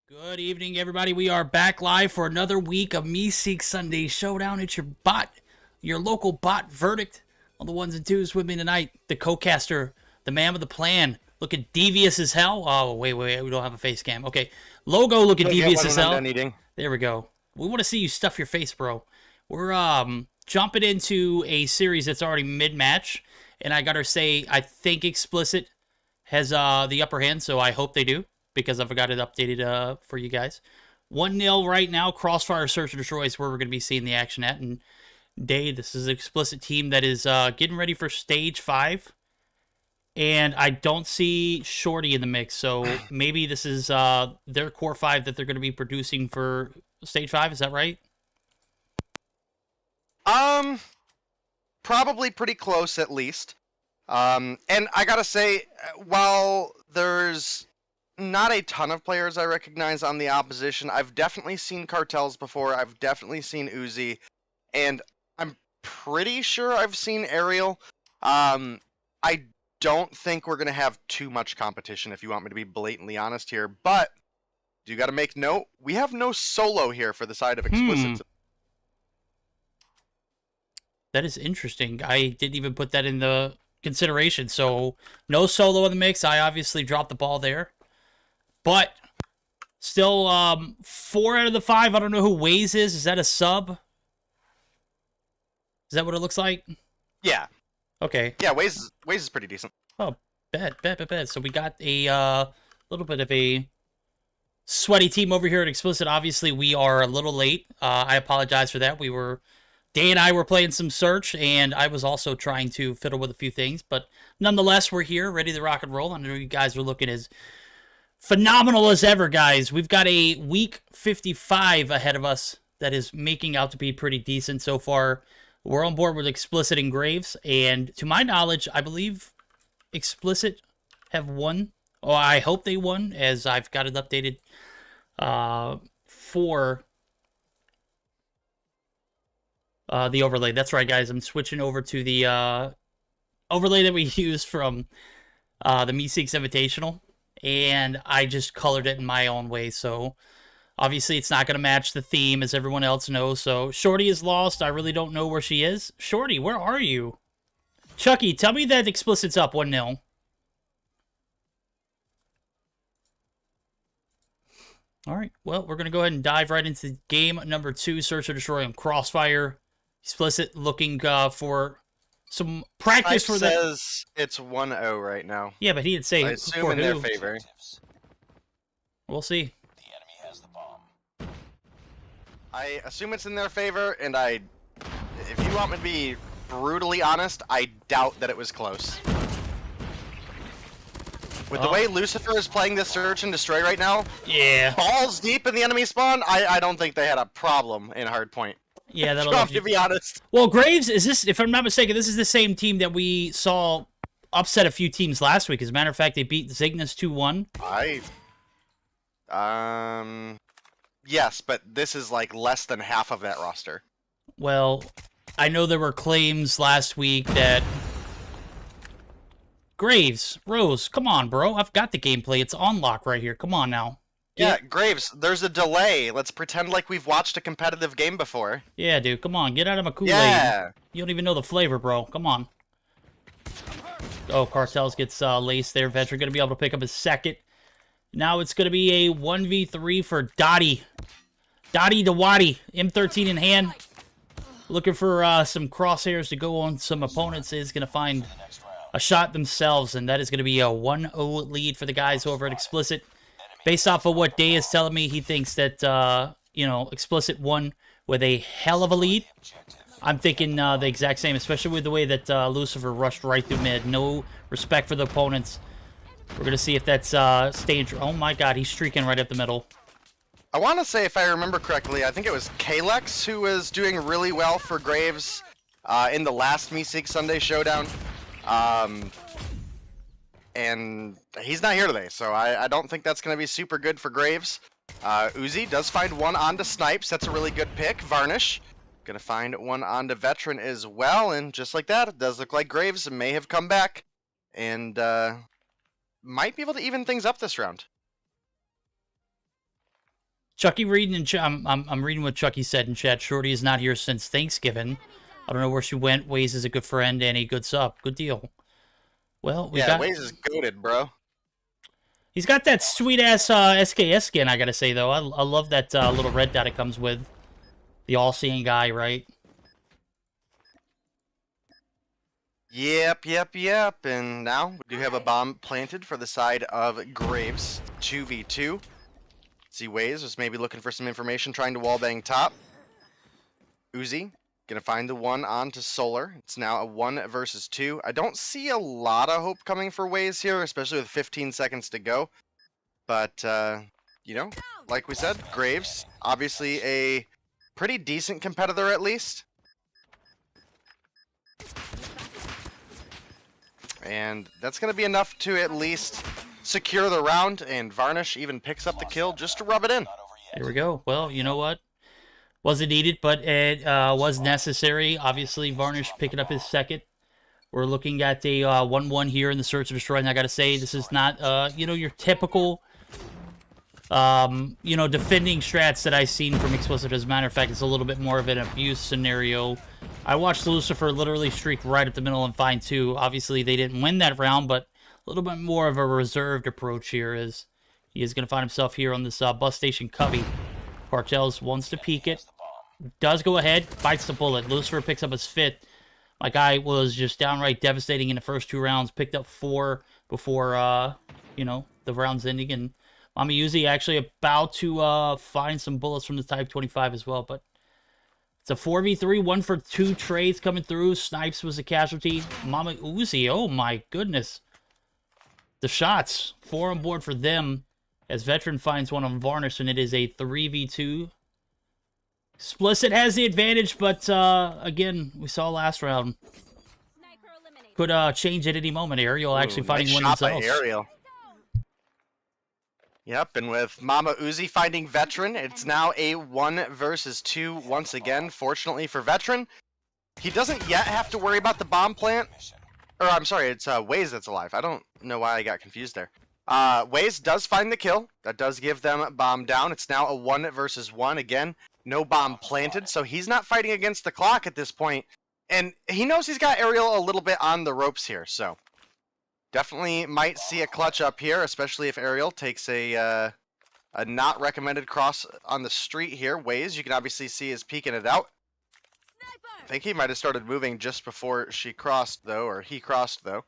Good evening, everybody. We are back live for another week of Meseeks Sunday Showdown. It's your local bot verdict on the ones and twos with me tonight. The co-caster, the man with the plan, looking devious as hell. Oh, wait, we don't have a face cam. Okay, logo looking devious as hell. There we go. We want to see you stuff your face, bro. We're jumping into a series that's already mid-match, and I gotta say, I think Explicit has the upper hand, so I hope they do, because I've got it updated for you guys. 1-0 right now. Crossfire Search and Destroy is where we're going to be seeing the action at. And Day, this is an Explicit team that is getting ready for Stage 5. And I don't see Shorty in the mix. So maybe this is their Core 5 that they're going to be producing for Stage 5. Is that right? Probably pretty close at least. And I got to say, while there's not a ton of players I recognize on the opposition, I've definitely seen Cartels before, I've definitely seen Uzi, and I'm pretty sure I've seen Aerial. I don't think we're going to have too much competition, if you want me to be blatantly honest here, but you got to make note, we have no solo here for the side of Explicit. That is interesting. I didn't even put that in the consideration, so no solo in the mix. I obviously dropped the ball there. But still, 4 out of the 5. I don't know who Waze is. Is that a sub? Is that what it looks like? Yeah. Okay. Yeah, Waze is pretty decent. Oh, bet. So we got a little bit of a sweaty team over here at Explicit. Obviously, we are a little late. I apologize for that. Day and I were playing some Search, and I was also trying to fiddle with a few things. But nonetheless, we're here, ready to rock and roll. I know you guys are looking as phenomenal as ever, guys. We've got a week 55 ahead of us that is making out to be pretty decent so far. We're on board with Explicit and Graves, and to my knowledge, I believe Explicit have won. Oh, I hope they won, as I've got it updated for the overlay. That's right, guys. I'm switching over to the overlay that we used from the Meseeks Invitational. And I just colored it in my own way, so obviously it's not going to match the theme, as everyone else knows. So Shorty is lost. I really don't know where she is. Shorty, where are you? Chucky, tell me that Explicit's up 1-0. All right, well, we're going to go ahead and dive right into game number 2, Search or Destroy on Crossfire. Explicit looking for some practice for that. Says it's 1-0 right now. Yeah, but he didn't say I assume in their favor. We'll see. The enemy has the bomb. I assume it's in their favor, and if you want me to be brutally honest, I doubt that it was close. With the way Lucifer is playing this Search and Destroy right now, yeah, balls deep in the enemy spawn, I don't think they had a problem in hardpoint. Yeah, that'll to be honest. Well, Graves, is this, if I'm not mistaken, this is the same team that we saw upset a few teams last week. As a matter of fact, they beat Cygnus 2-1. Yes, but this is like less than half of that roster. Well, I know there were claims last week that Graves, Rose, come on, bro. I've got the gameplay. It's on lock right here. Come on now. Yeah, Graves, there's a delay. Let's pretend like we've watched a competitive game before. Yeah, dude, come on. Get out of my Kool-Aid. Yeah. You don't even know the flavor, bro. Come on. Oh, Cartels gets laced there. Veteran going to be able to pick up his second. Now it's going to be a 1v3 for Dottie. Dottie Dawadi, M13 in hand. Looking for some crosshairs to go on some opponents. Is going to find a shot themselves, and that is going to be a 1-0 lead for the guys over at Explicit. Based off of what Day is telling me, he thinks that, Explicit won with a hell of a lead. I'm thinking the exact same, especially with the way that Lucifer rushed right through mid. No respect for the opponents. We're going to see if that's staying true. Oh my god, he's streaking right up the middle. I want to say, if I remember correctly, I think it was Kalex who was doing really well for Graves in the last Meseeks Sunday Showdown. And he's not here today, so I don't think that's going to be super good for Graves. Uzi does find one onto Snipes. That's a really good pick. Varnish going to find one onto Veteran as well, and just like that, it does look like Graves may have come back and might be able to even things up this round. Chucky reading in I'm reading what Chucky said in chat. Shorty is not here since Thanksgiving. I don't know where she went. Waze is a good friend and a good sub. Good deal. Well, Waze is goated, bro. He's got that sweet-ass SKS skin, I gotta say, though. I love that little red dot it comes with. The all-seeing guy, right? Yep. And now we do have a bomb planted for the side of Graves. 2v2. See, Waze was maybe looking for some information, trying to wallbang top. Uzi gonna find the one onto Solar. It's now a 1 versus 2. I don't see a lot of hope coming for Waze here, especially with 15 seconds to go. But, like we said, Graves, obviously a pretty decent competitor at least. And that's going to be enough to at least secure the round, and Varnish even picks up the kill just to rub it in. Here we go. Well, you know what? Wasn't needed, but it was necessary. Obviously, Varnish picking up his second. We're looking at a 1-1 here in the Search and Destroy, and I gotta say, this is not, your typical, defending strats that I've seen from Explicit. As a matter of fact, it's a little bit more of an abuse scenario. I watched Lucifer literally streak right up the middle and find 2. Obviously, they didn't win that round, but a little bit more of a reserved approach here as he is going to find himself here on this bus station cubby. Cartels wants to peek it. Does go ahead, bites the bullet. Lucifer picks up his 5th. My guy was just downright devastating in the first 2 rounds. Picked up 4 before, the rounds ending. And Mama Uzi actually about to find some bullets from the Type 25 as well. But it's a 4v3, 1 for 2 trades coming through. Snipes was a casualty. Mama Uzi, oh my goodness. The shots, 4 on board for them. As Veteran finds one on Varnish, and it is a 3v2. Explicit has the advantage, but again, we saw last round. Could change at any moment. Ariel actually finding one themselves. Ariel. Yep, and with Mama Uzi finding Veteran, it's now a 1 versus 2 once again. Fortunately for Veteran, he doesn't yet have to worry about the bomb plant. Or, I'm sorry, it's Waze that's alive. I don't know why I got confused there. Waze does find the kill. That does give them bomb down. It's now a 1 versus 1 again. No bomb planted, so he's not fighting against the clock at this point. And he knows he's got Ariel a little bit on the ropes here, so definitely might see a clutch up here, especially if Ariel takes a not recommended cross on the street here. Waze, you can obviously see, is peeking it out. I think he might have started moving just before she crossed, though, or he crossed, though.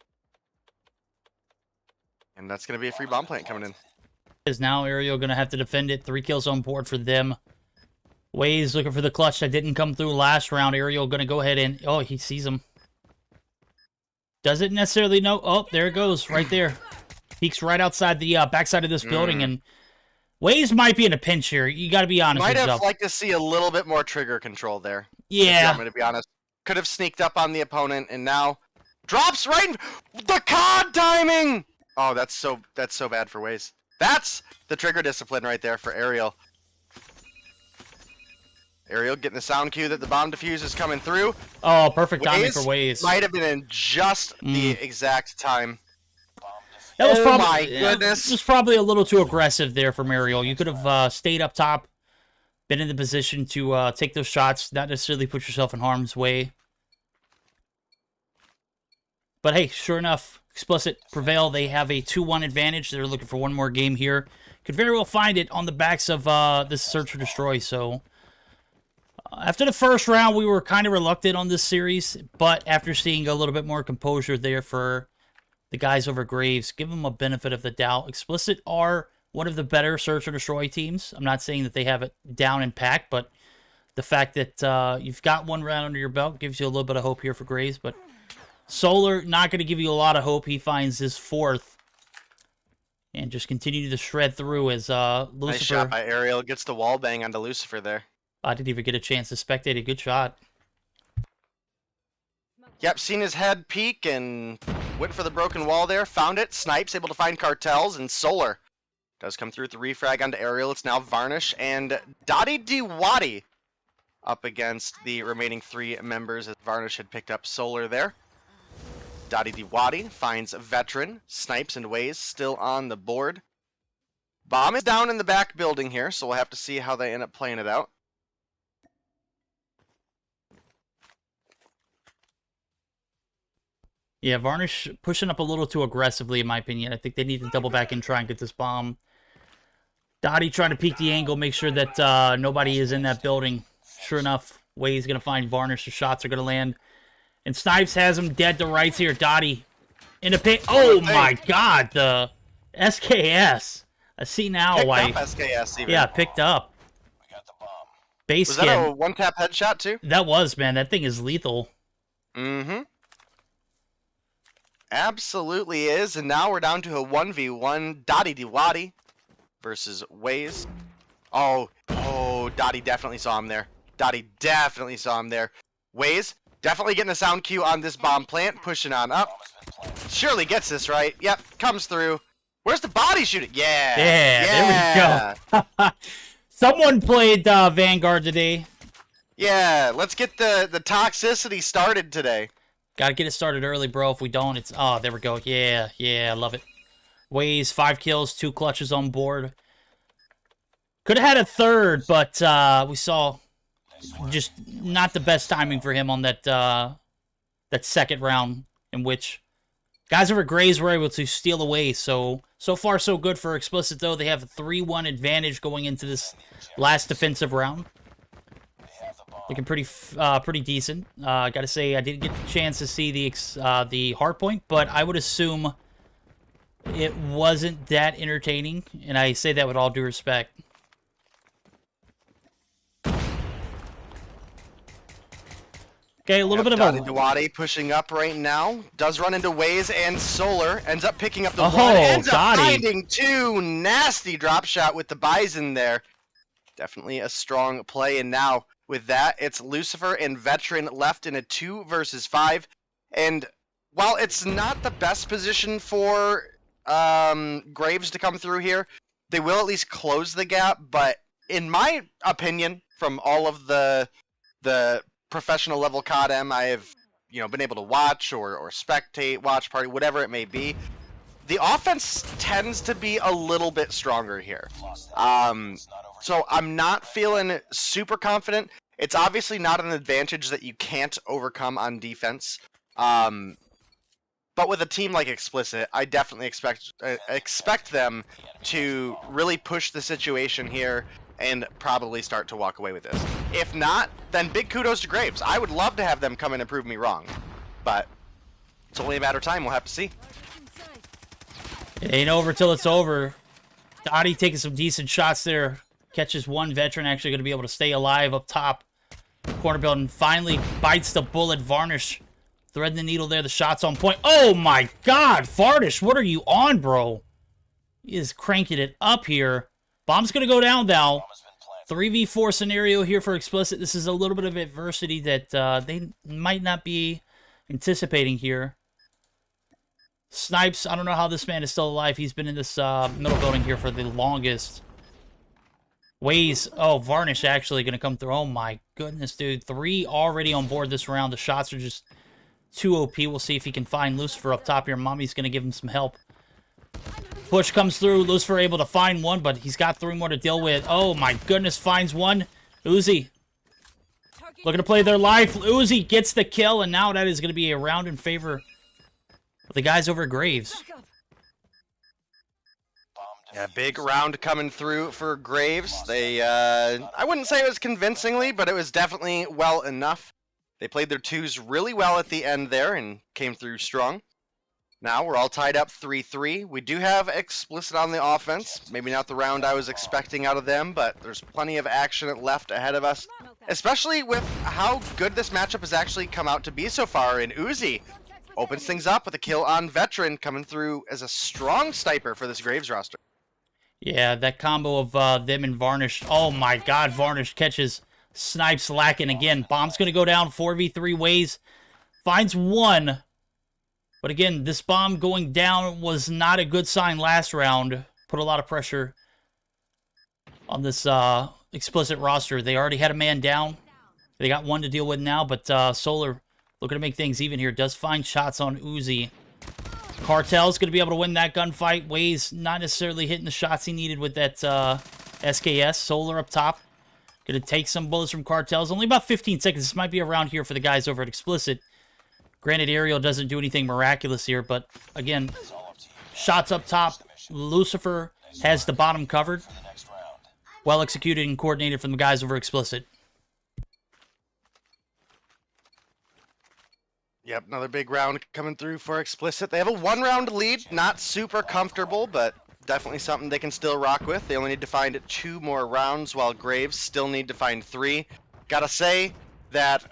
And that's going to be a free bomb plant coming in. Is now Ariel going to have to defend it. 3 kills on board for them. Waze looking for the clutch that didn't come through last round. Ariel going to go ahead and... Oh, he sees him. Doesn't necessarily know... Oh, there it goes. Right there. Peeks right outside the backside of this building. And Waze might be in a pinch here. You got to be honest with yourself. Might have liked to see a little bit more trigger control there. Yeah. I'm going to be honest. Could have sneaked up on the opponent, and now... Drops right... The COD timing! Oh, that's so bad for Waze. That's the trigger discipline right there for Ariel. Aerial getting the sound cue that the bomb defuse is coming through. Oh, perfect timing for Waze. Might have been in just the exact time. That was Oh my goodness. It was probably a little too aggressive there from Ariel. You could have stayed up top, been in the position to take those shots, not necessarily put yourself in harm's way. But hey, sure enough, Explicit prevail. They have a 2-1 advantage. They're looking for one more game here. Could very well find it on the backs of this Search for Destroy. So after the first round, we were kind of reluctant on this series, but after seeing a little bit more composure there for the guys over Graves, give them a benefit of the doubt. Explicit are one of the better Search or Destroy teams. I'm not saying that they have it down in pack, but the fact that you've got one round under your belt gives you a little bit of hope here for Graves. But Solar, not going to give you a lot of hope. He finds his 4th. And just continue to shred through as Lucifer... Nice shot by Ariel. Gets the wall bang onto Lucifer there. I didn't even get a chance to spectate a good shot. Yep, seen his head peek and went for the broken wall there. Found it. Snipes able to find Cartels, and Solar does come through with the refrag onto Ariel. It's now Varnish and Dottie Diwadi up against the remaining 3 members as Varnish had picked up Solar there. Dottie Diwadi finds Veteran, Snipes, and Waze still on the board. Bomb is down in the back building here, so we'll have to see how they end up playing it out. Yeah, Varnish pushing up a little too aggressively, in my opinion. I think they need to double back and try and get this bomb. Dottie trying to peek the angle, make sure that nobody is in that building. Sure enough, Wade's going to find Varnish. The shots are going to land. And Snipes has him dead to rights here. Dottie in a pit. Oh my god, the SKS. I see now why. Picked up SKS even. Yeah, picked up. We got the bomb. Base Was skin. that a one-tap headshot too? That was, man. That thing is lethal. Mm-hmm. Absolutely is, and now we're down to a 1v1. Dottie Diwadi versus Waze. Oh, Dottie definitely saw him there. Dottie definitely saw him there. Waze definitely getting a sound cue on this bomb plant, pushing on up. Surely gets this right. Yep, comes through. Where's the body shooting? Yeah. Yeah, there we go. Someone played Vanguard today. Yeah, let's get the toxicity started today. Gotta get it started early, bro. If we don't, it's... Oh, there we go. Yeah, I love it. Waze, 5 kills, 2 clutches on board. Could have had a 3rd, but we saw just not the best timing for him on that that 2nd round, in which guys over Grays were able to steal away. So far, so good for Explicit, though. They have a 3-1 advantage going into this last defensive round. Looking pretty decent. Gotta say, I didn't get the chance to see the hard point, but I would assume it wasn't that entertaining, and I say that with all due respect. Okay, a little bit of Dottie a... Diwadi pushing up right now. Does run into Waze and Solar. Ends up picking up the Oh, one. Ends up Dottie. finding 2. Nasty drop shot with the Bison there. Definitely a strong play. And now with that, it's Lucifer and Veteran left in a 2 versus 5. And while it's not the best position for Graves to come through here, they will at least close the gap. But in my opinion, from all of the professional level CODM I have, been able to watch or spectate, watch party, whatever it may be, the offense tends to be a little bit stronger here. So I'm not feeling super confident. It's obviously not an advantage that you can't overcome on defense. But with a team like Explicit, I definitely expect them to really push the situation here and probably start to walk away with this. If not, then big kudos to Graves. I would love to have them come in and prove me wrong. But it's only a matter of time. We'll have to see. It ain't over till it's over. Dottie taking some decent shots there. Catches one. Veteran actually going to be able to stay alive up top. Corner building finally bites the bullet. Varnish threading the needle there. The shot's on point. Oh my god, Varnish, what are you on, bro? He is cranking it up here. Bomb's going to go down now. 3v4 scenario here for Explicit. This is a little bit of adversity that they might not be anticipating here. Snipes, I don't know how this man is still alive. He's been in this middle building here for the longest. Waze. Oh, Varnish actually going to come through. Oh, my goodness, dude. 3 already on board this round. The shots are just too OP. We'll see if he can find Lucifer up top here. Mommy's going to give him some help. Push comes through. Lucifer able to find one, but he's got 3 more to deal with. Oh, my goodness. Finds one. Uzi looking to play their life. Uzi gets the kill, and now that is going to be a round in favor of the guys over at Graves. Yeah, big round coming through for Graves. They, I wouldn't say it was convincingly, but it was definitely well enough. They played their 2s really well at the end there and came through strong. Now we're all tied up 3-3. We do have Explicit on the offense. Maybe not the round I was expecting out of them, but there's plenty of action left ahead of us, especially with how good this matchup has actually come out to be so far. And Uzi opens things up with a kill on Veteran, coming through as a strong sniper for this Graves roster. Yeah, that combo of them and Varnish. Oh my god, Varnish catches Snipes lacking again. Bomb's going to go down 4v3 ways. Finds one. But again, this bomb going down was not a good sign last round. Put a lot of pressure on this Explicit roster. They already had a man down. They got 1 to deal with now, but Solar looking to make things even here. Does find shots on Uzi. Cartel's going to be able to win that gunfight. Waze not necessarily hitting the shots he needed with that SKS. Solar up top. Going to take some bullets from Cartel's. Only about 15 seconds. This might be around here for the guys over at Explicit. Granted, Aerial doesn't do anything miraculous here, but again, shots up top. Lucifer has the bottom covered. Well executed and coordinated from the guys over Explicit. Yep, another big round coming through for Explicit. They have a 1-round lead, not super comfortable, but definitely something they can still rock with. They only need to find 2 more rounds, while Graves still need to find 3. Gotta say that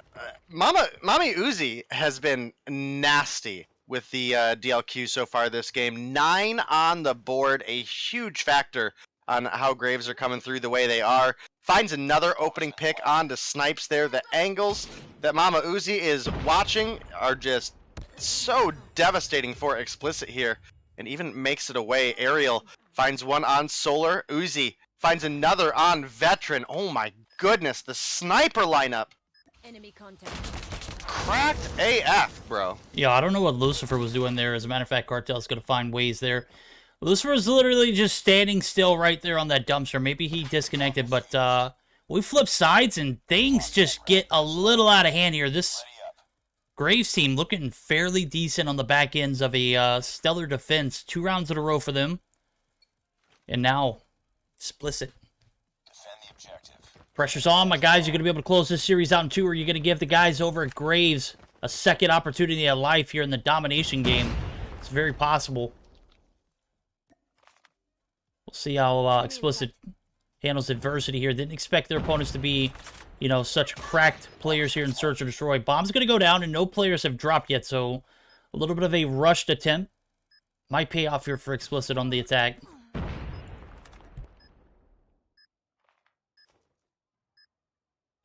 Mommy Uzi has been nasty with the DLQ so far this game. 9 on the board, a huge factor on how Graves are coming through the way they are. Finds another opening pick onto Snipes there. The angles that Mama Uzi is watching are just so devastating for Explicit here, and even makes it away. Aerial finds one on Solar. Uzi finds another on Veteran. Oh my goodness, the sniper lineup. Enemy contact. Cracked AF, bro. Yeah, I don't know what Lucifer was doing there. As a matter of fact, Cartel's going to find ways there. Lucifer was literally just standing still right there on that dumpster. Maybe he disconnected, but we flip sides and things just get a little out of hand here. This Graves team looking fairly decent on the back ends of a stellar defense. 2 rounds in a row for them. And now, Explicit. Defend the objective. Pressure's on, my guys. You're going to be able to close this series out in 2, or you're going to give the guys over at Graves a second opportunity at life here in the domination game. It's very possible. We'll see how Explicit handles adversity here. Didn't expect their opponents to be, you know, such cracked players here in Search or Destroy. Bomb's going to go down, and no players have dropped yet, so a little bit of a rushed attempt. Might pay off here for Explicit on the attack.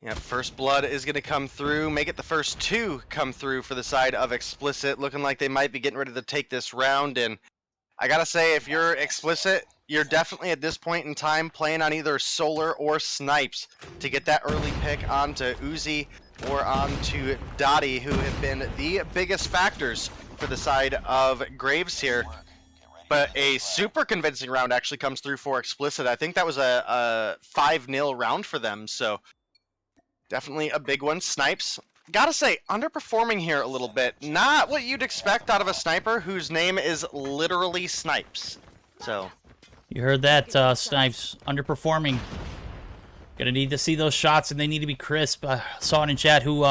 Yep, first blood is going to come through. Make it the first 2 come through for the side of Explicit. Looking like they might be getting ready to take this round, and I gotta say, if you're Explicit, you're definitely at this point in time playing on either Solar or Snipes to get that early pick onto Uzi or onto Dottie, who have been the biggest factors for the side of Graves here. But a super convincing round actually comes through for Explicit. I think that was a 5-0 round for them, so definitely a big one. Snipes, gotta say, underperforming here a little bit. Not what you'd expect out of a sniper whose name is literally Snipes. So You heard that, Snipes. Underperforming. Gonna need to see those shots, and they need to be crisp. I saw it in chat who,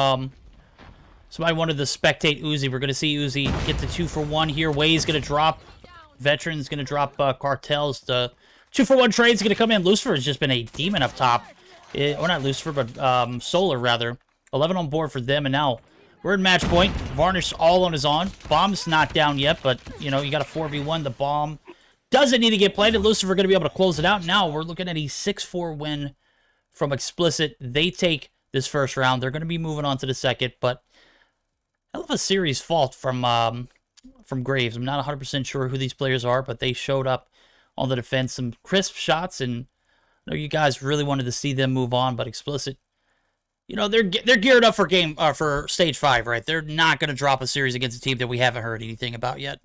somebody wanted to spectate Uzi. We're gonna see Uzi get the 2-for-1 here. Way's gonna drop. Veteran's gonna drop Cartels. The 2-for-1 trade's gonna come in. Lucifer has just been a demon up top. Or not Lucifer, but Solar, rather. 11 on board for them, and now we're in match point. Varnish all on his own. Bomb's not down yet, but, you know, you got a 4v1. The bomb doesn't need to get planted. Lucifer going to be able to close it out. Now we're looking at a 6-4 win from Explicit. They take this first round. They're going to be moving on to the second, but hell of a series fault from Graves. I'm not 100% sure who these players are, but they showed up on the defense. Some crisp shots and I know you guys really wanted to see them move on, but Explicit, you know, they're geared up for for stage 5, right? They're not going to drop a series against a team that we haven't heard anything about yet.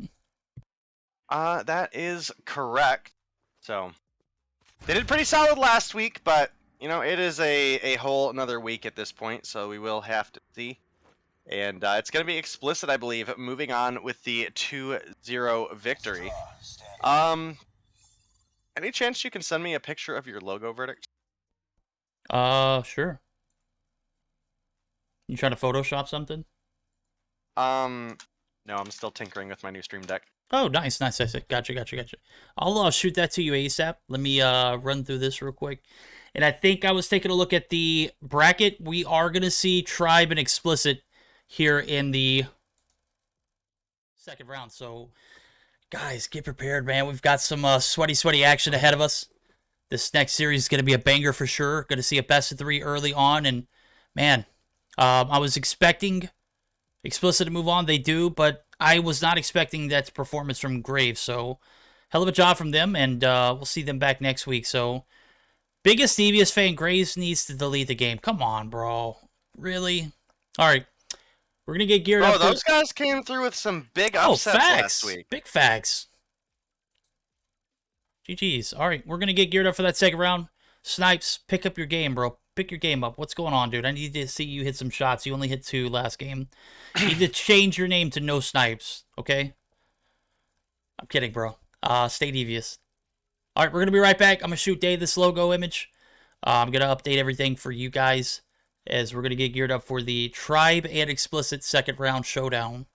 That is correct. So they did pretty solid last week, but you know, it is a whole another week at this point, so we will have to see. And it's going to be Explicit, I believe, moving on with the 2-0 victory. Any chance you can send me a picture of your logo, Verdict? Sure. You trying to Photoshop something? No, I'm still tinkering with my new Stream Deck. Oh, nice. Gotcha. I'll shoot that to you ASAP. Let me run through this real quick. And I think I was taking a look at the bracket. We are going to see Tribe and Explicit here in the second round. So, guys, get prepared, man. We've got some sweaty action ahead of us. This next series is going to be a banger for sure. Going to see a best of 3 early on. And, man, I was expecting Explicit to move on. They do, but I was not expecting that performance from Graves. So, hell of a job from them, and we'll see them back next week. So, biggest Devious fan, Graves needs to delete the game. Come on, bro. Really? All right. We're going to get geared up. Oh, those guys came through with some big upsets last week. Big facts. GG's. All right, we're going to get geared up for that second round. Snipes, pick up your game, bro. Pick your game up. What's going on, dude? I need to see you hit some shots. You only hit 2 last game. You need to change your name to No Snipes, okay? I'm kidding, bro. Stay devious. All right, we're going to be right back. I'm going to shoot Dave this logo image. I'm going to update everything for you guys as we're going to get geared up for the Tribe and Explicit second round showdown.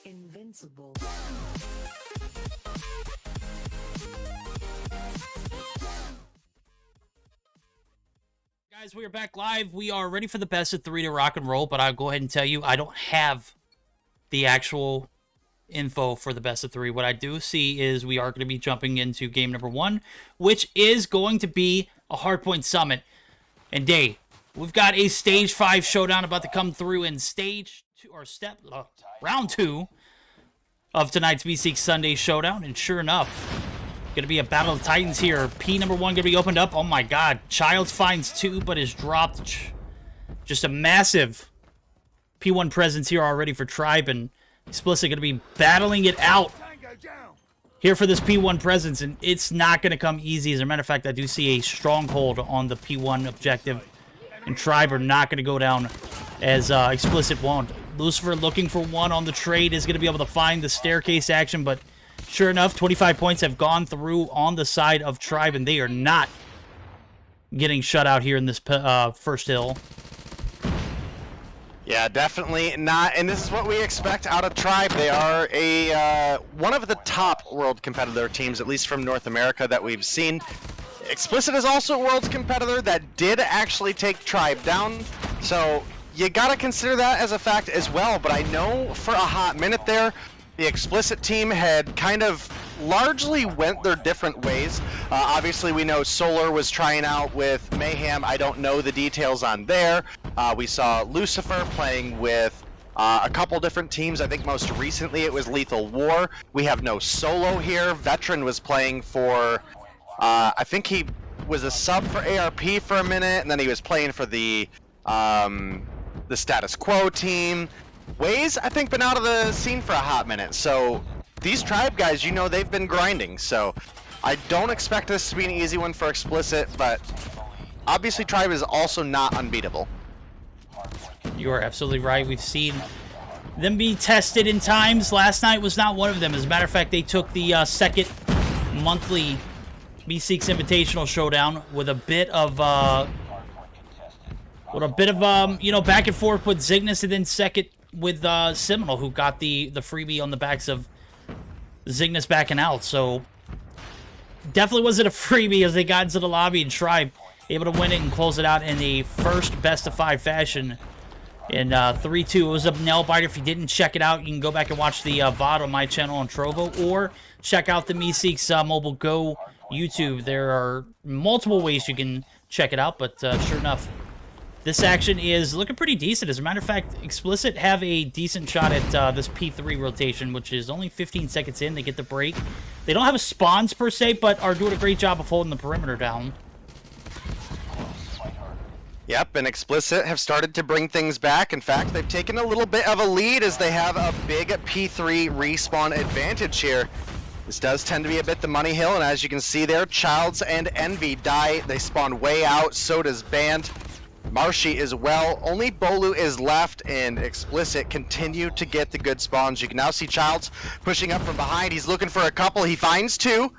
Invincible. Guys, we are back live. We are ready for the best of 3 to rock and roll, but I'll go ahead and tell you I don't have the actual info for the best of 3. What I do see is we are going to be jumping into game number 1, which is going to be a Hardpoint Summit. And day, we've got a stage 5 showdown about to come through in stage 2 or round 2 of tonight's Meseeks Sunday showdown. And sure enough, going to be a battle of titans here. P number 1 going to be opened up. Oh my god. Childs finds 2, but is dropped. Just a massive P1 presence here already for Tribe. And Explicit going to be battling it out here for this P1 presence. And it's not going to come easy. As a matter of fact, I do see a stronghold on the P1 objective. And Tribe are not going to go down as Explicit won't. Lucifer looking for 1 on the trade is going to be able to find the staircase action, but sure enough, 25 points have gone through on the side of Tribe, and they are not getting shut out here in this first hill. Yeah, definitely not, and this is what we expect out of Tribe. They are a one of the top world competitor teams, at least from North America, that we've seen. Explicit is also a world competitor that did actually take Tribe down, so you gotta consider that as a fact as well. But I know for a hot minute there, the Explicit team had kind of largely went their different ways. Obviously, we know Solar was trying out with Mayhem. I don't know the details on there. We saw Lucifer playing with a couple different teams. I think most recently it was Lethal War. We have no Solo here. Veteran was playing for, I think he was a sub for ARP for a minute, and then he was playing for the Status Quo team. Waze, I think, been out of the scene for a hot minute. So these Tribe guys, you know, they've been grinding. So I don't expect this to be an easy one for Explicit, but obviously Tribe is also not unbeatable. You are absolutely right. We've seen them be tested in times. Last night was not one of them. As a matter of fact, they took the second monthly Meseeks Invitational Showdown with a bit of you know, back and forth with Zygnus, and then second with Seminole, who got the freebie on the backs of Zygnus backing out. So definitely wasn't a freebie as they got into the lobby, and Tribe able to win it and close it out in a first best of 5 fashion in 3-2. It was a nail biter. If you didn't check it out, you can go back and watch the VOD on my channel on Trovo, or check out the Meseeks Mobile Go YouTube. There are multiple ways you can check it out, but sure enough, this action is looking pretty decent. As a matter of fact, Explicit have a decent shot at this P3 rotation, which is only 15 seconds in. They get the break. They don't have a spawns per se, but are doing a great job of holding the perimeter down. Yep, and Explicit have started to bring things back. In fact, they've taken a little bit of a lead as they have a big P3 respawn advantage here. This does tend to be a bit the money hill, and as you can see there, Childs and Envy die. They spawn way out, so does Band. Marshy as well. Only Bolu is left, and Explicit continue to get the good spawns. You can now see Childs pushing up from behind. He's looking for a couple. He finds two.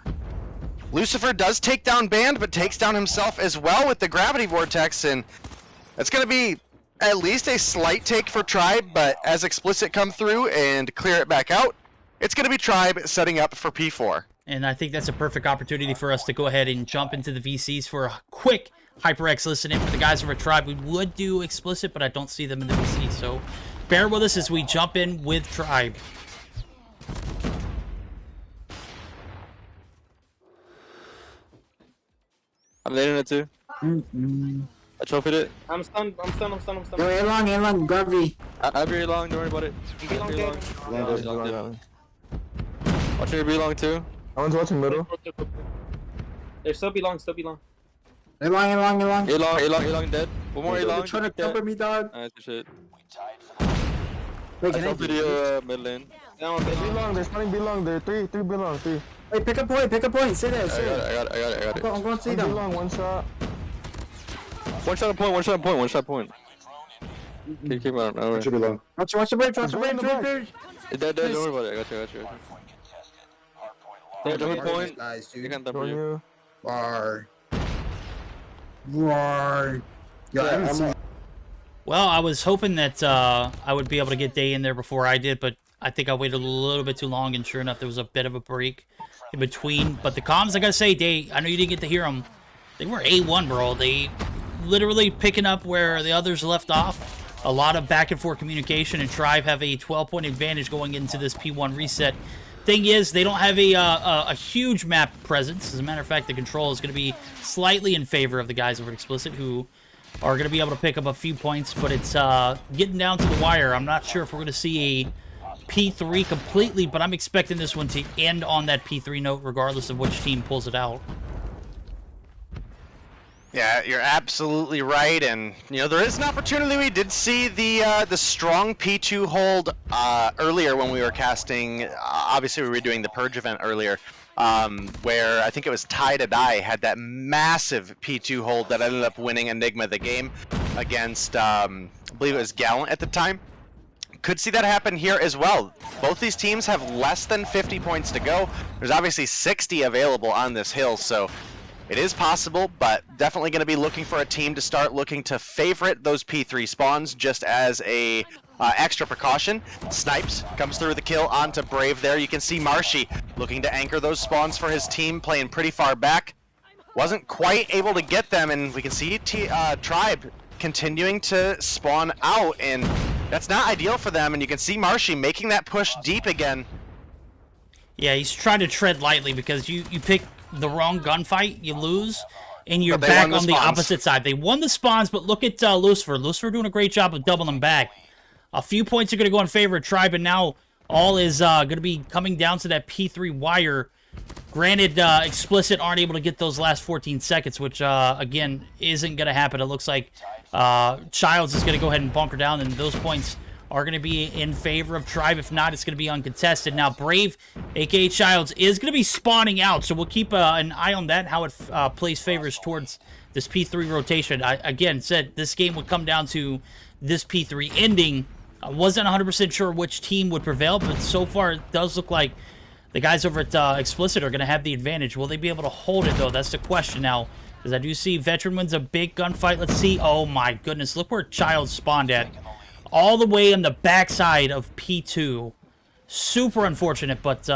Lucifer does take down Band, but takes down himself as well with the Gravity Vortex, and that's going to be at least a slight take for Tribe, but as Explicit come through and clear it back out, it's going to be Tribe setting up for P4. And I think that's a perfect opportunity for us to go ahead and jump into the VCs for a quick HyperX listen in for the guys over at Tribe. We would do Explicit, but I don't see them in the VC, so bear with us as we jump in with Tribe. I'm letting it too. I trophied it. I'm stunned. Yo, A-long, Garvey. I'll be long, don't worry about it. Be long, Be long. Gabe. Long. Watching your be long too. I one's watching middle. There still be long. A-long. A-long dead. One more You're A-long. trying to cover me, dog. Nice, good shit. Wait, I can I trophied your middle lane. Down, be Be long. long, they're spawning be long, they're three be long, three. Wait, pick a point. Sit there, I sit there. got it. I'm going to see Be them. long, one shot. One shot point. Keep on. Alright. Should be long. Watch the bridge. Dead, Dead, don't worry about it. I got you. Double point. Guys, You dude. can double Throwing you. you. Roar. Yo, I haven't seen. Well, I was hoping that I would be able to get Day in there before I did, but I think I waited a little bit too long, and sure enough, there was a bit of a break in between. But the comms, I gotta say, Day, I know you didn't get to hear them. They were A1, bro. They literally picking up where the others left off. A lot of back and forth communication, and Tribe have a 12-point advantage going into this P1 reset. Thing is, they don't have a huge map presence. As a matter of fact, the control is going to be slightly in favor of the guys over at Explicit, who are going to be able to pick up a few points, but it's getting down to the wire. I'm not sure if we're going to see a P3 completely, but I'm expecting this one to end on that P3 note, regardless of which team pulls it out. Yeah, you're absolutely right, and there is an opportunity. We did see the strong P2 hold earlier when we were casting. Obviously, we were doing the Purge event earlier, where I think it was Tie to Die had that massive P2 hold that ended up winning Enigma the game against, I believe it was Gallant at the time. Could see that happen here as well. Both these teams have less than 50 points to go. There's obviously 60 available on this hill, so it is possible, but definitely going to be looking for a team to start looking to favorite those P3 spawns just as a extra precaution. Snipes comes through the kill onto Brave there. You can see Marshy looking to anchor those spawns for his team, playing pretty far back. Wasn't quite able to get them, and we can see Tribe continuing to spawn out, and that's not ideal for them. And you can see Marshy making that push deep again. Yeah, he's trying to tread lightly because you pick the wrong gunfight, you lose, and you're But they back won the on the spawns. opposite side. They won the spawns, but look at Lucifer. Lucifer doing a great job of doubling back. A few points are going to go in favor of Tribe, and now all is going to be coming down to that P3 wire. Granted, Explicit aren't able to get those last 14 seconds, which, again, isn't going to happen. It looks like Childs is going to go ahead and bunker down, and those points are going to be in favor of Tribe. If not, it's going to be uncontested. Now, Brave, a.k.a. Childs, is going to be spawning out, so we'll keep an eye on that, how it plays favors towards this P3 rotation. I, again, said this game would come down to this P3 ending. I wasn't 100% sure which team would prevail, but so far it does look like the guys over at Explicit are going to have the advantage. Will they be able to hold it, though? That's the question now, because I do see Veteran wins a big gunfight. Let's see. Oh, my goodness. Look where Childs spawned at. All the way on the backside of P2. Super unfortunate, but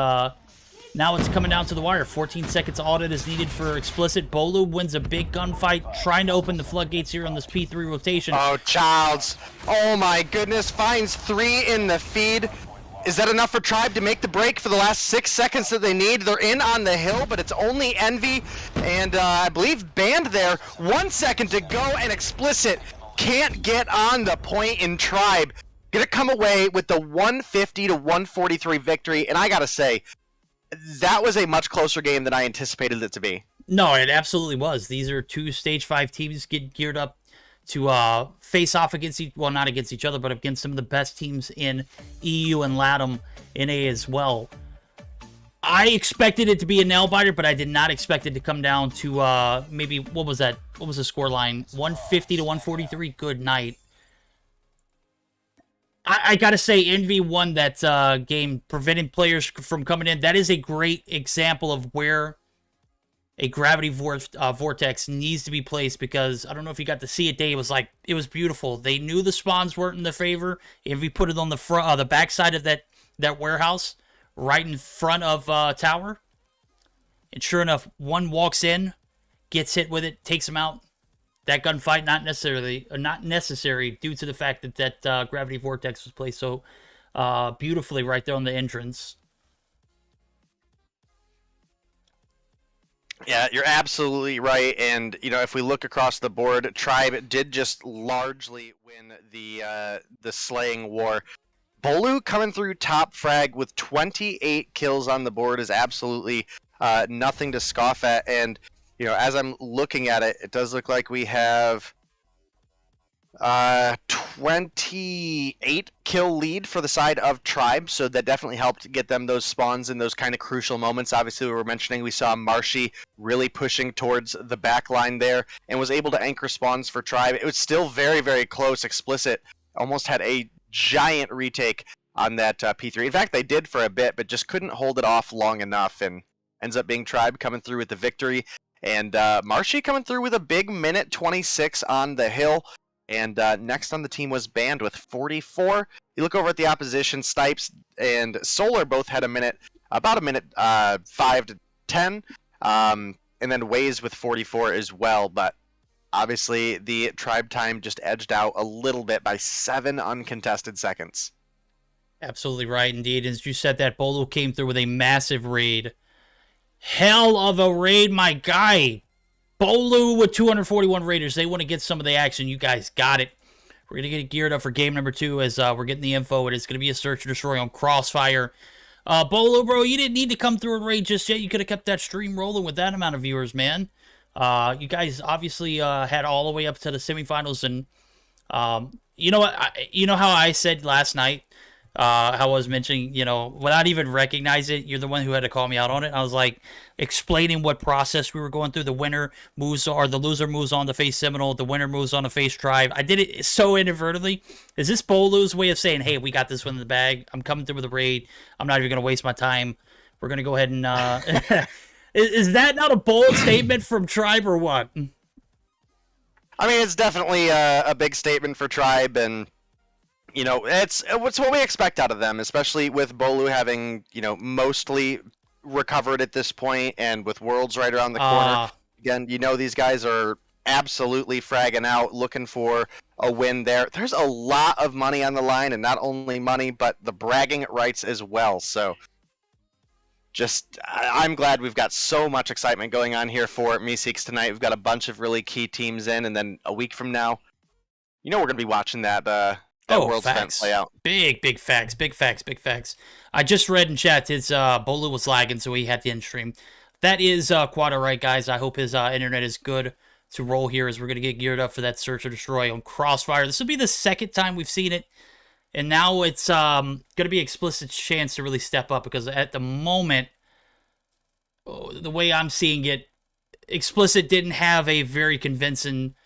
Now it's coming down to the wire. 14 seconds audit is needed for Explicit. Bolu wins a big gunfight, trying to open the floodgates here on this P3 rotation. Oh, Childs. Oh my goodness, finds 3 in the feed. Is that enough for Tribe to make the break for the last 6 seconds that they need? They're in on the hill, but it's only Envy and I believe Band there. 1 second to go, and Explicit can't get on the point in Tribe. Gonna come away with the 150 to 143 victory, and I gotta say, that was a much closer game than I anticipated it to be. No, it absolutely was. These are 2 Stage 5 teams getting geared up to face off against well, not against each other, but against some of the best teams in EU and LATAM NA as well. I expected it to be a nail biter, but I did not expect it to come down to maybe, what was that? What was the score line? 150 to 143. Good night. I gotta say, Envy won that game, preventing players from coming in. That is a great example of where a gravity vortex needs to be placed, because I don't know if you got to see it, Dave. It was beautiful. They knew the spawns weren't in their favor. Envy put it on the front, the backside of that warehouse, right in front of tower. And sure enough, one walks in, gets hit with it, takes him out. That gunfight not necessary due to the fact that gravity vortex was placed so beautifully right there on the entrance. Yeah, you're absolutely right. And if we look across the board, Tribe did just largely win the slaying war. Bolu coming through top frag with 28 kills on the board is absolutely nothing to scoff at. And as I'm looking at it, it does look like we have 28 kill lead for the side of Tribe, so that definitely helped get them those spawns in those kind of crucial moments. Obviously, we were mentioning we saw Marshy really pushing towards the back line there and was able to anchor spawns for Tribe. It was still very, very close. Explicit almost had a giant retake on that P3. In fact, they did for a bit, but just couldn't hold it off long enough, and ends up being Tribe coming through with the victory. And Marshy coming through with a big minute 26 on the hill. And next on the team was Band with 44. You look over at the opposition, Snipes and Solar both had about a minute 5 to 10. And then Waze with 44 as well. But obviously the Tribe time just edged out a little bit by 7 uncontested seconds. Absolutely right, indeed. As you said, that Bolo came through with a massive raid. Hell of a raid, my guy. Bolu with 241 raiders. They want to get some of the action. You guys got it. We're going to get geared up for game number 2 as we're getting the info. It is going to be a search and destroy on Crossfire. Bolu, bro, you didn't need to come through a raid just yet. You could have kept that stream rolling with that amount of viewers, man. You guys obviously had all the way up to the semifinals. And you know what? You know how I said last night, how I was mentioning, without even recognizing it, you're the one who had to call me out on it. I was like explaining what process we were going through. The winner moves, or the loser moves on to face Seminole. The winner moves on to face Tribe. I did it so inadvertently. Is this Bolu's way of saying, hey, we got this one in the bag. I'm coming through with a raid. I'm not even going to waste my time. We're going to go ahead and... is that not a bold statement from Tribe or what? I mean, it's definitely a big statement for Tribe, and it's what we expect out of them, especially with Bolu having, mostly recovered at this point, and with Worlds right around the corner. Again, these guys are absolutely fragging out, looking for a win there. There's a lot of money on the line, and not only money, but the bragging rights as well. So I'm glad we've got so much excitement going on here for Meseeks tonight. We've got a bunch of really key teams in, and then a week from now, we're going to be watching that World's event play out. Big facts. I just read in chat his Bolu was lagging, so he had to end stream. That is quite all right, guys. I hope his internet is good to roll here as we're going to get geared up for that search or destroy on Crossfire. This will be the second time we've seen it, and now it's going to be Explicit's chance to really step up, because at the moment, the way I'm seeing it, Explicit didn't have a very convincing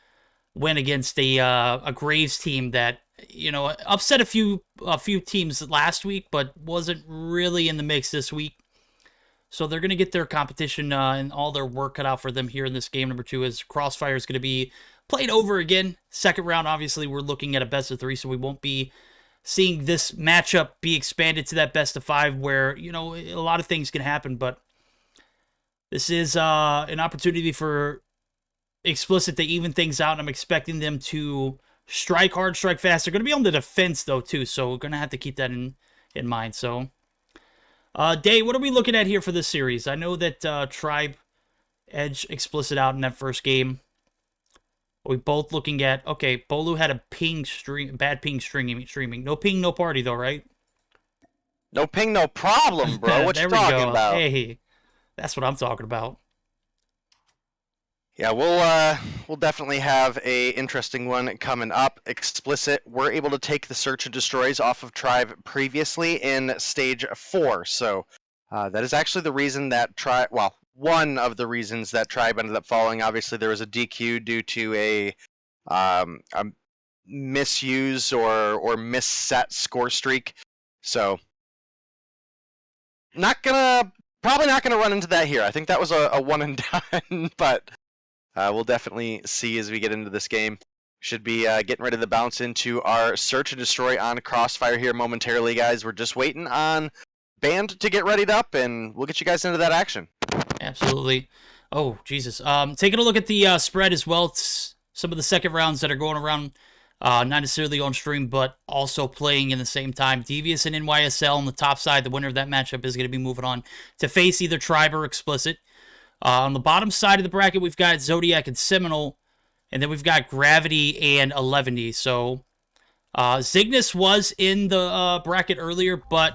win against a Graves team that upset a few teams last week, but wasn't really in the mix this week. So they're going to get their competition and all their work cut out for them here in this game number 2, as Crossfire is going to be played over again. Second round, obviously, we're looking at a best of 3, so we won't be seeing this matchup be expanded to that best of 5 where, you know, a lot of things can happen, but this is an opportunity for Explicit to even things out, and I'm expecting them to strike hard, strike fast. They're going to be on the defense, though, too, so we're going to have to keep that in mind. So, Day, what are we looking at here for this series? I know that Tribe edged Explicit out in that first game. We both looking at, okay, Bolu had a bad ping streaming. No ping, no party, though, right? No ping, no problem, bro. What you talking about? Hey, that's what I'm talking about. Yeah, we'll definitely have a interesting one coming up. Explicit, we're able to take the search and destroys off of Tribe previously in stage 4. So that is actually the reason that one of the reasons that Tribe ended up falling. Obviously, there was a DQ due to a misuse or misset score streak. So probably not gonna run into that here. I think that was a one and done, but we'll definitely see as we get into this game. Should be getting ready to bounce into our search and destroy on Crossfire here momentarily, guys. We're just waiting on Band to get readied up, and we'll get you guys into that action. Absolutely. Oh, Jesus. Taking a look at the spread as well. It's some of the second rounds that are going around, not necessarily on stream, but also playing in the same time. Devious and NYSL on the top side. The winner of that matchup is going to be moving on to face either Tribe or Explicit. On the bottom side of the bracket, we've got Zodiac and Seminole, and then we've got Gravity and 11D. So, Cygnus was in the bracket earlier, but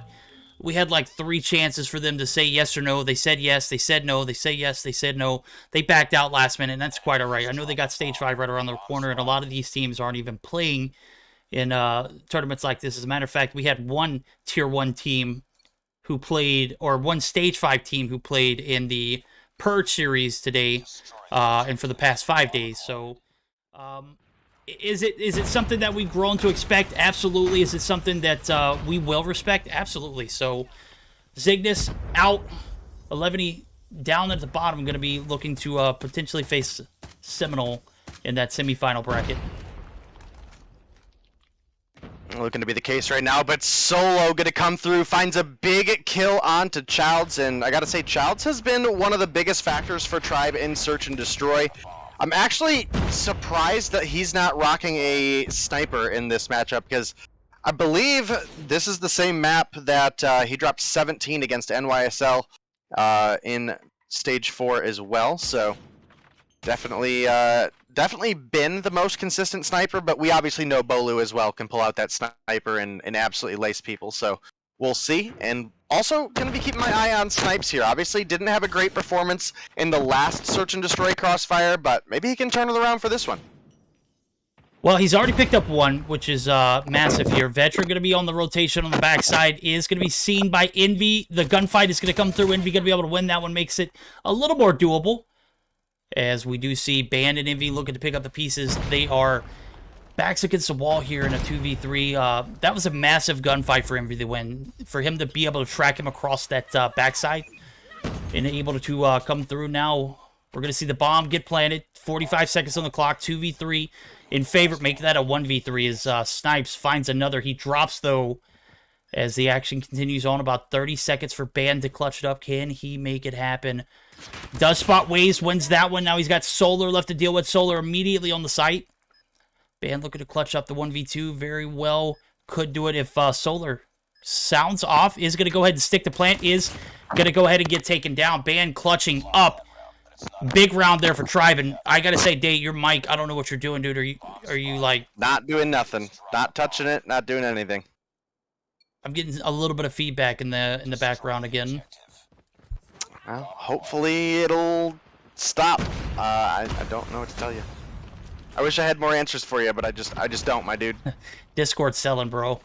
we had like 3 chances for them to say yes or no. They said yes, they said no, they say yes, they said no. They backed out last minute, and that's quite all right. I know they got stage 5 right around the corner, and a lot of these teams aren't even playing in tournaments like this. As a matter of fact, we had one Tier 1 team who played, or one stage 5 team who played in the Purge series today, and for the past 5 days. So, is it something that we've grown to expect? Absolutely. Is it something that we will respect? Absolutely. So, Cygnus out, 11 down at the bottom, going to be looking to potentially face Seminole in that semifinal bracket. Looking to be the case right now, but Solo gonna come through, finds a big kill onto Childs, and I gotta say, Childs has been one of the biggest factors for Tribe in Search and Destroy. I'm actually surprised that he's not rocking a sniper in this matchup, because I believe this is the same map that he dropped 17 against NYSL in Stage 4 as well, so definitely been the most consistent sniper, but we obviously know Bolu as well can pull out that sniper and absolutely lace people, so we'll see. And also going to be keeping my eye on Snipes here. Obviously didn't have a great performance in the last Search and Destroy Crossfire, but maybe he can turn it around for this one. Well, he's already picked up one, which is massive here. Veteran going to be on the rotation on the backside, is going to be seen by Envy. The gunfight is going to come through. Envy going to be able to win that one, makes it a little more doable. As we do see Band and Envy looking to pick up the pieces. They are backs against the wall here in a 2v3. That was a massive gunfight for Envy to win. For him to be able to track him across that backside and able to come through. Now we're going to see the bomb get planted. 45 seconds on the clock. 2v3 in favor. Make that a 1v3 as Snipes finds another. He drops, though, as the action continues on. About 30 seconds for Band to clutch it up. Can he make it happen? Does spot Waze, wins that one. Now he's got Solar left to deal with. Solar immediately on the site. Band looking to clutch up the 1v2 very well. Could do it if Solar sounds off. Is going to go ahead and stick the plant. Is going to go ahead and get taken down. Band clutching up. Big round there for Tribe. And I got to say, Dave, your mic, I don't know what you're doing, dude. Are you like... Not doing nothing. Not touching it. Not doing anything. I'm getting a little bit of feedback in the background again. Well, hopefully it'll stop. I don't know what to tell you. I wish I had more answers for you, but I just don't, my dude. Discord's selling, bro.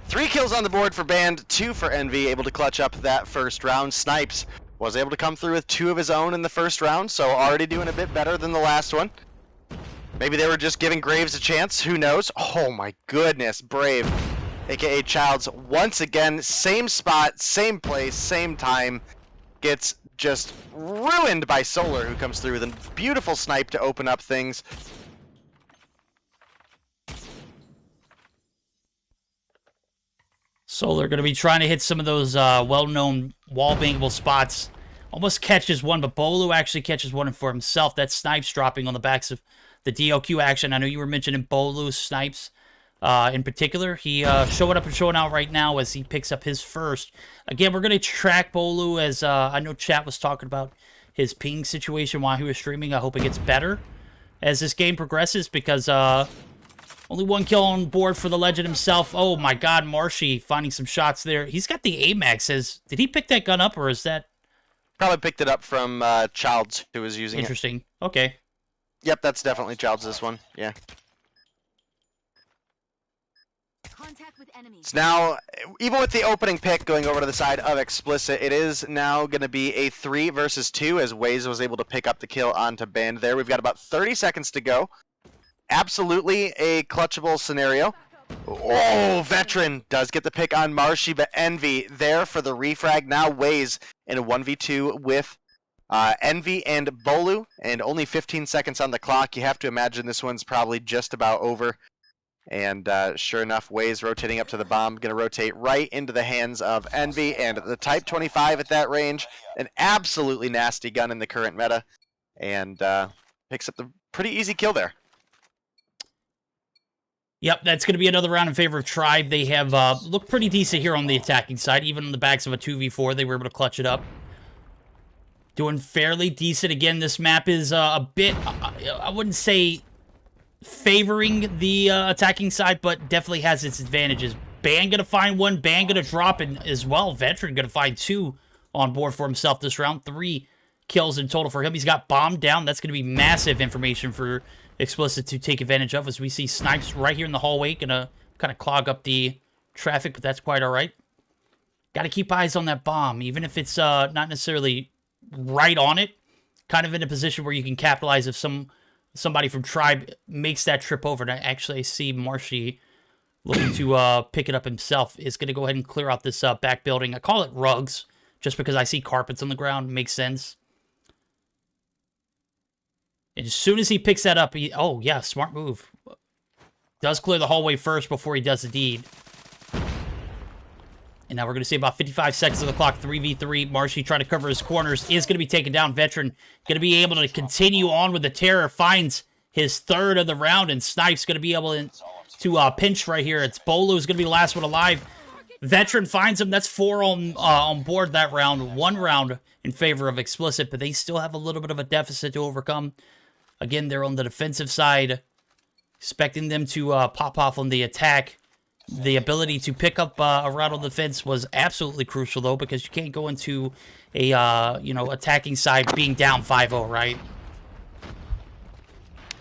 3 kills on the board for Band, 2 for Envy, able to clutch up that first round. Snipes was able to come through with 2 of his own in the first round, so already doing a bit better than the last one. Maybe they were just giving Graves a chance, who knows? Oh my goodness, Brave, aka Childs, once again, same spot, same place, same time, gets just ruined by Solar, who comes through with a beautiful snipe to open up things. So they're going to be trying to hit some of those well-known wall-bangable spots. Almost catches one, but Bolu actually catches one for himself. That snipes dropping on the backs of the DLQ action. I know you were mentioning Bolu's snipes in particular. He showing up and showing out right now as he picks up his first. Again, we're going to track Bolu as I know chat was talking about his ping situation while he was streaming. I hope it gets better as this game progresses because only one kill on board for the legend himself. Oh my god, Marshy finding some shots there. He's got the AMAX. Did he pick that gun up or is that... Probably picked it up from Childs, who was using Interesting. Okay. Yep, that's definitely Childs, this one. Yeah. Contact with enemies. So now, even with the opening pick going over to the side of Explicit, it is now going to be a 3 versus 2 as Waze was able to pick up the kill onto Band there. We've got about 30 seconds to go. Absolutely a clutchable scenario. Oh, Veteran does get the pick on Marshy, but Envy there for the refrag. Now Waze in a 1v2 with Envy and Bolu, and only 15 seconds on the clock. You have to imagine this one's probably just about over. And sure enough, Waze rotating up to the bomb, going to rotate right into the hands of Envy, and the Type 25 at that range, an absolutely nasty gun in the current meta, and picks up the pretty easy kill there. Yep, that's going to be another round in favor of Tribe. They have looked pretty decent here on the attacking side. Even on the backs of a 2v4, they were able to clutch it up. Doing fairly decent. Again, this map is a bit, I wouldn't say favoring the attacking side, but definitely has its advantages. Band going to find one. Band going to drop in as well. Veteran going to find 2 on board for himself this round. 3 kills in total for him. He's got bombed down. That's going to be massive information for Explicit to take advantage of as we see snipes right here in the hallway. Gonna kind of clog up the traffic, but that's quite all right. Got to keep eyes on that bomb, even if it's not necessarily right on it. Kind of in a position where you can capitalize if somebody from Tribe makes that trip over. And actually, I see Marshy looking to pick it up himself. Is going to go ahead and clear out this back building. I call it rugs just because I see carpets on the ground. Makes sense. And as soon as he picks that up, oh, yeah, smart move. Does clear the hallway first before he does the deed. And now we're going to see about 55 seconds of the clock, 3v3. Marshy trying to cover his corners. Is going to be taken down. Veteran going to be able to continue on with the terror. Finds his 3rd of the round. And Snipes going to be able to pinch right here. It's Bolu's going to be the last one alive. Veteran finds him. That's 4 on board that round. 1 round in favor of Explicit. But they still have a little bit of a deficit to overcome. Again, they're on the defensive side, expecting them to pop off on the attack. The ability to pick up a round on the defense was absolutely crucial, though, because you can't go into a attacking side being down 5-0, right?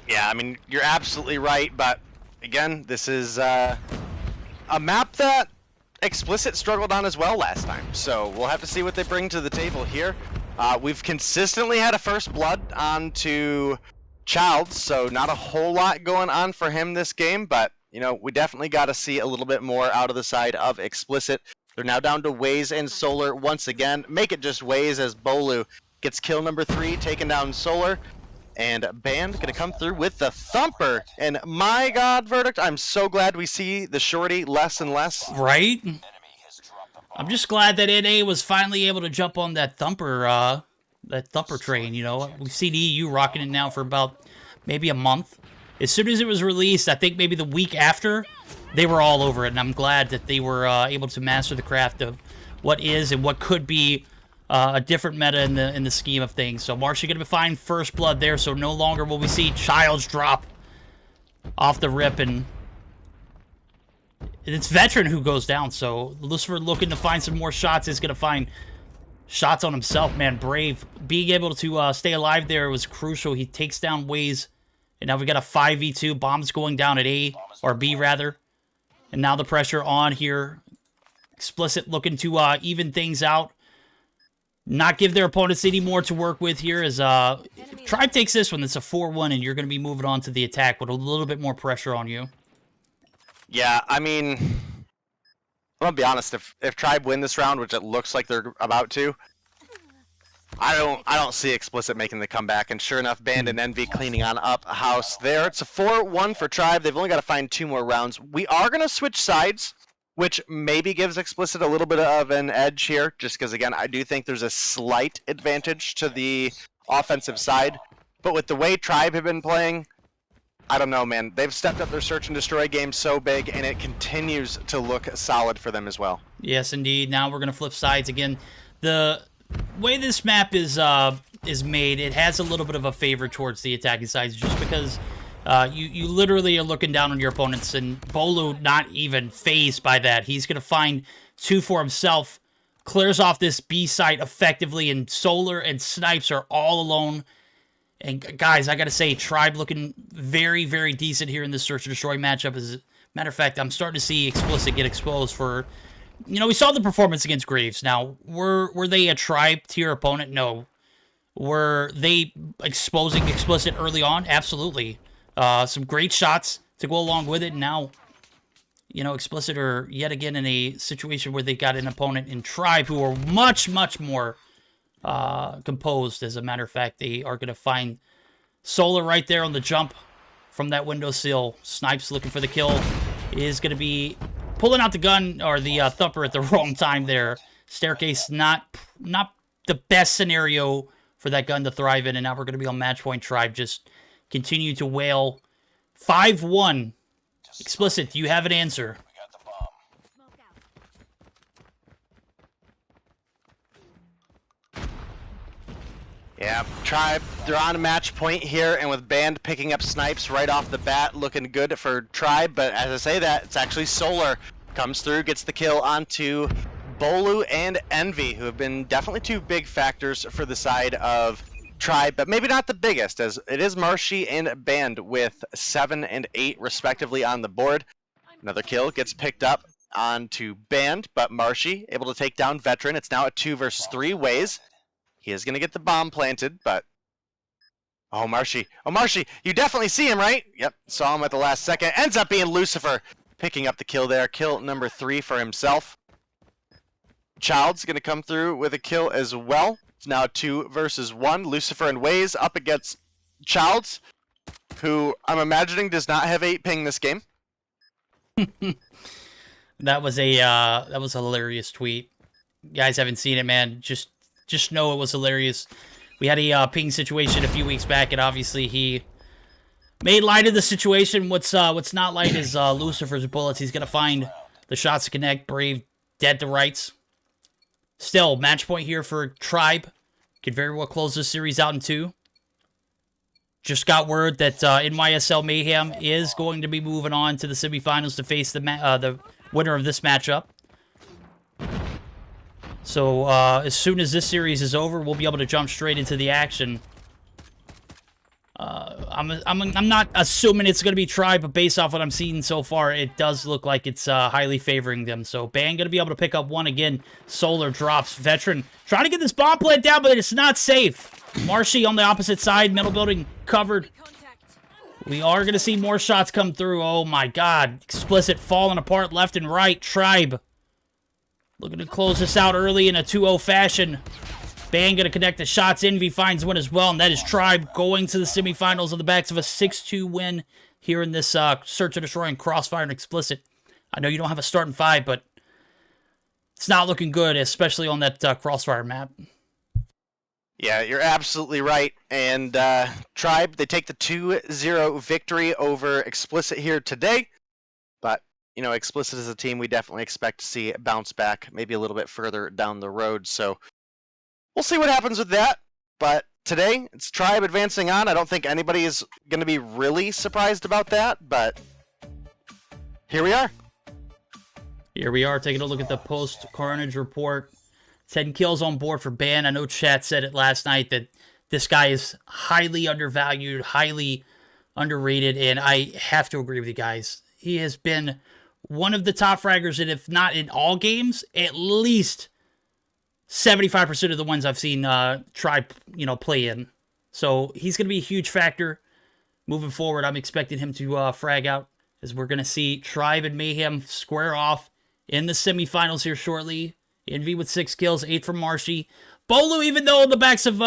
Yeah, I mean, you're absolutely right, but again, this is a map that Explicit struggled on as well last time, so we'll have to see what they bring to the table here. We've consistently had a first blood onto Childs, so not a whole lot going on for him this game, but you know, we definitely got to see a little bit more out of the side of Explicit. They're now down to Waze and Solar once again. Make it just Waze as Bolu gets kill number 3, taking down Solar. And Band going to come through with the thumper. And my god, Verdict, I'm so glad we see the shorty less and less. Right? I'm just glad that NA was finally able to jump on that thumper train, you know. We've seen EU rocking it now for about maybe a month. As soon as it was released, I think maybe the week after, they were all over it, and I'm glad that they were able to master the craft of what is and what could be a different meta in the scheme of things. So Marshy going to find first blood there, so no longer will we see Childs drop off the rip, and it's Veteran who goes down, so Lucifer looking to find some more shots is going to find shots on himself, man. Brave. Being able to stay alive there was crucial. He takes down Waze. And now we got a 5v2. Bombs going down at A, or B rather. And now the pressure on here. Explicit looking to even things out. Not give their opponents any more to work with here. As Tribe takes this one, it's a 4-1, and you're going to be moving on to the attack with a little bit more pressure on you. Yeah, I mean, I'm going to be honest. If Tribe win this round, which it looks like they're about to, I don't see Explicit making the comeback, and sure enough, Band and Envy cleaning on up a house there. It's a 4-1 for Tribe. They've only got to find 2 more rounds. We are going to switch sides which maybe gives Explicit a little bit of an edge here, just because, again, I do think there's a slight advantage to the offensive side. But with the way Tribe have been playing, I don't know, man. They've stepped up their search and destroy game so big, and it continues to look solid for them as well. Yes, indeed. Now we're going to flip sides again. The way this map is made, it has a little bit of a favor towards the attacking sides, just because you literally are looking down on your opponents, and Bolu not even phased by that. He's going to find two for himself, clears off this B site effectively, and Solar and Snipes are all alone. And guys, I got to say, Tribe looking very, very decent here in this search and destroy matchup. As a matter of fact, I'm starting to see Explicit get exposed for, you know, we saw the performance against Graves. Now, were they a Tribe tier opponent? No. Were they exposing Explicit early on? Absolutely. Some great shots to go along with it. And now, you know, Explicit are yet again in a situation where they got an opponent in Tribe who are much, much more composed. As a matter of fact, they are going to find Solar right there on the jump from that windowsill. Snipes looking for the kill. Is going to be pulling out the gun or the thumper at the wrong time there. Staircase not the best scenario for that gun to thrive in, and now we're going to be on match point. Tribe just continue to wail. 5-1. Explicit, do you have an answer? We got the bomb. Smoke out. Yeah, Tribe, they're on a match point here, and with Band picking up Snipes right off the bat, looking good for Tribe, but as I say that, it's actually Solar. Comes through, gets the kill onto Bolu and Envy, who have been definitely two big factors for the side of Tribe, but maybe not the biggest, as it is Marshy and Band with 7 and 8 respectively on the board. Another kill gets picked up onto Band, but Marshy able to take down Veteran. It's now a 2 versus 3 ways. He is going to get the bomb planted, but... Oh, Marshy. Oh, Marshy, you definitely see him, right? Yep, saw him at the last second. Ends up being Lucifer, picking up the kill there. Kill number 3 for himself. Child's going to come through with a kill as well. It's now 2 versus 1. Lucifer and Waze up against Childs, who I'm imagining does not have 8 ping this game. That was a hilarious tweet. You guys haven't seen it, man. Just know it was hilarious. We had a ping situation a few weeks back, and obviously he made light of the situation. What's not light is Lucifer's bullets. He's gonna find the shots to connect. Brave dead to rights. Still, match point here for Tribe. Could very well close this series out in 2. Just got word that NYSL Mayhem is going to be moving on to the semifinals to face the winner of this matchup. So, as soon as this series is over, we'll be able to jump straight into the action. I'm not assuming it's going to be Tribe, but based off what I'm seeing so far, it does look like it's highly favoring them. So, Bang going to be able to pick up one again. Solar drops. Veteran trying to get this bomb plant down, but it's not safe. Marshy on the opposite side. Middle building covered. We are going to see more shots come through. Oh, my God. Explicit falling apart left and right. Tribe looking to close this out early in a 2-0 fashion. Bang going to connect the shots. Envy finds one as well, and that is Tribe going to the semifinals on the backs of a 6-2 win here in this Search and Destroy and Crossfire and Explicit. I know you don't have a starting 5, but it's not looking good, especially on that Crossfire map. Yeah, you're absolutely right. And Tribe, they take the 2-0 victory over Explicit here today. But, you know, Explicit is a team we definitely expect to see bounce back maybe a little bit further down the road. So we'll see what happens with that. But today, it's Tribe advancing on. I don't think anybody is going to be really surprised about that. But here we are. Here we are taking a look at the post-Carnage report. 10 kills on board for Ban. I know chat said it last night that this guy is highly undervalued, highly underrated, and I have to agree with you guys. He has been one of the top fraggers, and if not in all games, at least 75% of the ones I've seen Tribe, play in. So he's going to be a huge factor moving forward. I'm expecting him to frag out, as we're going to see Tribe and Mayhem square off in the semifinals here shortly. Envy with 6 kills, 8 from Marshy. Bolu, even though on the backs of,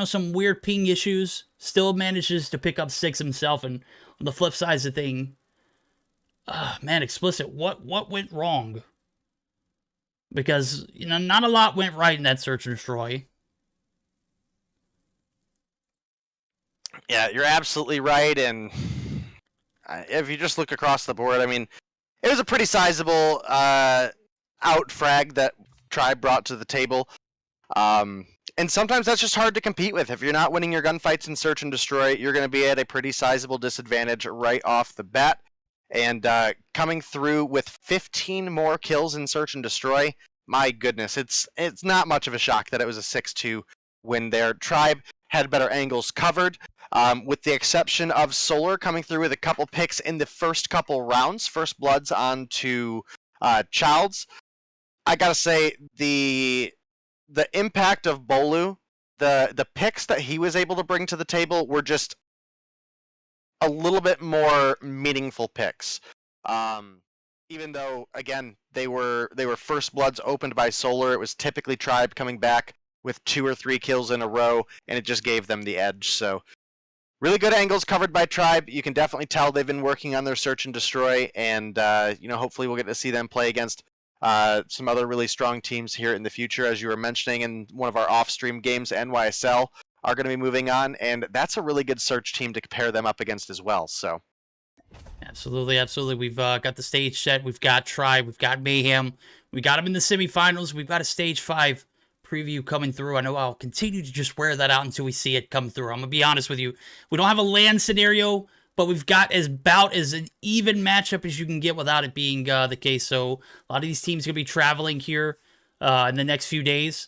some weird ping issues, still manages to pick up 6 himself. And on the flip side of the thing, man, Explicit, what went wrong? because, you know, not a lot went right in that search and destroy. Yeah, you're absolutely right. And if you just look across the board, I mean, it was a pretty sizable out frag that Tribe brought to the table. And sometimes that's just hard to compete with. If you're not winning your gunfights in Search and Destroy, you're going to be at a pretty sizable disadvantage right off the bat. And coming through with 15 more kills in Search and Destroy, my goodness, it's not much of a shock that it was a 6-2 win there. Tribe had better angles covered, with the exception of Solar coming through with a couple picks in the first couple rounds, first bloods onto Childs. I gotta say, the impact of Bolu, the picks that he was able to bring to the table were just a little bit more meaningful picks. Even though, again, they were first bloods opened by Solar, it was typically Tribe coming back with 2 or 3 kills in a row, and it just gave them the edge. So really good angles covered by Tribe. You can definitely tell they've been working on their Search and Destroy, and hopefully we'll get to see them play against some other really strong teams here in the future. As you were mentioning in one of our off-stream games, NYSL are going to be moving on, and that's a really good Search team to compare them up against as well. So, absolutely, absolutely. We've got the stage set. We've got Tribe. We've got Mayhem. We got them in the semifinals. We've got a stage 5 preview coming through. I know I'll continue to just wear that out until we see it come through. I'm going to be honest with you. We don't have a LAN scenario, but we've got about as an even matchup as you can get without it being the case. So a lot of these teams are going to be traveling here in the next few days.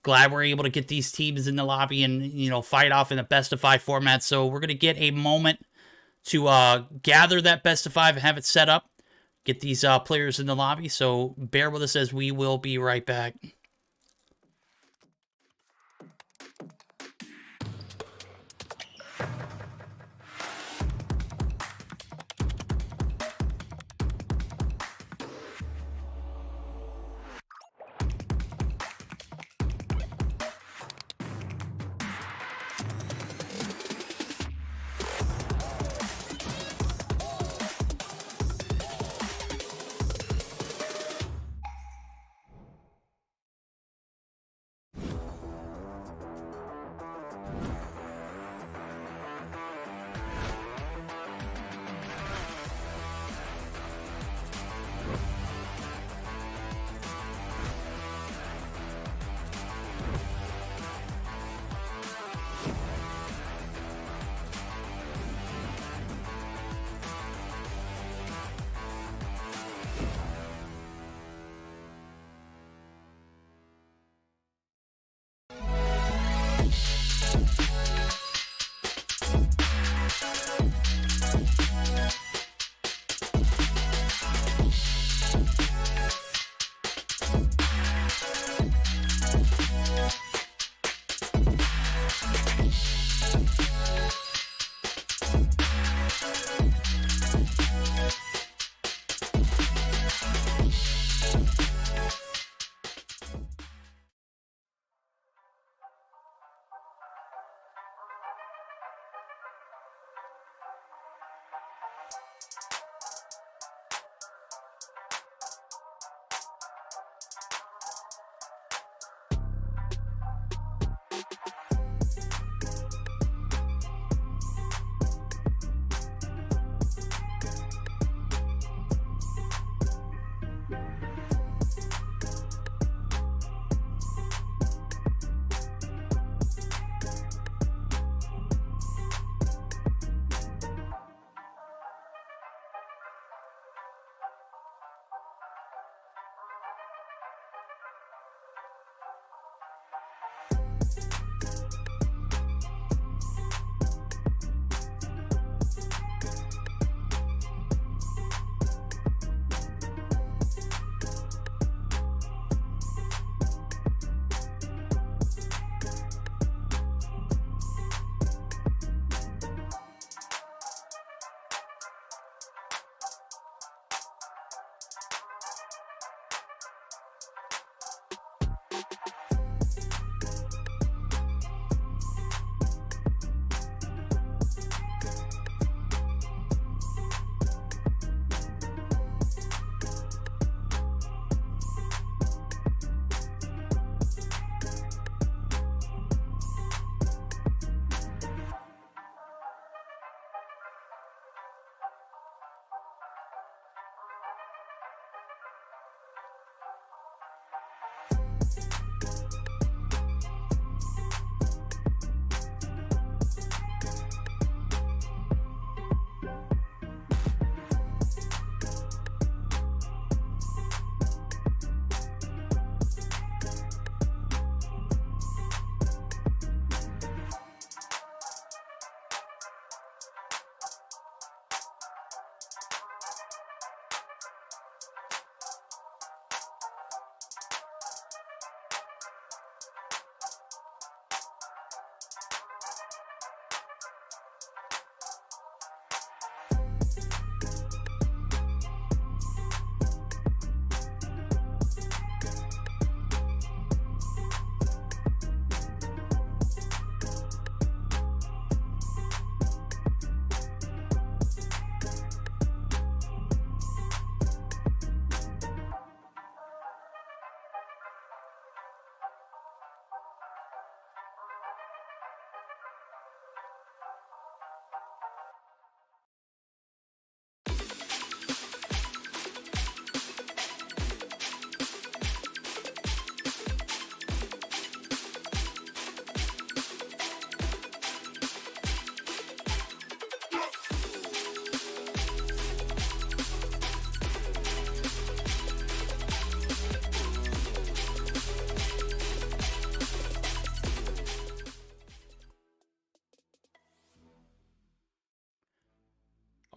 Glad we're able to get these teams in the lobby and, fight off in a best-of-5 format. So we're going to get a moment to gather that best-of-5 and have it set up. Get these players in the lobby. So bear with us as we will be right back.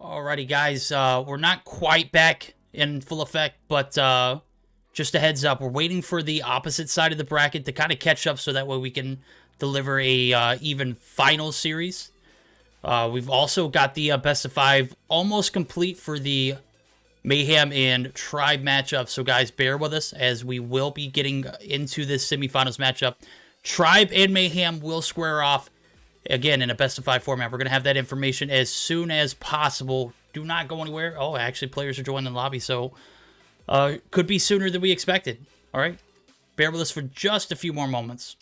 Alrighty, guys. We're not quite back in full effect, but just a heads up. We're waiting for the opposite side of the bracket to kind of catch up so that way we can deliver a even final series. We've also got the best of 5 almost complete for the Mayhem and Tribe matchup. So, guys, bear with us as we will be getting into this semifinals matchup. Tribe and Mayhem will square off again in a best of 5 format. We're going to have that information as soon as possible. Do not go anywhere. Oh, actually, players are joining the lobby, so could be sooner than we expected. All right? Bear with us for just a few more moments.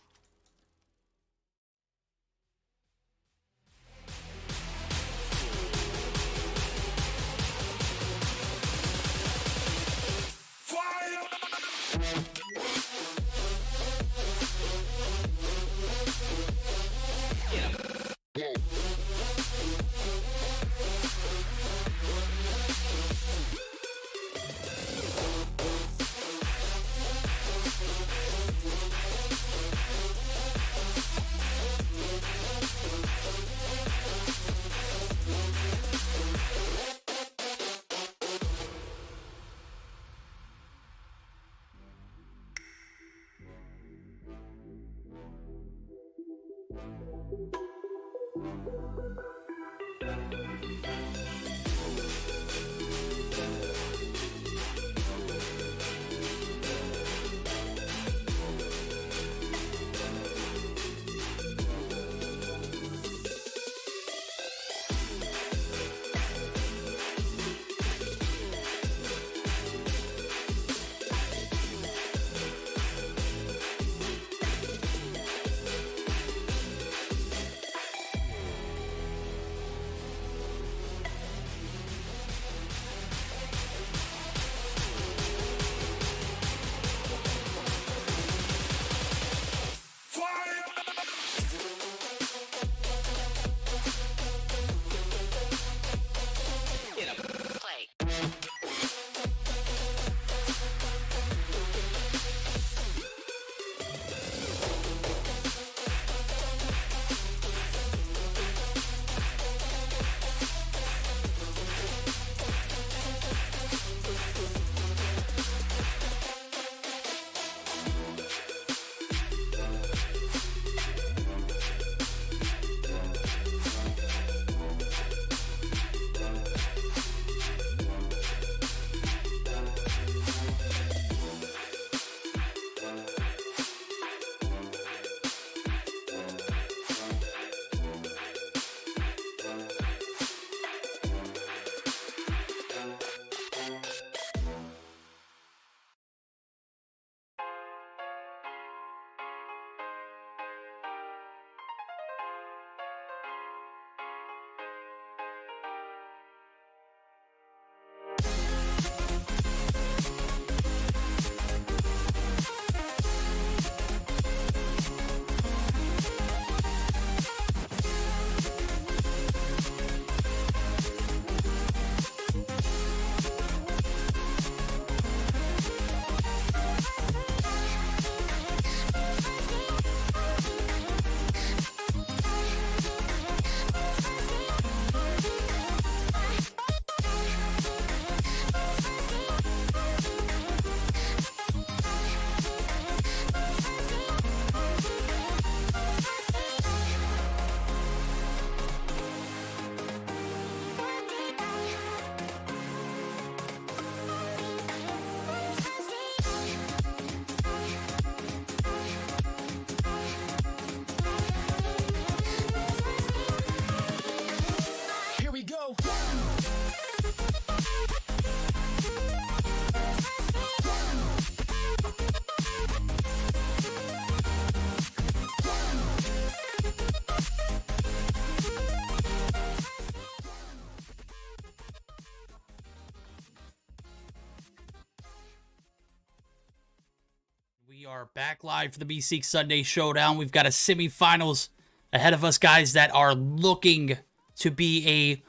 We are back live for the Meseeks Sunday Showdown. We've got a semifinals ahead of us, guys, that are looking to be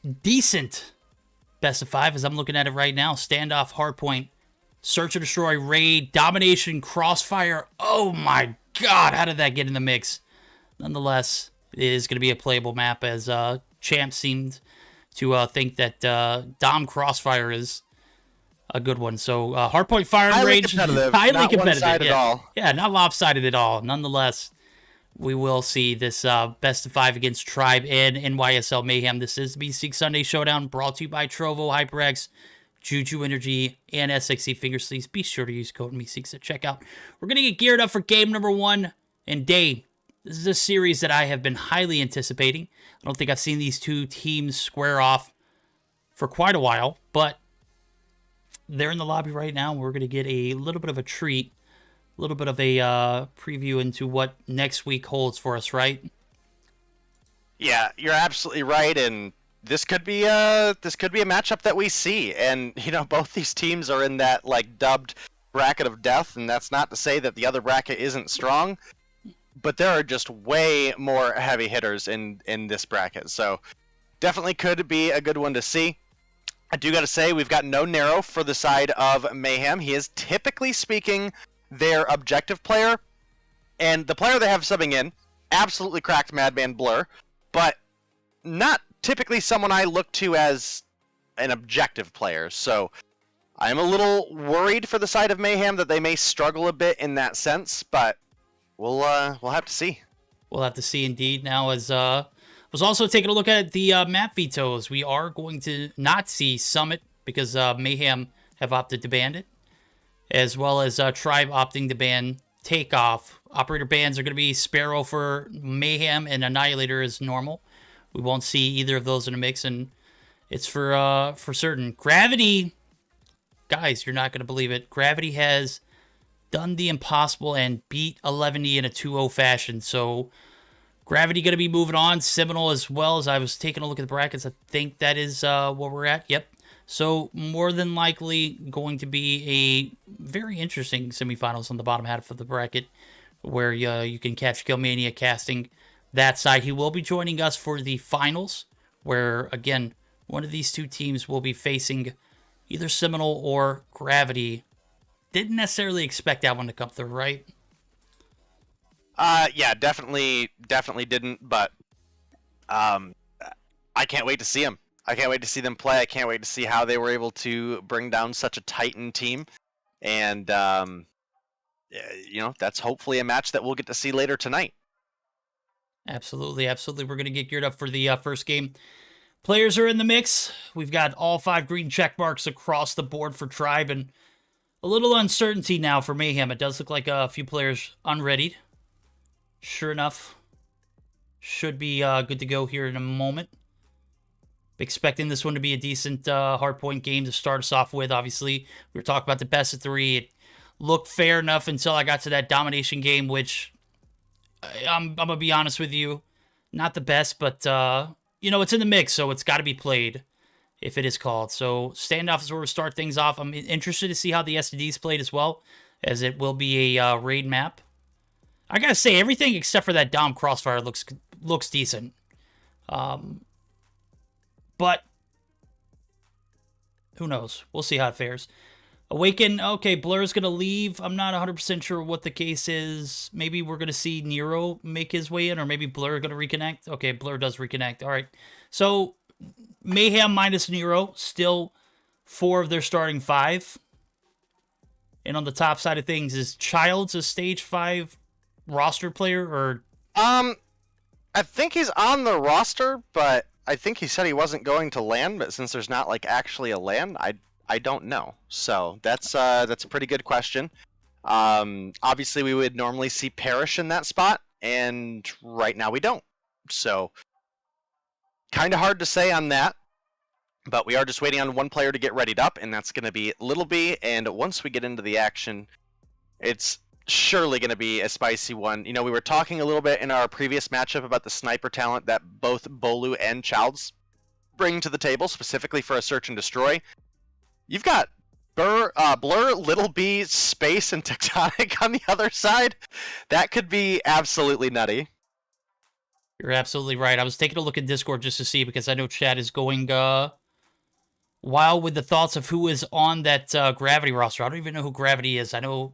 a decent best of 5, as I'm looking at it right now. Standoff, Hardpoint, Search and Destroy, Raid, Domination, Crossfire. Oh my god, how did that get in the mix? Nonetheless, it is going to be a playable map, as Champ seemed to think that Dom Crossfire is a good one. So hardpoint firing Highly range, competitive, highly not competitive. one-sided Yeah. at all. Yeah, not lopsided at all. Nonetheless, we will see this best of 5 against Tribe and NYSL Mayhem. This is the Meseeks Sunday Showdown, brought to you by Trovo, HyperX, JuJu Energy, and SXC Finger Sleeves. Be sure to use code Meseeks at checkout. We're going to get geared up for game number 1. And Dave, this is a series that I have been highly anticipating. I don't think I've seen these two teams square off for quite a while, but they're in the lobby right now. We're going to get a little bit of a treat, a little bit of a preview into what next week holds for us, right? Yeah, you're absolutely right, and this could be a matchup that we see. And both these teams are in that dubbed bracket of death, and that's not to say that the other bracket isn't strong, but there are just way more heavy hitters in this bracket. So definitely could be a good one to see. I do got to say, we've got no Nero for the side of Mayhem. He is, typically speaking, their objective player. And the player they have subbing in, absolutely cracked Madman Blur, but not typically someone I look to as an objective player. So I'm a little worried for the side of Mayhem that they may struggle a bit in that sense, but we'll have to see. We'll have to see indeed. Now, as was also taking a look at the map vetoes, we are going to not see Summit because Mayhem have opted to ban it, as well as Tribe opting to ban Takeoff. Operator bans are going to be Sparrow for Mayhem and Annihilator as normal. We won't see either of those in a mix, and it's for certain. Gravity, guys, you're not going to believe it. Gravity has done the impossible and beat 11E in a 2-0 fashion, so Gravity going to be moving on. Seminole as well. As I was taking a look at the brackets, I think that is where we're at. Yep. So more than likely going to be a very interesting semifinals on the bottom half of the bracket, where you can catch Killmania casting that side. He will be joining us for the finals, where again one of these two teams will be facing either Seminole or Gravity. Didn't necessarily expect that one to come through, right? Yeah, definitely didn't, but I can't wait to see them. I can't wait to see them play. I can't wait to see how they were able to bring down such a Titan team. And, that's hopefully a match that we'll get to see later tonight. Absolutely, absolutely. We're going to get geared up for the first game. Players are in the mix. We've got all 5 green check marks across the board for Tribe, and a little uncertainty now for Mayhem. It does look like a few players unreadied. Sure enough, should be good to go here in a moment. Expecting this one to be a decent hardpoint game to start us off with. Obviously, we were talking about the best of 3. It looked fair enough until I got to that domination game, which I'm going to be honest with you, not the best, but, it's in the mix, so it's got to be played if it is called. So standoff is where we start things off. I'm interested to see how the SDD's played as well, as it will be a raid map. I got to say, everything except for that Dom Crossfire looks decent. But who knows? We'll see how it fares. Awaken, okay, Blur's going to leave. I'm not 100% sure what the case is. Maybe we're going to see Nero make his way in, or maybe Blur going to reconnect. Okay, Blur does reconnect. All right. So, Mayhem minus Nero, still 4 of their starting 5. And on the top side of things, is Childs a stage 5 roster player, or? I think he's on the roster, but I think he said he wasn't going to LAN, but since there's not actually a LAN, I don't know. So that's a pretty good question. Obviously we would normally see Parrish in that spot, and right now we don't. So kind of hard to say on that, but we are just waiting on one player to get readied up, and that's going to be Little B. And once we get into the action, it's surely going to be a spicy one. We were talking a little bit in our previous matchup about the sniper talent that both Bolu and Childs bring to the table, specifically for a search and destroy. You've got Blur, Little B, Space, and Tectonic on the other side. That could be absolutely nutty. You're absolutely right. I was taking a look at Discord just to see, because I know chat is going wild with the thoughts of who is on that Gravity roster. I don't even know who Gravity is. I know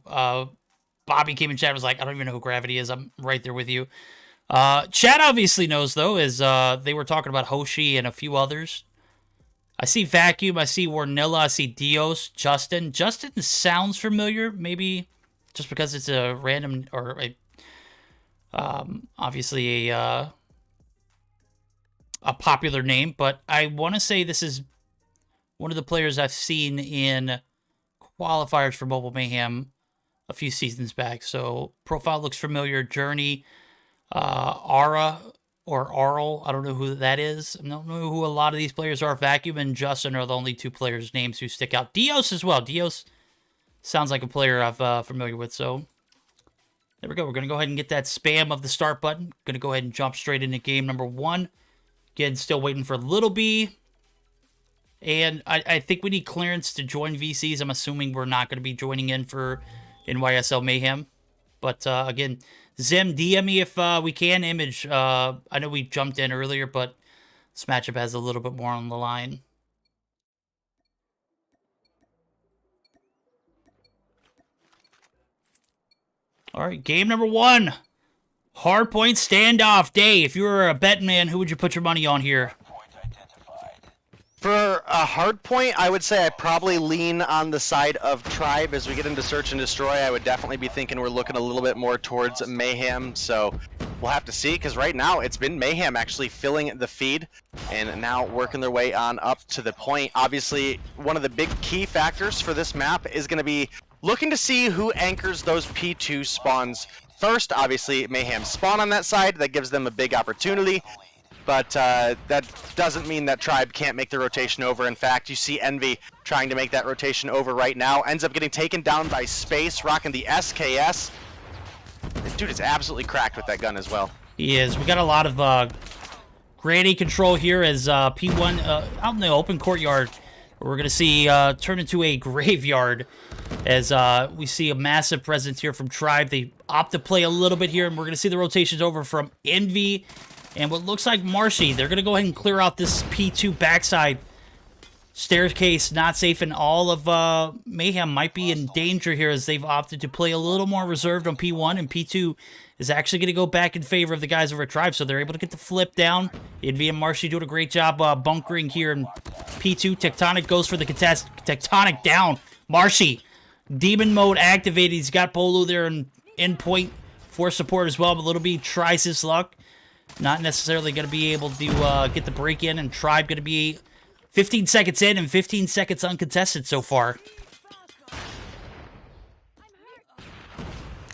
Bobby came in chat and was like, I don't even know who Gravity is. I'm right there with you. Chat obviously knows, though, as they were talking about Hoshi and a few others I see Vacuum, I see Warnilla, I see Dios, Justin. Justin sounds familiar, maybe just because it's a random or obviously a popular name, but I want to say this is one of the players I've seen in qualifiers for Mobile Mayhem a few seasons back. So profile looks familiar. Journey, Ara or Arl, I don't know who that is. I don't know who a lot of these players are. Vacuum and Justin are the only two players' names who stick out. Dios as well. Dios sounds like a player I'm familiar with. So there we go. We're going to go ahead and get that spam of the start button. Going to go ahead and jump straight into game number 1. Again, still waiting for Little B. And I think we need clearance to join VCs. I'm assuming we're not going to be joining in for NYSL Mayhem. But again, Zim, DM me if we can. Image, I know we jumped in earlier, but this matchup has a little bit more on the line. All right, game number 1. Hardpoint standoff. Day, if you were a bet man, who would you put your money on here? For a hard point, I would say I probably lean on the side of Tribe. As we get into Search and Destroy, I would definitely be thinking we're looking a little bit more towards Mayhem. So we'll have to see, because right now it's been Mayhem actually filling the feed and now working their way on up to the point. Obviously, one of the big key factors for this map is going to be looking to see who anchors those P2 spawns first. Obviously, Mayhem spawn on that side. That gives them a big opportunity. But that doesn't mean that Tribe can't make the rotation over. In fact, you see Envy trying to make that rotation over right now. Ends up getting taken down by Space, rocking the SKS. This dude is absolutely cracked with that gun as well. He is. We got a lot of granny control here as P1 out in the open courtyard. We're going to see turn into a graveyard as we see a massive presence here from Tribe. They opt to play a little bit here, and we're going to see the rotations over from Envy and what looks like Marshy. They're going to go ahead and clear out this P2 backside. Staircase not safe, and all of Mayhem might be in danger here as they've opted to play a little more reserved on P1, and P2 is actually going to go back in favor of the guys over at Tribe, so they're able to get the flip down. Envy and Marshy doing a great job bunkering here in P2. Tectonic goes for the contest. Tectonic down. Marshy, demon mode activated. He's got Bolu there in point for support as well, but Little B tries his luck. Not necessarily going to be able to get the break in, and Tribe going to be 15 seconds in and 15 seconds uncontested so far.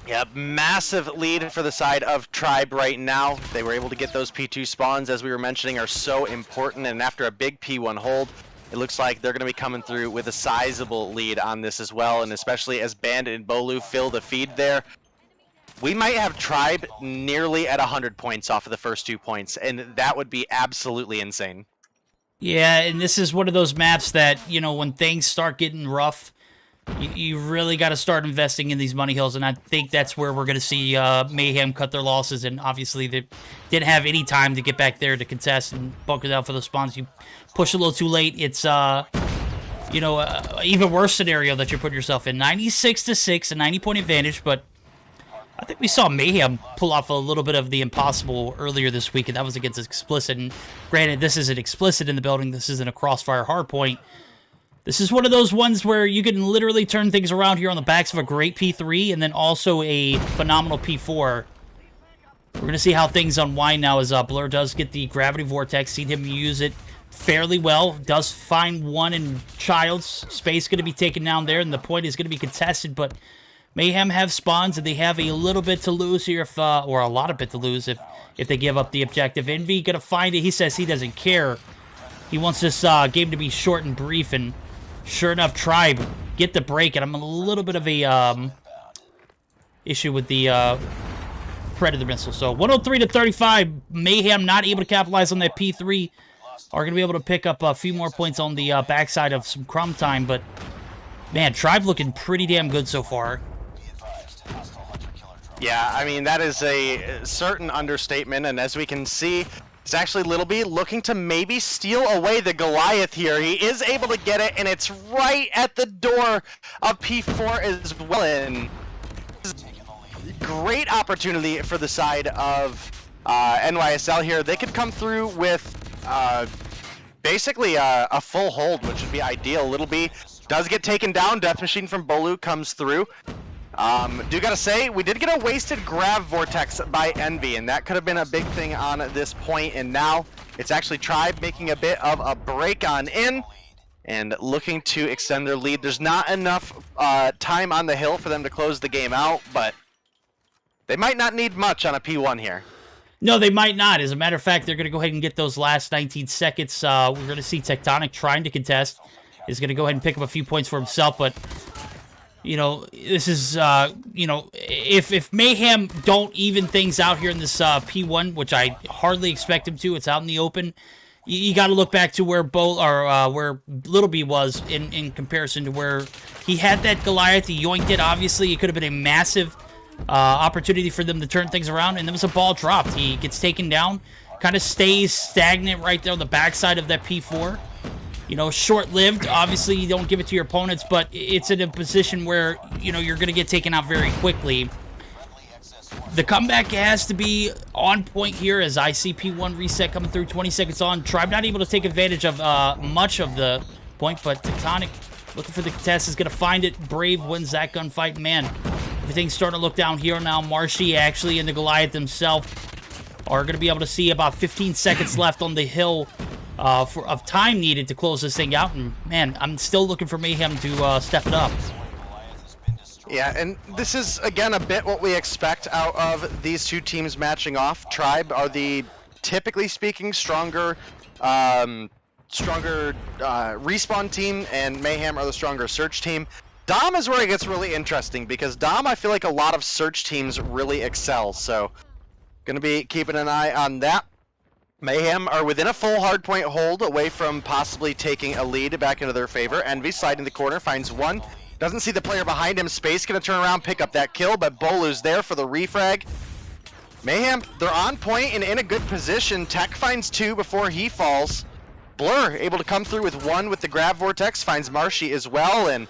Yeah, massive lead for the side of Tribe right now. They were able to get those P2 spawns, as we were mentioning, are so important, and after a big P1 hold, it looks like they're going to be coming through with a sizable lead on this as well, and especially as Bandit and Bolu fill the feed there. We might have Tribe nearly at 100 points off of the first 2 points, and that would be absolutely insane. Yeah, and this is one of those maps that, you know, when things start getting rough, you really got to start investing in these money hills, and I think that's where we're going to see Mayhem cut their losses, and obviously they didn't have any time to get back there to contest and bunker down for the spawns. You push a little too late, it's, you know, even worse scenario that you put yourself in. 96-6, a 90-point advantage, but I think we saw Mayhem pull off a little bit of the impossible earlier this week, and that was against Explicit. And granted, this isn't Explicit in the building. This isn't a Crossfire hardpoint. This is one of those ones where you can literally turn things around here on the backs of a great P3 and then also a phenomenal P4. We're going to see how things unwind now as Blur does get the Gravity Vortex. Seen him use it fairly well. Does find one in Childs. Space going to be taken down there, and the point is going to be contested, but Mayhem have spawns, and they have a little bit to lose here, if, or a lot of bit to lose if they give up the objective. Envy gonna find it. He says he doesn't care. He wants this game to be short and brief, and sure enough, Tribe get the break, and I'm a little bit of a issue with the Predator missile. So 103-35, Mayhem not able to capitalize on that P3. Are gonna be able to pick up a few more points on the backside of some crumb time, but man, Tribe looking pretty damn good so far. Yeah, I mean, that is a certain understatement, and as we can see, it's actually Little B looking to maybe steal away the Goliath here. He is able to get it, and it's right at the door of P4 as well, and great opportunity for the side of NYSL here. They could come through with basically a full hold, which would be ideal. Little B does get taken down. Death Machine from Bolu comes through. Do gotta say, we did get a wasted grav vortex by Envy, and that could have been a big thing on this point, and now it's actually Tribe making a bit of a break on in and looking to extend their lead. There's not enough time on the hill for them to close the game out, but they might not need much on a P1 here. No, they might not. As a matter of fact, they're going to go ahead and get those last 19 seconds. We're going to see Tectonic trying to contest. Is going to go ahead and pick up a few points for himself, but you know, this is, you know, if Mayhem don't even things out here in this P1, which I hardly expect him to, it's out in the open, you got to look back to where where Little B was in comparison to where he had that Goliath. He yoinked it. Obviously, it could have been a massive opportunity for them to turn things around, and there was a ball dropped. He gets taken down, kind of stays stagnant right there on the backside of that P4. You know, short-lived. Obviously, you don't give it to your opponents, but it's in a position where, you know, you're going to get taken out very quickly. The comeback has to be on point here as I see P1 reset coming through, 20 seconds on. Tribe not able to take advantage of much of the point, but Tectonic looking for the contest is going to find it. Brave wins that gunfight. Man, everything's starting to look down here now. Marshy actually and the Goliath himself are going to be able to see about 15 seconds left on the hill of time needed to close this thing out, and man, I'm still looking for Mayhem to step it up. Yeah, and this is again a bit what we expect out of these two teams matching off. Tribe are the, typically speaking, stronger respawn team, and Mayhem are the stronger search team. Dom is where it gets really interesting, because Dom, I feel like a lot of search teams really excel, so gonna be keeping an eye on that. Mayhem are within a full hardpoint hold away from possibly taking a lead back into their favor. Envy sliding the corner, finds one. Doesn't see the player behind him. Space gonna turn around, pick up that kill, but Bolu's there for the refrag. Mayhem, they're on point and in a good position. Tech finds two before he falls. Blur able to come through with one with the grab vortex, finds Marshy as well, and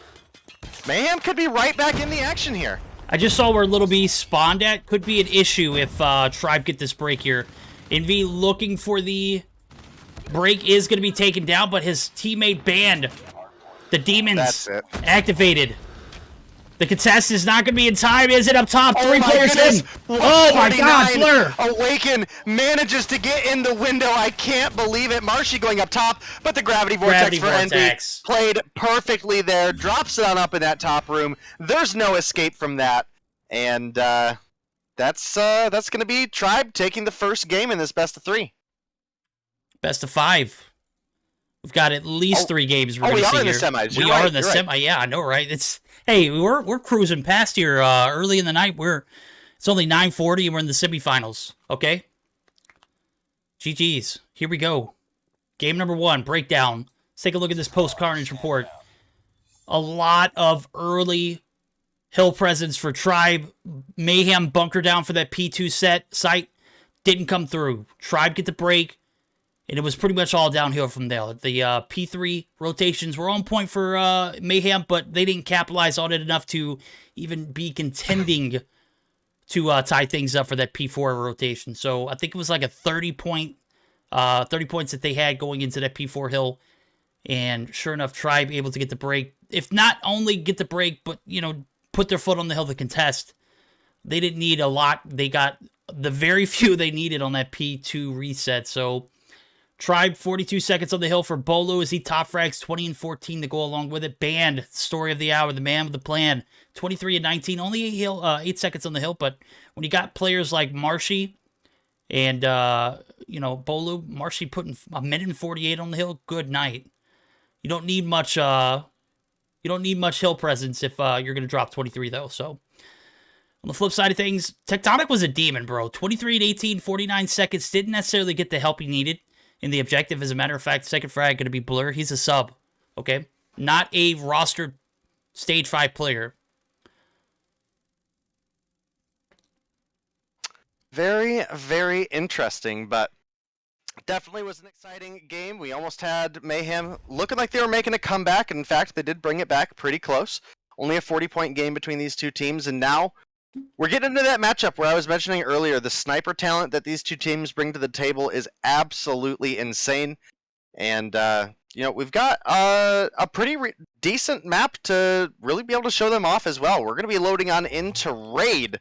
Mayhem could be right back in the action here. I just saw where Little B spawned at. Could be an issue if Tribe get this break here. Envy looking for the break is going to be taken down, but his teammate banned. The demons That's it. Activated. The contest is not going to be in time. Is it up top? Three players goodness. in. Oh my God, Blur. Awaken manages to get in the window. I can't believe it. Marshy going up top, but the gravity vortex for Envy played perfectly there. Drops it on up in that top room. There's no escape from that. And that's going to be Tribe taking the first game in this best of 3. Best of 5. We've got at least 3 games we're going to see here. We are in the semis. We are in the semi. Yeah, I know, right? Hey, we're cruising past here early in the night. It's only 9:40 and we're in the semifinals. Okay. GG's. Here we go. Game number 1, breakdown. Let's take a look at this post-Carnage report. A lot of early hill presence for Tribe. Mayhem bunker down for that P2 site. Didn't come through. Tribe get the break. And it was pretty much all downhill from there. The P3 rotations were on point for Mayhem, but they didn't capitalize on it enough to even be contending to tie things up for that P4 rotation. So I think it was like a 30 points that they had going into that P4 hill. And sure enough, Tribe able to get the break. If not only get the break, but, you know, put their foot on the hill to contest. They didn't need a lot. They got the very few they needed on that P2 reset. So Tribe, 42 seconds on the hill for Bolu as he top frags 20 and 14 to go along with it. Banned, story of the hour, the man with the plan. 23 and 19, only 8 seconds on the hill, but when you got players like Marshy and, you know, Bolu, Marshy putting a minute and 48 on the hill, good night. You don't need much, hill presence if you're going to drop 23, though, so. On the flip side of things, Tectonic was a demon, bro. 23 and 18, 49 seconds, didn't necessarily get the help he needed in the objective. As a matter of fact, second frag going to be Blur. He's a sub, okay? Not a rostered stage 5 player. Very, very interesting, but definitely was an exciting game. We almost had Mayhem looking like they were making a comeback. In fact, they did bring it back pretty close. Only a 40-point game between these two teams, and now we're getting into that matchup where I was mentioning earlier. The sniper talent that these two teams bring to the table is absolutely insane. And, we've got a pretty decent map to really be able to show them off as well. We're going to be loading on into Raid.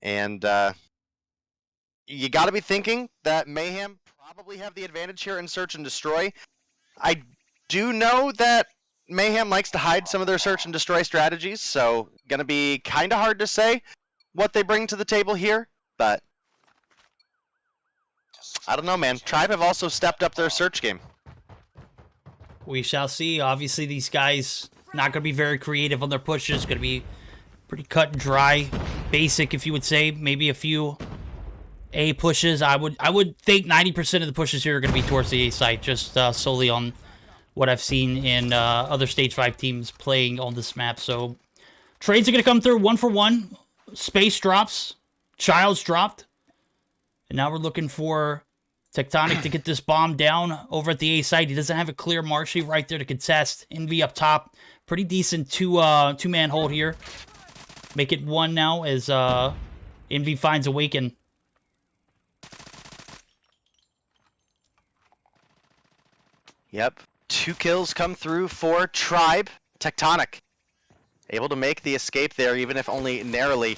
And you got to be thinking that Mayhem probably have the advantage here in Search and Destroy. I do know that Mayhem likes to hide some of their Search and Destroy strategies, so going to be kind of hard to say what they bring to the table here, but I don't know, man. Tribe have also stepped up their search game. We shall see. Obviously, these guys not going to be very creative on their pushes. Going to be pretty cut and dry, basic, if you would say. Maybe a few A pushes. I would think 90% of the pushes here are going to be towards the A site, just solely on what I've seen in other Stage 5 teams playing on this map. So trades are going to come through 1 for 1. Space drops. Child's dropped. And now we're looking for Tectonic to get this bomb down over at the A site. He doesn't have a clear Marshy right there to contest. Envy up top. Pretty decent two-man hold here. Make it 1 now as Envy finds Awaken. Yep. 2 kills come through for Tribe. Tectonic able to make the escape there, even if only narrowly.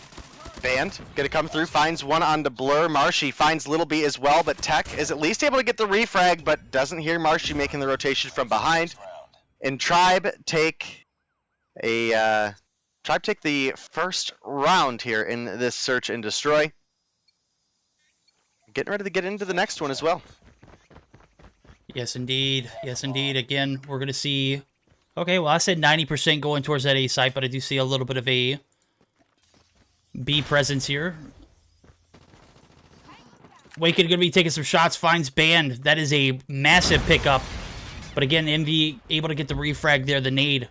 Band gonna come through, finds one on the Blur. Marshy finds Little B as well, but Tech is at least able to get the refrag, but doesn't hear Marshy making the rotation from behind. And Tribe take the first round here in this Search and Destroy. Getting ready to get into the next one as well. Yes, indeed. Yes, indeed. Again, we're going to see... Okay, well, I said 90% going towards that A site, but I do see a little bit of a B presence here. Waken going to be taking some shots, finds Band. That is a massive pickup. But again, Envy able to get the refrag there, the nade.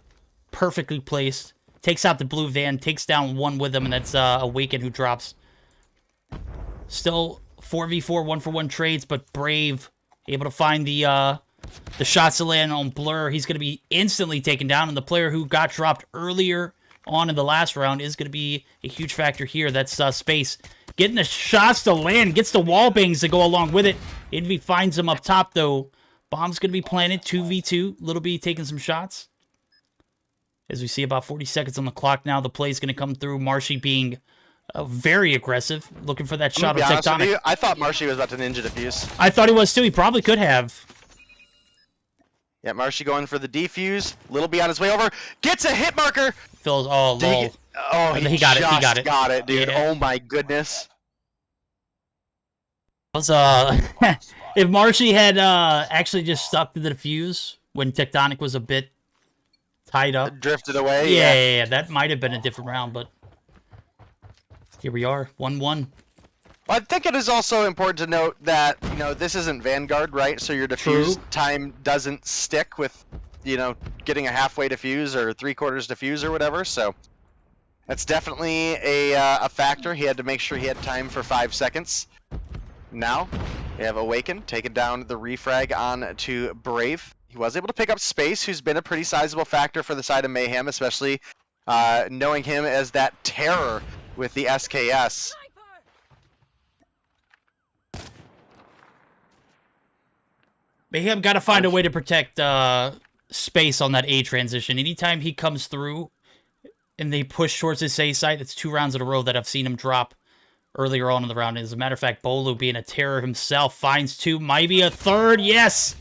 Perfectly placed. Takes out the blue van, takes down one with him, and that's Awaken who drops. Still 4v4, 1-for-1 trades, but Brave able to find the shots to land on Blur. He's going to be instantly taken down, and the player who got dropped earlier on in the last round is going to be a huge factor here. That's Space. Getting the shots to land, gets the wall bangs to go along with it. Envy finds him up top, though. Bomb's going to be planted, 2v2. Little B taking some shots. As we see about 40 seconds on the clock now, the play's going to come through. Marshy being very aggressive, looking for that shot on Tectonic. I thought Marshy was about to ninja defuse. I thought he was too. He probably could have. Yeah, Marshy going for the defuse. Little B on his way over. Gets a hit marker. Phil's lol. He got it. He got it. Got it, dude. Yeah. Oh my goodness. Was if Marshy had actually just stuck to the defuse when Tectonic was a bit tied up, Drifted away. yeah, that might have been a different round, but here we are, 1-1. Well, I think it is also important to note that, this isn't Vanguard, right? So your defuse time doesn't stick with, getting a halfway defuse or 3/4 defuse or whatever. So that's definitely a factor. He had to make sure he had time for 5 seconds. Now we have Awaken taking down the refrag on to Brave. He was able to pick up Space, who's been a pretty sizable factor for the side of Mayhem, especially knowing him as that terror with the SKS. Mayhem got to find a way to protect Space on that A transition. Anytime he comes through and they push towards this A site, it's 2 rounds in a row that I've seen him drop earlier on in the round. As a matter of fact, Bolu, being a terror himself, finds 2, maybe a 3rd. Yes!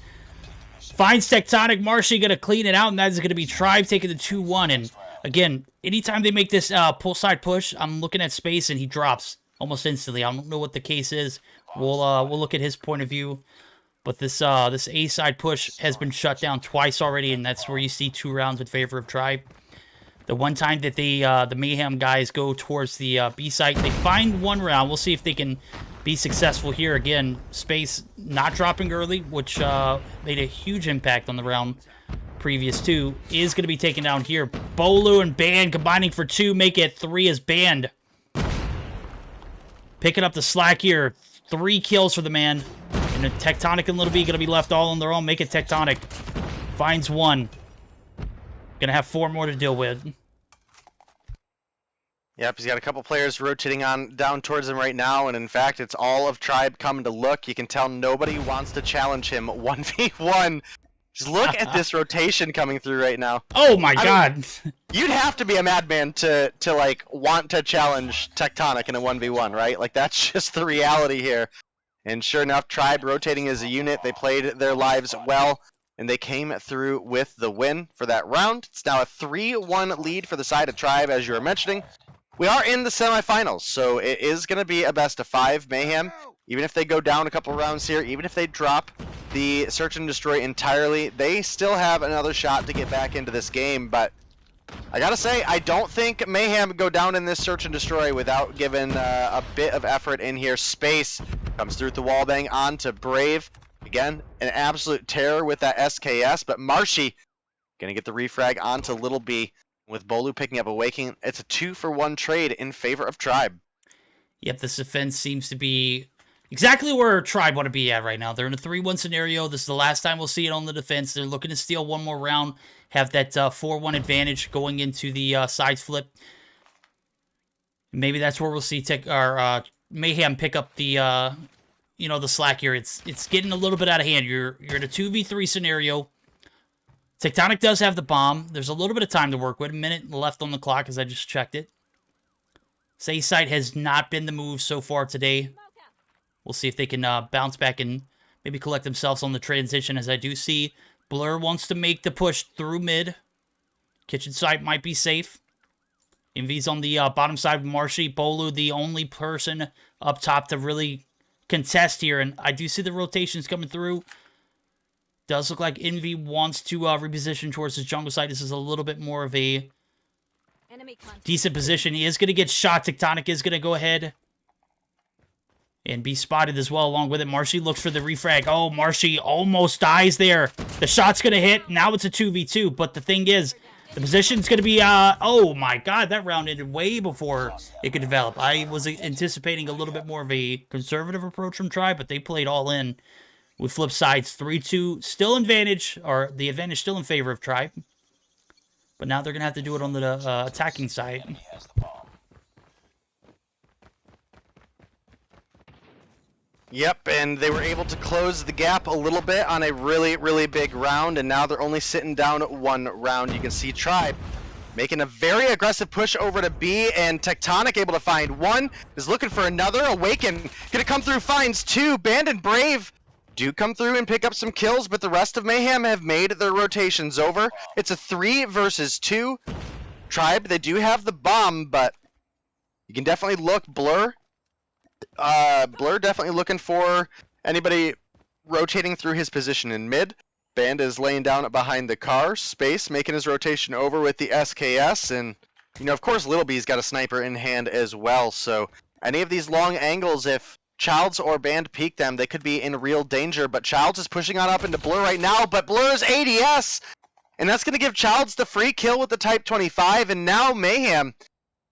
Finds Tectonic. Marshy going to clean it out, and that is going to be Tribe taking the 2-1. And again, anytime they make this pull side push, I'm looking at Space, and he drops almost instantly. I don't know what the case is. We'll look at his point of view. But this A side push has been shut down twice already, and that's where you see 2 rounds in favor of Tribe. The one time that the Mayhem guys go towards the B site, they find 1 round. We'll see if they can be successful here. Again, Space not dropping early, which made a huge impact on the round previous to, is going to be taken down here. Bolu and Band combining for 2, make it 3 as Band. Picking up the slack here. 3 kills for the man. And the Tectonic and Little B going to be left all on their own. Make it Tectonic. Finds 1. Gonna have 4 more to deal with. Yep, he's got a couple players rotating on down towards him right now, and in fact, it's all of Tribe coming to look. You can tell nobody wants to challenge him 1v1. Just look at this rotation coming through right now. Oh my god. You'd have to be a madman to like want to challenge Tectonic in a 1v1, right? Like that's just the reality here. And sure enough, Tribe rotating as a unit. They played their lives well, and they came through with the win for that round. It's now a 3-1 lead for the side of Tribe, as you were mentioning. We are in the semifinals, so it is going to be a best of 5 Mayhem. Even if they go down a couple rounds here, even if they drop the Search and Destroy entirely, they still have another shot to get back into this game. But I gotta say, I don't think Mayhem go down in this Search and Destroy without giving a bit of effort in here. Space comes through with the wallbang onto Brave. Again, an absolute terror with that SKS, but Marshy gonna get the refrag onto Little B. With Bolu picking up Awakening, it's a 2-for-1 trade in favor of Tribe. Yep, this defense seems to be exactly where Tribe want to be at right now. They're in a 3-1 scenario. This is the last time we'll see it on the defense. They're looking to steal one more round, have that 4-1 advantage going into the sides flip. Maybe that's where we'll see Mayhem pick up the the slack here. It's getting a little bit out of hand. You're in a 2v3 scenario. Tectonic does have the bomb. There's a little bit of time to work with. A minute left on the clock as I just checked it. Say site has not been the move so far today. We'll see if they can bounce back and maybe collect themselves on the transition, as I do see Blur wants to make the push through mid. Kitchen site might be safe. Envy's on the bottom side with Marshy. Bolu, the only person up top to really contest here. And I do see the rotations coming through. Does look like Envy wants to reposition towards his jungle side. This is a little bit more of a decent position. He is going to get shot. Tectonic is going to go ahead and be spotted as well along with it. Marshy looks for the refrag. Oh, Marshy almost dies there. The shot's going to hit. Now it's a 2v2. But the thing is, the position's going to be... oh, my God. That round ended way before it could develop. I was anticipating a little bit more of a conservative approach from Tribe, but they played all in. We flip sides 3-2, still advantage, or the advantage still in favor of Tribe. But now they're going to have to do it on the attacking side. Yep, and they were able to close the gap a little bit on a really, really big round, and now they're only sitting down 1 round. You can see Tribe making a very aggressive push over to B, and Tectonic able to find 1, is looking for another. Awaken, gonna come through, finds 2. Band and Brave do come through and pick up some kills, but the rest of Mayhem have made their rotations over. It's a 3 versus 2. Tribe, they do have the bomb, but you can definitely look. Blur definitely looking for anybody rotating through his position in mid. Band is laying down behind the car. Space making his rotation over with the SKS, and of course Little B's got a sniper in hand as well, so any of these long angles, if Childs or Band peek them, they could be in real danger. But Childs is pushing on up into Blur right now, but Blur's ADS! And that's going to give Childs the free kill with the Type 25, and now Mayhem,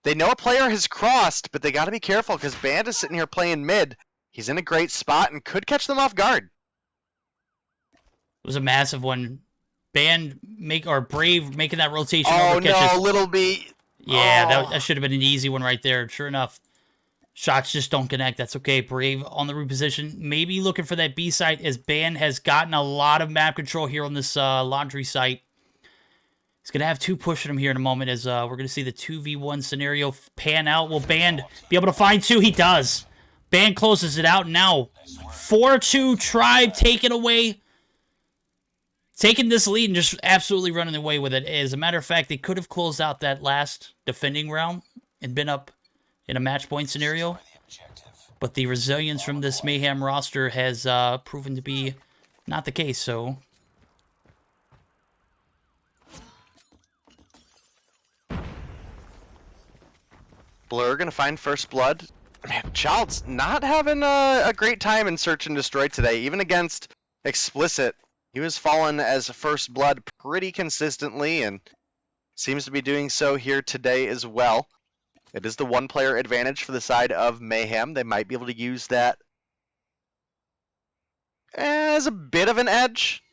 they know a player has crossed, but they got to be careful because Band is sitting here playing mid. He's in a great spot and could catch them off guard. It was a massive one. Band Brave making that rotation over. Oh no, Little B. Yeah, that should have been an easy one right there. Sure enough. Shots just don't connect. That's okay. Brave on the reposition. Maybe looking for that B site as Band has gotten a lot of map control here on this laundry site. He's going to have 2 pushing him here in a moment as we're going to see the 2v1 scenario pan out. Will Band be able to find 2? He does. Band closes it out now. 4-2 Tribe taken away. Taking this lead and just absolutely running away with it. As a matter of fact, they could have closed out that last defending round and been up in a match point scenario, but the resilience from this Mayhem roster has proven to be not the case, so... Blur gonna find first blood. Man, Child's not having a great time in Search and Destroy today, even against Explicit. He was falling as first blood pretty consistently, and seems to be doing so here today as well. It is the 1-player advantage for the side of Mayhem. They might be able to use that as a bit of an edge.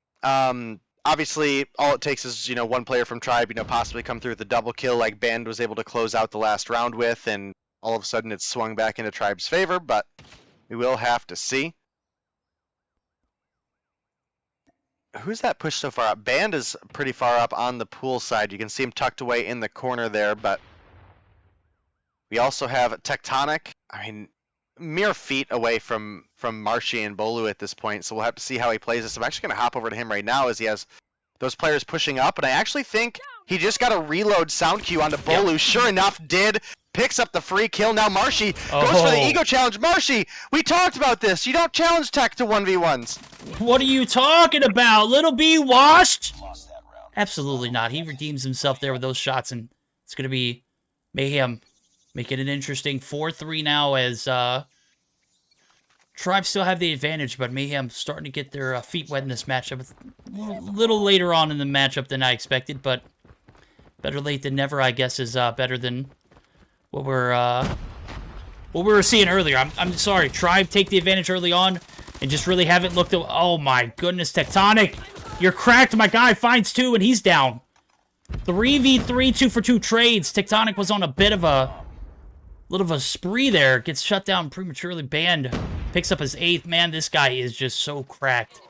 obviously, all it takes is, one player from Tribe, possibly come through with a double kill like Band was able to close out the last round with, and all of a sudden it's swung back into Tribe's favor, but we will have to see. Who's that pushed so far up? Band is pretty far up on the pool side. You can see him tucked away in the corner there, but we also have Tectonic. I mean, mere feet away from Marshy and Bolu at this point, so we'll have to see how he plays this. I'm actually going to hop over to him right now as he has those players pushing up, and I actually think he just got a reload sound cue onto Bolu. Yep. Sure enough, picks up the free kill. Now Marshy goes for the ego challenge. Marshy, we talked about this. You don't challenge Tech to 1v1s. What are you talking about? Little B washed? Absolutely not. He redeems himself there with those shots, and it's going to be Mayhem making it interesting. 4-3 now as Tribe still have the advantage, but Mayhem starting to get their feet wet in this matchup. A little later on in the matchup than I expected, but better late than never, I guess, is better than what we were seeing earlier. I'm sorry. Tribe take the advantage early on and just really haven't looked at... Oh, my goodness. Tectonic, you're cracked. My guy finds 2, and he's down. 3v3, 2-for-2 trades. Tectonic was on a bit of a... little of a spree there. Gets shut down prematurely. Band picks up his 8th. Man, this guy is just so cracked.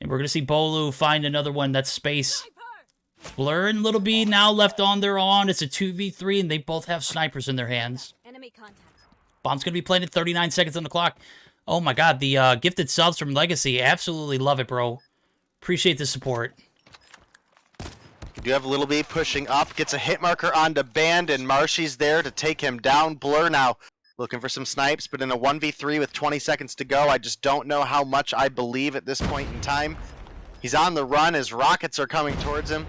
And we're going to see Bolu find another one. That's space. Blur and Little B now left on. They're on. It's a 2v3, and they both have snipers in their hands. Enemy contact. Bomb's going to be planted. 39 seconds on the clock. Oh, my God. The gifted subs from Legacy. Absolutely love it, bro. Appreciate the support. You do have Little B pushing up. Gets a hit marker onto Band, and Marshy's there to take him down. Blur now looking for some snipes, but in a 1v3 with 20 seconds to go, I just don't know how much I believe at this point in time. He's on the run as rockets are coming towards him.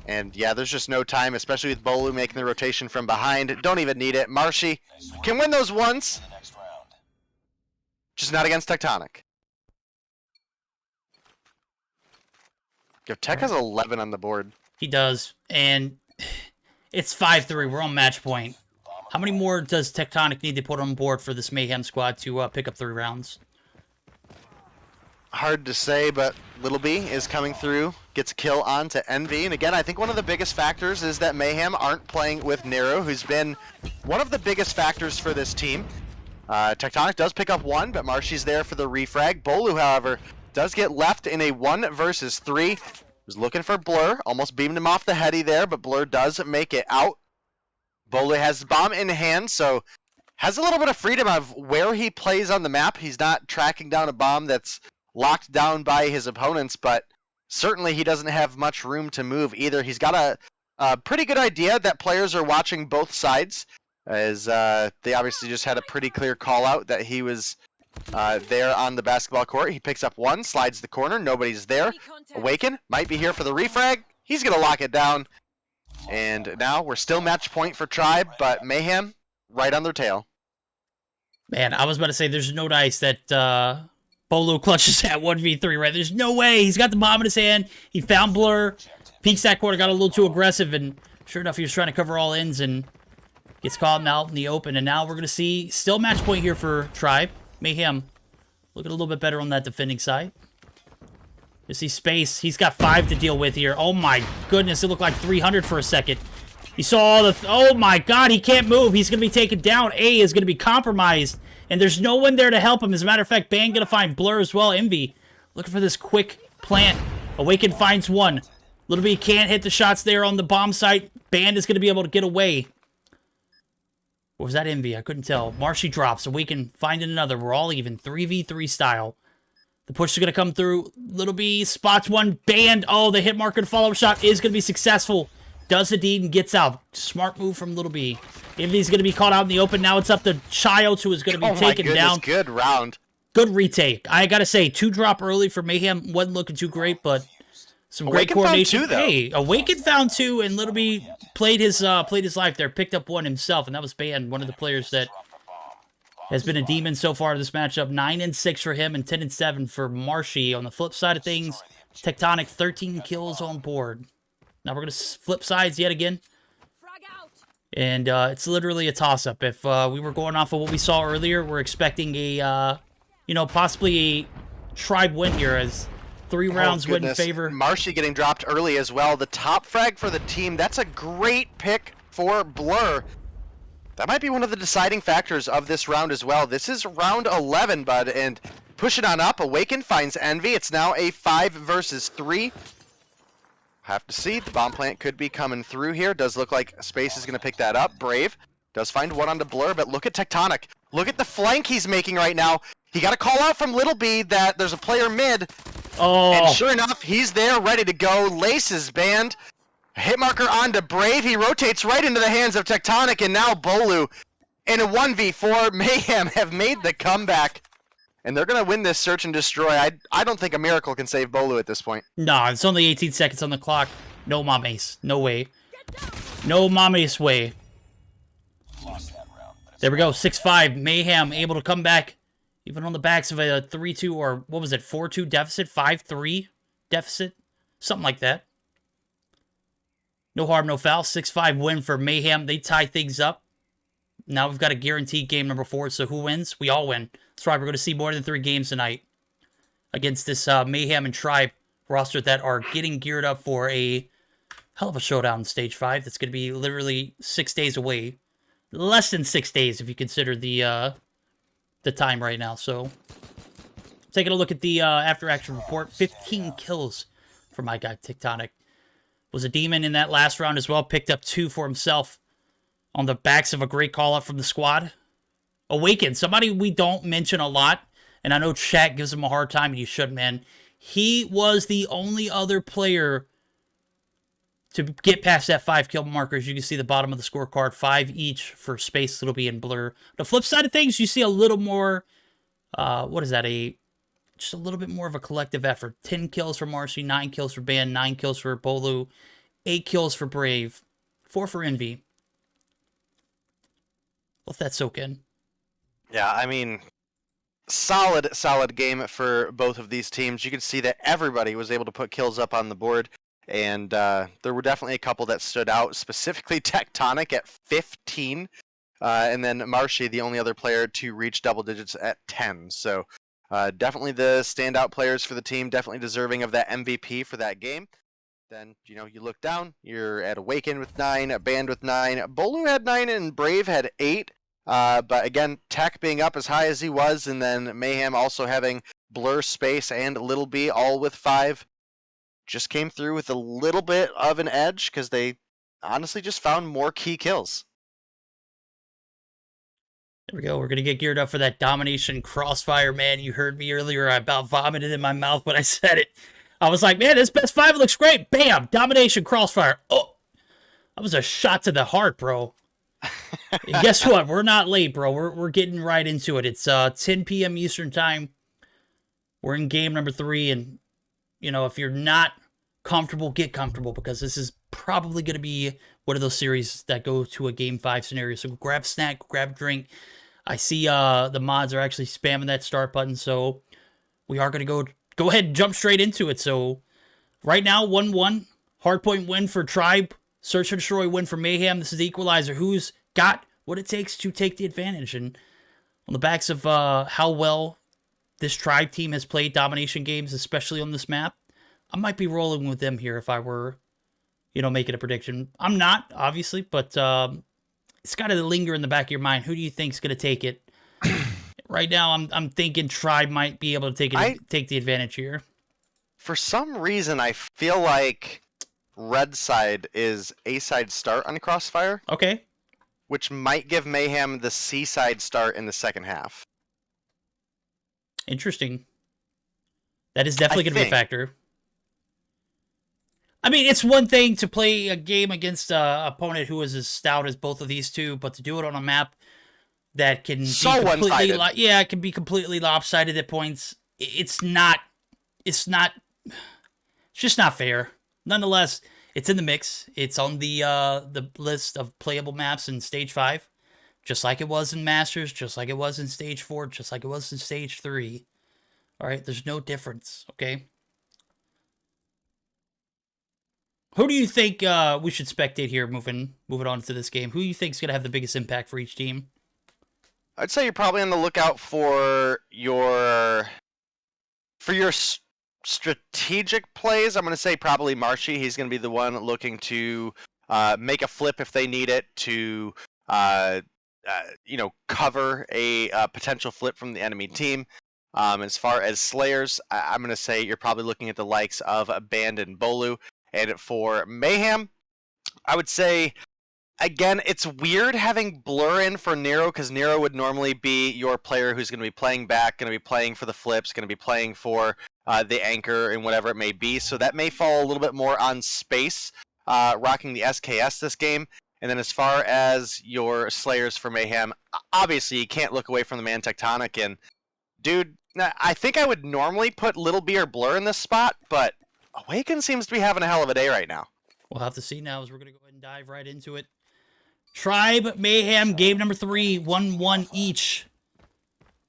And yeah, there's just no time, especially with Bolu making the rotation from behind. Don't even need it. Marshy can win those once, just not against Tectonic. Tech has 11 on the board. He does, and it's 5-3. We're on match point. How many more does Tectonic need to put on board for this Mayhem squad to pick up 3 rounds? Hard to say, but Little B is coming through, gets a kill on to Envy. And again, I think one of the biggest factors is that Mayhem aren't playing with Nero, who's been one of the biggest factors for this team. Tectonic does pick up 1, but Marshy's there for the refrag. Bolu, however, does get left in a 1 versus 3. Was looking for Blur, almost beamed him off the heady there, but Blur does make it out. Bolu has the bomb in hand, so has a little bit of freedom of where he plays on the map. He's not tracking down a bomb that's locked down by his opponents, but certainly he doesn't have much room to move either. He's got a pretty good idea that players are watching both sides, as they obviously just had a pretty clear call out that he was there on the basketball court. He picks up 1, slides the corner, nobody's there. Awaken might be here for the refrag. He's going to lock it down. And now we're still match point for Tribe, but Mayhem right on their tail. Man, I was about to say there's no dice that Bolu clutches at 1v3, right? There's no way. He's got the bomb in his hand. He found Blur. Peeks that corner, got a little too aggressive, and sure enough, he was trying to cover all ends and gets caught out in the open. And now we're going to see still match point here for Tribe. Mayhem looking a little bit better on that defending side. You see space. He's got 5 to deal with here. Oh my goodness, it looked like 300 for a second. You saw all the... Oh my God, he can't move. He's going to be taken down. A is going to be compromised, and there's no one there to help him. As a matter of fact, Bang going to find Blur as well. Envy looking for this quick plant. Awaken finds 1. Little B can't hit the shots there on the bomb site. Band is going to be able to get away. Or was that Envy? I couldn't tell. Marshy drops. Awaken finding another. We're all even. 3v3 style. The push is going to come through. Little B spots 1. Band. Oh, the hit marker follow-up shot is going to be successful. Does the deed and gets out. Smart move from Little B. Envy's going to be caught out in the open. Now it's up to Childs, who is going to be taken down. Good round. Good retake. I got to say, 2 drop early for Mayhem. Wasn't looking too great, but some great coordination. Found 2, though. Hey, Awaken found 2, and Little B played his life there. Picked up 1 himself, and that was Band, one of the players that has been a demon so far in this matchup. 9-6 for him and 10-7 for Marshy. On the flip side of things, Tectonic 13 kills on board. Now we're going to flip sides yet again. And it's literally a toss-up. If we were going off of what we saw earlier, we're expecting a, possibly a Tribe win here, as 3 rounds win in favor. Marshy getting dropped early as well. The top frag for the team. That's a great pick for Blur. That might be one of the deciding factors of this round as well. This is round 11, bud, and pushing on up. Awaken finds Envy. It's now a 5 versus 3. Have to see. The bomb plant could be coming through here. Does look like Space is going to pick that up. Brave does find one onto Blur, but look at Tectonic. Look at the flank he's making right now. He got a call out from Little B that there's a player mid. Oh. And sure enough, he's there, ready to go. Lace is banned. Hit marker onto Brave. He rotates right into the hands of Tectonic, and now Bolu in a 1v4. Mayhem have made the comeback, and they're going to win this search and destroy. I don't think a miracle can save Bolu at this point. No, it's only 18 seconds on the clock. No mames. No way. No mames way. There we go. 6-5. Mayhem able to come back, even on the backs of a 3-2 or what was it, 4-2 deficit, 5-3 deficit, something like that. No harm, no foul. 6-5 win for Mayhem. They tie things up. Now we've got a guaranteed game number 4. So who wins? We all win. That's right. We're going to see more than 3 games tonight against this Mayhem and Tribe roster that are getting geared up for a hell of a showdown in Stage 5. That's going to be literally 6 days away. Less than 6 days if you consider the time right now. So taking a look at the after action report. 15 kills for my guy Tectonic. Was a demon in that last round as well. Picked up 2 for himself on the backs of a great call-up from the squad. Awaken, somebody we don't mention a lot, and I know chat gives him a hard time, and you should, man. He was the only other player to get past that 5 kill marker. As you can see the bottom of the scorecard, 5 each for Space, Little B, and Blur. The flip side of things, you see a little more, what is that, just a little bit more of a collective effort. 10 kills for Marcy, 9 kills for Ban, 9 kills for Bolu, 8 kills for Brave, 4 for Envy. Let that soak in. Yeah, I mean, solid game for both of these teams. You can see that everybody was able to put kills up on the board, and there were definitely a couple that stood out, specifically Tectonic at 15, and then Marshy, the only other player to reach double digits at 10. So definitely the standout players for the team, definitely deserving of that MVP for that game. Then, you know, you look down, you're at Awaken with 9, Band with 9, Bolu had 9, and Brave had 8. But again, Tech being up as high as he was, and then Mayhem also having Blur, Space, and Little B all with 5. Just came through with a little bit of an edge because they honestly just found more key kills. There we go. We're going to get geared up for that Domination Crossfire, man. You heard me earlier. I about vomited in my mouth when I said it. I was like, man, this best 5 looks great. Bam! Domination Crossfire. Oh! That was a shot to the heart, bro. Guess what? We're not late, bro. We're getting right into it. It's 10 p.m. Eastern Time. We're in game number 3, and, you know, if you're not comfortable, get comfortable, because this is probably going to be one of those series that go to a game 5 scenario. So grab a snack, grab a drink. I see the mods are actually spamming that start button, so we are going to go ahead and jump straight into it. So right now, 1-1. Hardpoint win for Tribe. Search and Destroy win for Mayhem. This is the equalizer. Who's got what it takes to take the advantage? And on the backs of how well this Tribe team has played domination games, especially on this map, I might be rolling with them here if I were, you know, making a prediction. I'm not, obviously, but it's got to linger in the back of your mind. Who do you think's going to take it? Right now, I'm thinking Tribe might be able to take the advantage here. For some reason, I feel like Red side is A side start on Crossfire. Okay. Which might give Mayhem the C side start in the second half. Interesting. That is definitely going to be a factor. I mean, it's one thing to play a game against an opponent who is as stout as both of these two, but to do it on a map that can be completely, it can be completely lopsided at points. It's just not fair. Nonetheless, it's in the mix. It's on the list of playable maps in Stage 5, just like it was in Masters, just like it was in Stage 4, just like it was in Stage 3. All right, there's no difference, okay? Who do you think we should spectate here moving on to this game? Who do you think is going to have the biggest impact for each team? I'd say you're probably on the lookout for your strategic plays, I'm going to say probably Marshy. He's going to be the one looking to make a flip if they need it to, cover a potential flip from the enemy team. As far as Slayers, I'm going to say you're probably looking at the likes of Band and Bolu. And for Mayhem, I would say, again, it's weird having Blur in for Nero, because Nero would normally be your player who's going to be playing back, going to be playing for the flips, going to be playing for the anchor and whatever it may be. So that may fall a little bit more on Space, rocking the SKS this game. And then as far as your Slayers for Mayhem, obviously you can't look away from the man Tectonic. And dude, I think I would normally put Little B or Blur in this spot, but Awaken seems to be having a hell of a day right now. We'll have to see now as we're going to go ahead and dive right into it. Tribe, Mayhem, game number 3, 1-1 each.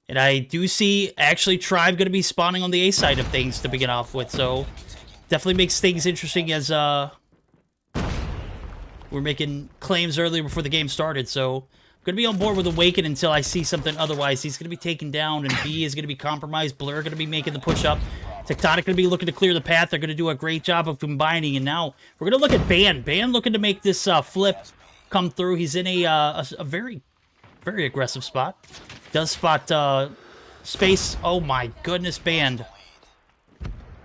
And I do see, actually, Tribe going to be spawning on the A side of things to begin off with, so definitely makes things interesting as we're making claims earlier before the game started, so I'm going to be on board with Awaken until I see something otherwise. He's going to be taken down, and B is going to be compromised. Blur going to be making the push-up. Tectonic going to be looking to clear the path. They're going to do a great job of combining, and now we're going to look at Band. Band looking to make this flip come through. He's in a very, very aggressive spot. Does spot Space. Oh my goodness, Band.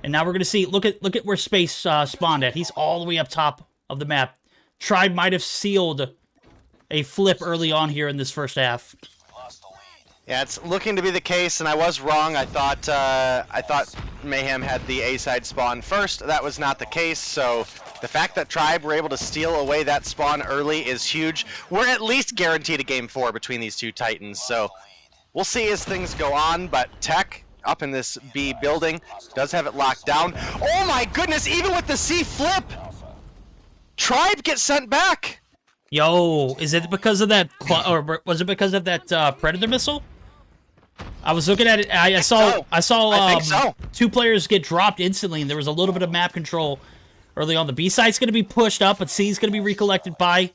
And now we're going to see, look at where Space spawned at. He's all the way up top of the map. Tribe might have sealed a flip early on here in this first half. Yeah, it's looking to be the case, and I was wrong. I thought Mayhem had the A side spawn first. That was not the case, so the fact that Tribe were able to steal away that spawn early is huge. We're at least guaranteed a game 4 between these two Titans, so we'll see as things go on, but Tech up in this B building does have it locked down. Oh my goodness, even with the C flip, Tribe gets sent back. Yo, is it because of that, or was it because of that Predator missile? I was looking at it. I saw I think so. 2 players get dropped instantly, and there was a little bit of map control early on. The B side's going to be pushed up, but C is going to be recollected by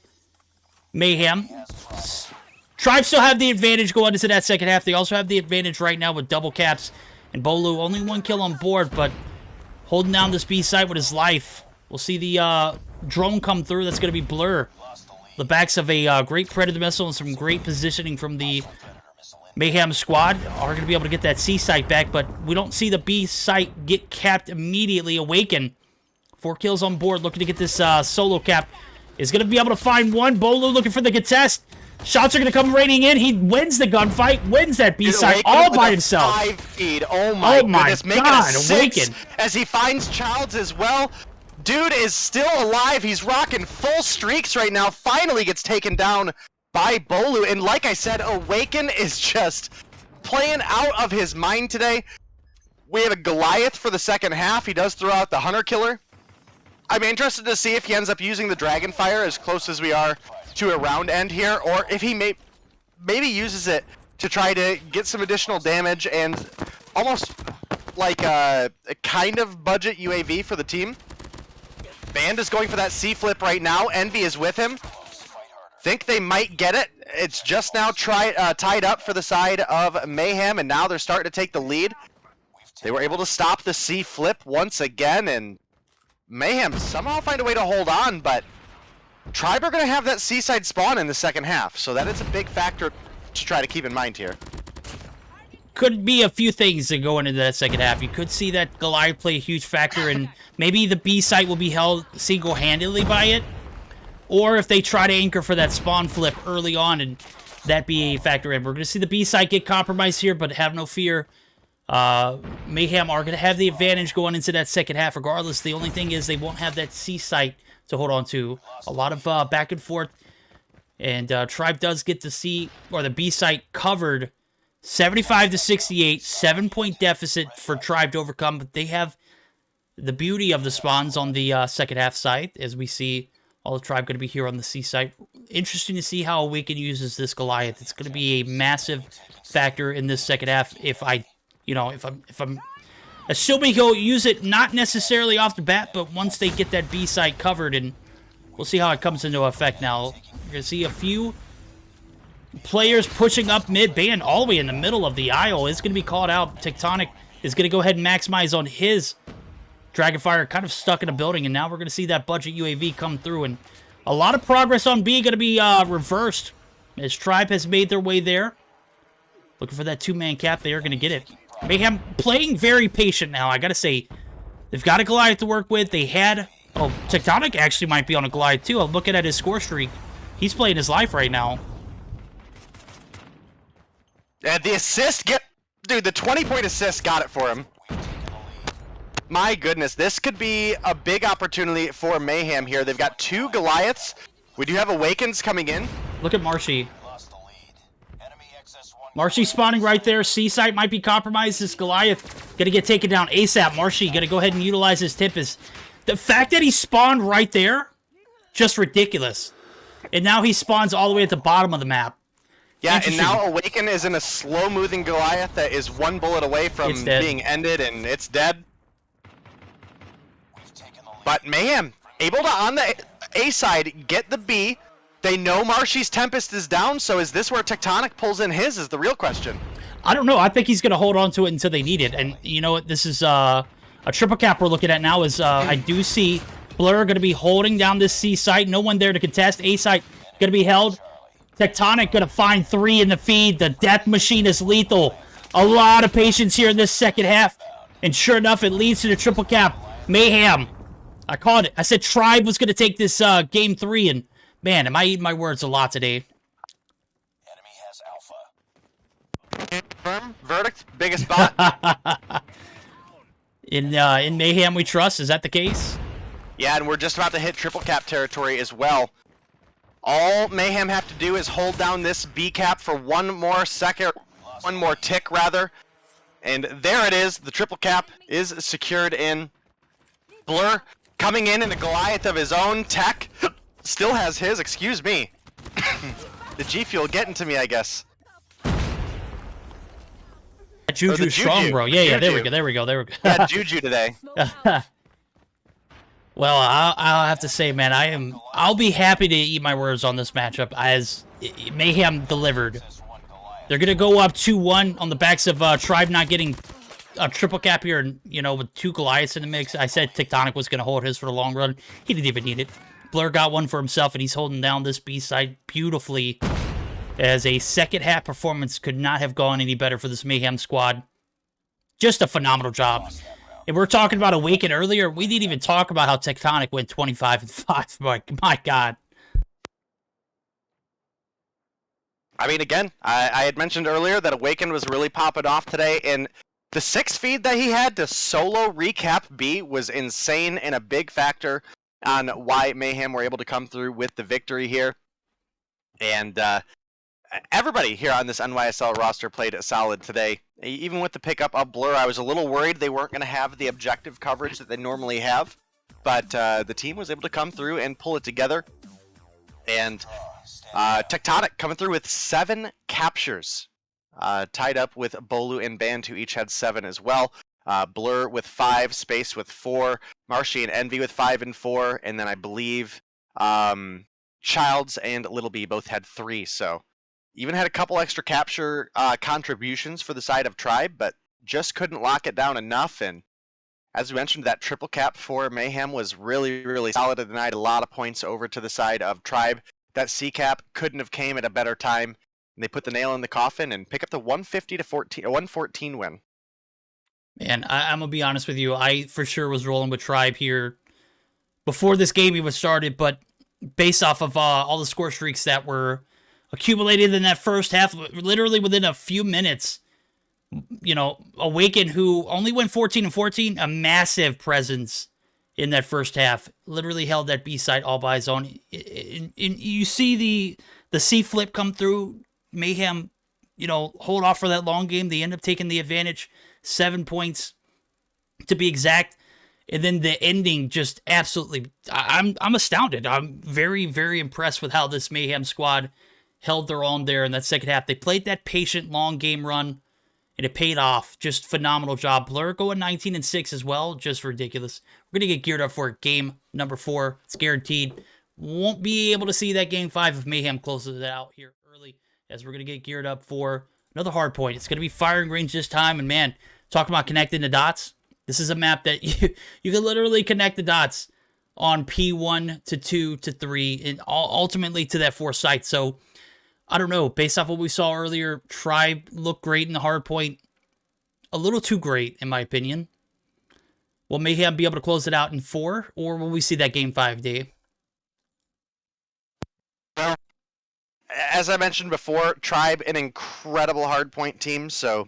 Mayhem. Tribe still have the advantage going into that second half. They also have the advantage right now with double caps. And Bolu, only 1 kill on board, but holding down this B side with his life. We'll see the drone come through. That's going to be Blur. The backs of a great Predator missile and some great positioning from the Mayhem squad are going to be able to get that C site back, but we don't see the B site get capped immediately. Awaken. 4 kills on board, looking to get this solo cap. Is going to be able to find one. Bolu looking for the contest. Shots are going to come raining in. He wins the gunfight, wins that B site all by himself. 5 feed. Oh my goodness, making God, it 6 Awaken. as he finds Childs as well. Dude is still alive. He's rocking full streaks right now. Finally gets taken down by Bolu. And like I said, Awaken is just playing out of his mind today. We have a Goliath for the second half. He does throw out the Hunter Killer. I'm interested to see if he ends up using the Dragonfire as close as we are to a round end here, or if he maybe uses it to try to get some additional damage and almost like a kind of budget UAV for the team. Band is going for that C flip right now. Envy is with him. Think they might get it. It's just now tied up for the side of Mayhem, and now they're starting to take the lead. They were able to stop the C flip once again, and Mayhem somehow find a way to hold on, but Tribe are going to have that C-side spawn in the second half, so that is a big factor to try to keep in mind here. Could be a few things that go into that second half. You could see that Goliath play a huge factor, and maybe the B site will be held single-handedly by it. Or if they try to anchor for that spawn flip early on, and that be a factor in. We're going to see the B site get compromised here, but have no fear. Mayhem are going to have the advantage going into that second half regardless. The only thing is they won't have that C site to hold on to. A lot of back and forth. And Tribe does get the C, or the B site covered. 75-68, 7-point deficit for Tribe to overcome, but they have the beauty of the spawns on the second half side, as we see all the Tribe going to be here on the C site. Interesting to see how Awaken uses this Goliath. It's going to be a massive factor in this second half. If I'm assuming he'll use it not necessarily off the bat, but once they get that B site covered, and we'll see how it comes into effect now. You're going to see a few players pushing up mid. Band all the way in the middle of the aisle is going to be called out. Tectonic is going to go ahead and maximize on his Dragonfire kind of stuck in a building, and now we're going to see that budget UAV come through, and a lot of progress on B going to be reversed as Tribe has made their way there. Looking for that two-man cap. They are going to get it. Mayhem playing very patient now. I got to say, they've got a Goliath to work with. They had... Oh, Tectonic actually might be on a Goliath, too. I'm looking at his score streak. He's playing his life right now. And the assist Dude, the 20-point assist got it for him. My goodness, this could be a big opportunity for Mayhem here. They've got 2 Goliaths. We do have Awakens coming in. Look at Marshy. Marshy spawning right there. C-site might be compromised. This Goliath gonna get taken down ASAP. Marshy gonna go ahead and utilize his Tempest. The fact that he spawned right there, just ridiculous. And now he spawns all the way at the bottom of the map. Yeah, and now Awaken is in a slow-moving Goliath that is 1 bullet away from being ended, and it's dead. But Mayhem, able to, on the A side, get the B. They know Marshy's Tempest is down, so is this where Tectonic pulls in his is the real question. I don't know. I think he's going to hold on to it until they need it. And you know what? This is a triple cap we're looking at now. Is I do see Blur going to be holding down this C site. No one there to contest. A site going to be held. Tectonic going to find 3 in the feed. The Death Machine is lethal. A lot of patience here in this second half. And sure enough, it leads to the triple cap. Mayhem. I called it. I said Tribe was going to take this game 3, and man, am I eating my words a lot today. Enemy has Alpha. Firm verdict, biggest bot. In Mayhem we trust. Is that the case? Yeah, and we're just about to hit triple cap territory as well. All Mayhem have to do is hold down this B cap for 1 more second, 1 more tick rather, and there it is. The triple cap is secured in. Blur coming in a Goliath of his own. Tech still has his, excuse me. The G Fuel getting to me, I guess. JuJu strong, bro. Yeah, there we go. Yeah, JuJu today. Well, I'll have to say, man, I'll be happy to eat my words on this matchup as Mayhem delivered. They're gonna go up 2-1 on the backs of Tribe not getting a triple cap here, and you know, with 2 Goliaths in the mix. I said Tectonic was gonna hold his for the long run. He didn't even need it. Blur got one for himself, and he's holding down this B side beautifully. As a second half performance could not have gone any better for this Mayhem squad. Just a phenomenal job. And we're talking about Awaken earlier. We didn't even talk about how Tectonic went 25-5. My God. I mean, again, I had mentioned earlier that Awaken was really popping off today, and the 6 feed that he had to solo recap B was insane and a big factor on why Mayhem were able to come through with the victory here. And everybody here on this NYSL roster played solid today. Even with the pickup of Blur, I was a little worried they weren't going to have the objective coverage that they normally have. But the team was able to come through and pull it together. And Tectonic coming through with 7 captures. Tied up with Bolu and Band, who each had 7 as well. Blur with 5, Space with 4, Marshy and Envy with 5 and 4, and then I believe Childs and Little B both had 3. So even had a couple extra capture contributions for the side of Tribe, but just couldn't lock it down enough. And as we mentioned, that triple cap for Mayhem was really, really solid tonight. A lot of points over to the side of Tribe. That C cap couldn't have came at a better time. And they put the nail in the coffin and pick up the 114 win. Man, I'm going to be honest with you. I for sure was rolling with Tribe here before this game even started, but based off of all the score streaks that were accumulated in that first half, literally within a few minutes, you know, Awaken, who only went 14-14, a massive presence in that first half, literally held that B side all by his own. And you see the C flip come through. Mayhem, you know, hold off for that long game. They end up taking the advantage, 7 points to be exact. And then the ending just absolutely, I'm astounded. I'm very, very impressed with how this Mayhem squad held their own there in that second half. They played that patient long game run, and it paid off. Just phenomenal job. Blur going 19-6 as well. Just ridiculous. We're going to get geared up for game number 4. It's guaranteed. Won't be able to see that game 5 if Mayhem closes it out here early, as we're going to get geared up for another hard point. It's going to be firing range this time. And man, talking about connecting the dots. This is a map that you can literally connect the dots on P1 to 2 to 3 and ultimately to that 4 site. So I don't know. Based off what we saw earlier, Tribe looked great in the hard point. A little too great, in my opinion. Will Mayhem be able to close it out in 4, or will we see that game 5, Dave? Well, as I mentioned before, Tribe, an incredible hardpoint team, so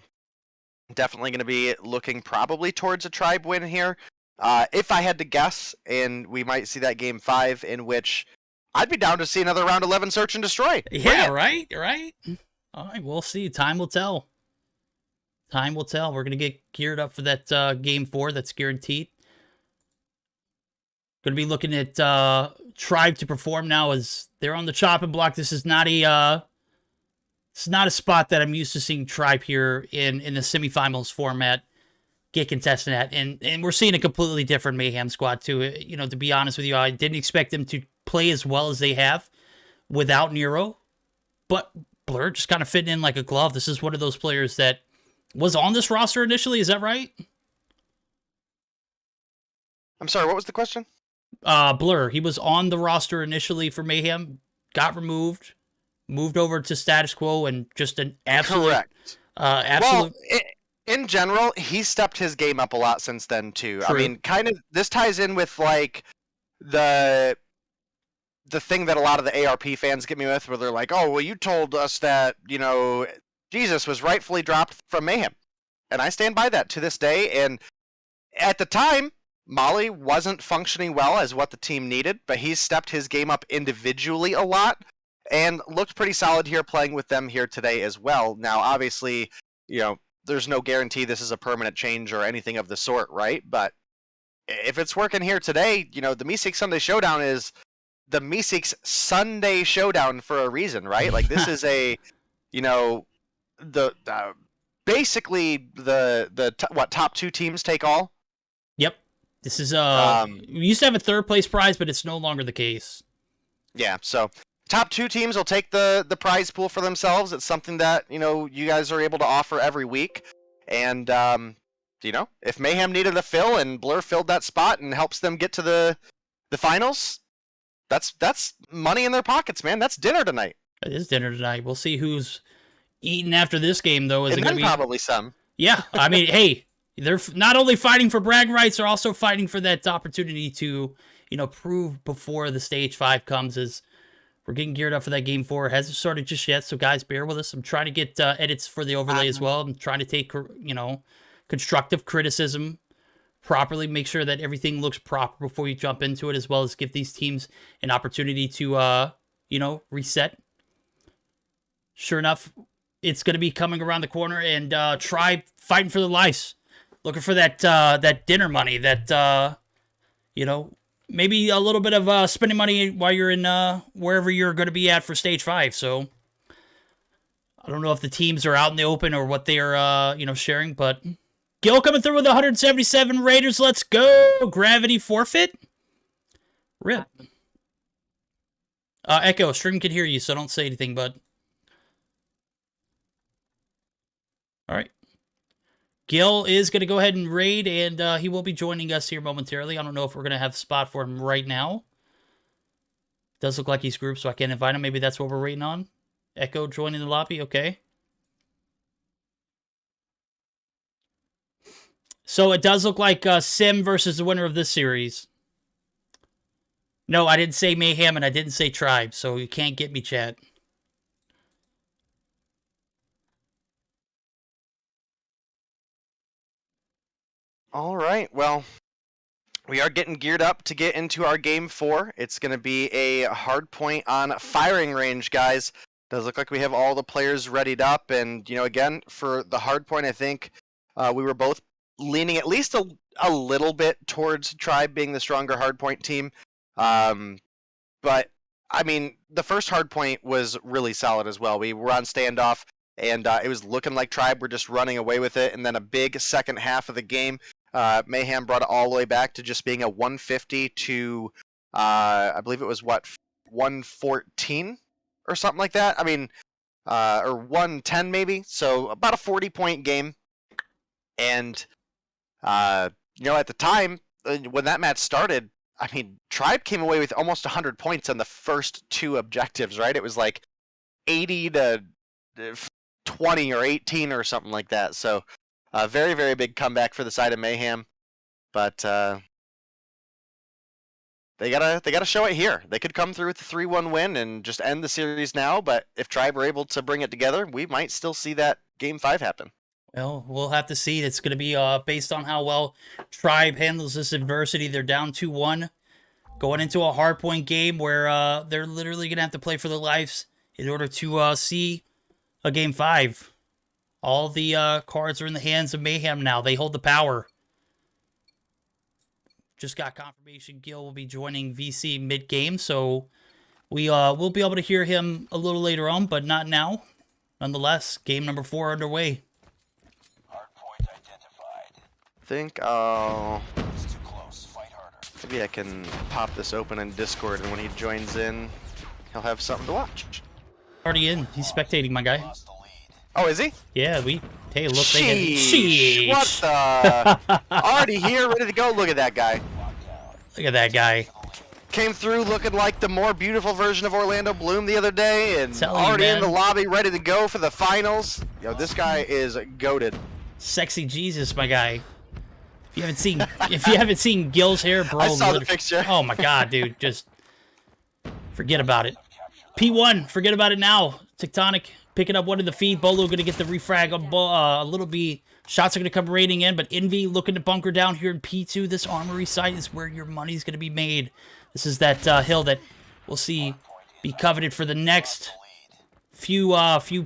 definitely going to be looking probably towards a Tribe win here. If I had to guess, and we might see that game 5, in which I'd be down to see another round 11 search and destroy. Yeah, right. All right, we'll see. Time will tell. Time will tell. We're going to get geared up for that game 4. That's guaranteed. Going to be looking at Tribe to perform now as they're on the chopping block. This is not a spot that I'm used to seeing Tribe here in the semifinals format get contested at, and we're seeing a completely different Mayhem squad too. You know, to be honest with you, I didn't expect them to play as well as they have without Nero, but Blur just kind of fitting in like a glove. This is one of those players that was on this roster initially. Is that right? I'm sorry, what was the question? Blur. He was on the roster initially for Mayhem, got removed, moved over to status quo, and just an absolute... Correct. Absolute... Well, in general, he's stepped his game up a lot since then, too. True. I mean, kind of, this ties in with, like, the thing that a lot of the ARP fans get me with, where they're like, oh, well, you told us that, you know, Jesus was rightfully dropped from Mayhem. And I stand by that to this day, and at the time, Molly wasn't functioning well as what the team needed, but he's stepped his game up individually a lot and looked pretty solid here playing with them here today as well. Now, obviously, you know, there's no guarantee this is a permanent change or anything of the sort, right? But if it's working here today, you know, the Meseeks Sunday Showdown is the Meseeks Sunday Showdown for a reason, right? Like, this is a, you know, basically what, top 2 teams take all? Yep. This is we used to have a 3rd place prize, but it's no longer the case. Yeah, so top 2 teams will take the prize pool for themselves. It's something that, you know, you guys are able to offer every week. And you know, if Mayhem needed a fill and Blur filled that spot and helps them get to the finals, that's money in their pockets, man. That's dinner tonight. It is dinner tonight. We'll see who's eating after this game, though. Is it going to be probably some? Yeah, I mean, hey, they're not only fighting for brag rights, they're also fighting for that opportunity to, you know, prove before the stage 5 comes. As we're getting geared up for that game 4. It hasn't started just yet, so guys, bear with us. I'm trying to get edits for the overlay as well. I'm trying to take, you know, constructive criticism properly, make sure that everything looks proper before you jump into it, as well as give these teams an opportunity to, you know, reset. Sure enough, it's going to be coming around the corner, and Tribe fighting for their lives, looking for that dinner money, that you know, maybe a little bit of spending money while you're in wherever you're going to be at for stage 5. So I don't know if the teams are out in the open or what they're you know, sharing, but Gil coming through with 177 Raiders. Let's go. Gravity forfeit. Rip. Echo, stream can hear you, so don't say anything, bud. All right. Gil is going to go ahead and raid, and he will be joining us here momentarily. I don't know if we're going to have a spot for him right now. Does look like he's grouped, so I can't invite him. Maybe that's what we're waiting on. Echo joining the lobby. Okay. So it does look like Sim versus the winner of this series. No, I didn't say Mayhem, and I didn't say Tribe, so you can't get me, chat. All right, well, we are getting geared up to get into our game 4. It's going to be a hard point on firing range, guys. Does look like we have all the players readied up, and, you know, again, for the hard point, I think we were both leaning at least a little bit towards Tribe being the stronger hard point team. But, I mean, the first hard point was really solid as well. We were on standoff, and it was looking like Tribe were just running away with it, and then a big second half of the game, Mayhem brought it all the way back to just being a 150 to, I believe it was, what, 114 or something like that? I mean, or 110 maybe, so about a 40-point game. And you know, at the time when that match started, I mean, Tribe came away with almost 100 points on the first two objectives, right? It was like 80 to 20 or 18 or something like that. So, very, very big comeback for the side of Mayhem. But they gotta show it here. They could come through with a 3-1 win and just end the series now. But if Tribe are able to bring it together, we might still see that Game 5 happen. Well, we'll have to see. It's going to be based on how well Tribe handles this adversity. They're down 2-1, going into a hardpoint game where they're literally going to have to play for their lives in order to see a Game 5. All the cards are in the hands of Mayhem now. They hold the power. Just got confirmation Gil will be joining VC mid-game, so we'll be able to hear him a little later on, but not now. Nonetheless, game number 4 underway. Hardpoint identified. I think I'll... It's too close. Fight harder. Maybe I can pop this open in Discord, and when he joins in, he'll have something to watch. Already in. He's spectating, my guy. Lost the lead. Oh, is he? Yeah, hey, look, Sheesh. What the? Already here, ready to go. Look at that guy. Look at that guy. Came through looking like the more beautiful version of Orlando Bloom the other day, and Telling you, already in man. the lobby, ready to go for the finals. Yo, this guy is goated. Sexy Jesus, my guy. If you haven't seen Gil's hair, bro, I saw the literally- picture. Oh my god, dude, just forget about it. P1, forget about it now. Tectonic picking up one of the feed. Bolo gonna get the refrag on Little B. Shots are gonna come raining in, but Envy looking to bunker down here in P2. This armory site is where your money's gonna be made. This is that hill that we'll see be coveted for the next few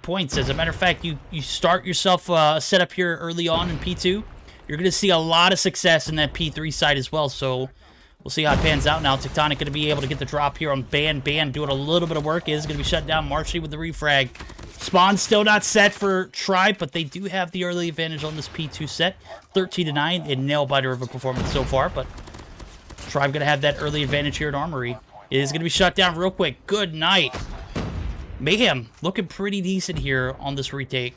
points. As a matter of fact, you start yourself set up here early on in P2. You're going to see a lot of success in that P3 side as well, so we'll see how it pans out now. Tectonic going to be able to get the drop here on Ban. Ban doing a little bit of work. Is going to be shut down. Marshy with the refrag. Spawn still not set for Tribe, but they do have the early advantage on this P2 set. 13-9, a nail-biter of a performance so far, but Tribe going to have that early advantage here at Armory. It is going to be shut down real quick. Good night. Mayhem looking pretty decent here on this retake.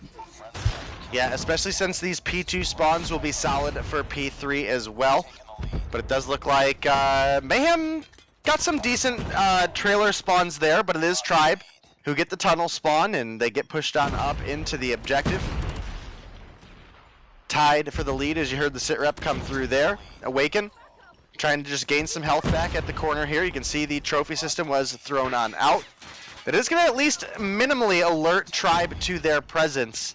Yeah, especially since these P2 spawns will be solid for P3 as well. But it does look like Mayhem got some decent trailer spawns there, but it is Tribe who get the tunnel spawn, and they get pushed on up into the objective. Tied for the lead as you heard the sit rep come through there. Awaken, trying to just gain some health back at the corner here. You can see the trophy system was thrown on out. It is going to at least minimally alert Tribe to their presence.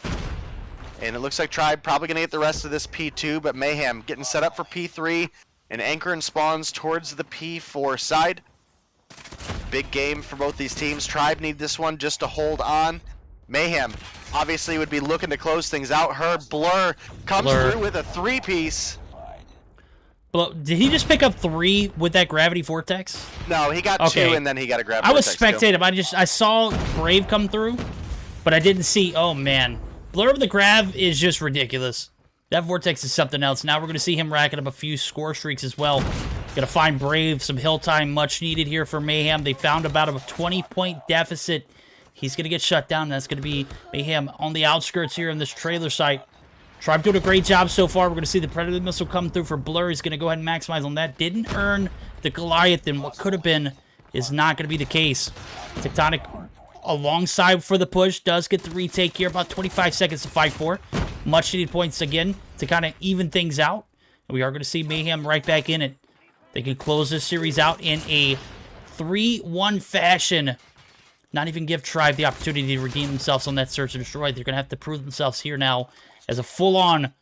And it looks like Tribe probably going to get the rest of this P2, but Mayhem getting set up for P3 and anchor and spawns towards the P4 side. Big game for both these teams. Tribe need this one just to hold on. Mayhem obviously would be looking to close things out. Her Blur comes through with a 3-piece. Well, did he just pick up 3 with that gravity vortex? No, he got 2 and then he got a gravity I was vortex too. spectating. I saw Brave come through, but I didn't see. Oh man, Blur of the Grav is just ridiculous. That vortex is something else. Now we're going to see him racking up a few score streaks as well. Going to find Brave some hill time, much needed here for Mayhem. They found about a 20-point deficit. He's going to get shut down. That's going to be Mayhem on the outskirts here on this trailer site. Tribe doing a great job so far. We're going to see the Predator missile come through for Blur. He's going to go ahead and maximize on that. Didn't earn the Goliath, and what could have been is not going to be the case. Tectonic alongside for the push does get the retake here. About 25 seconds to fight for. Much needed points again to kind of even things out. And we are going to see Mayhem right back in it. They can close this series out in a 3-1 fashion. Not even give Tribe the opportunity to redeem themselves on that search and destroy. They're going to have to prove themselves here now as a full-on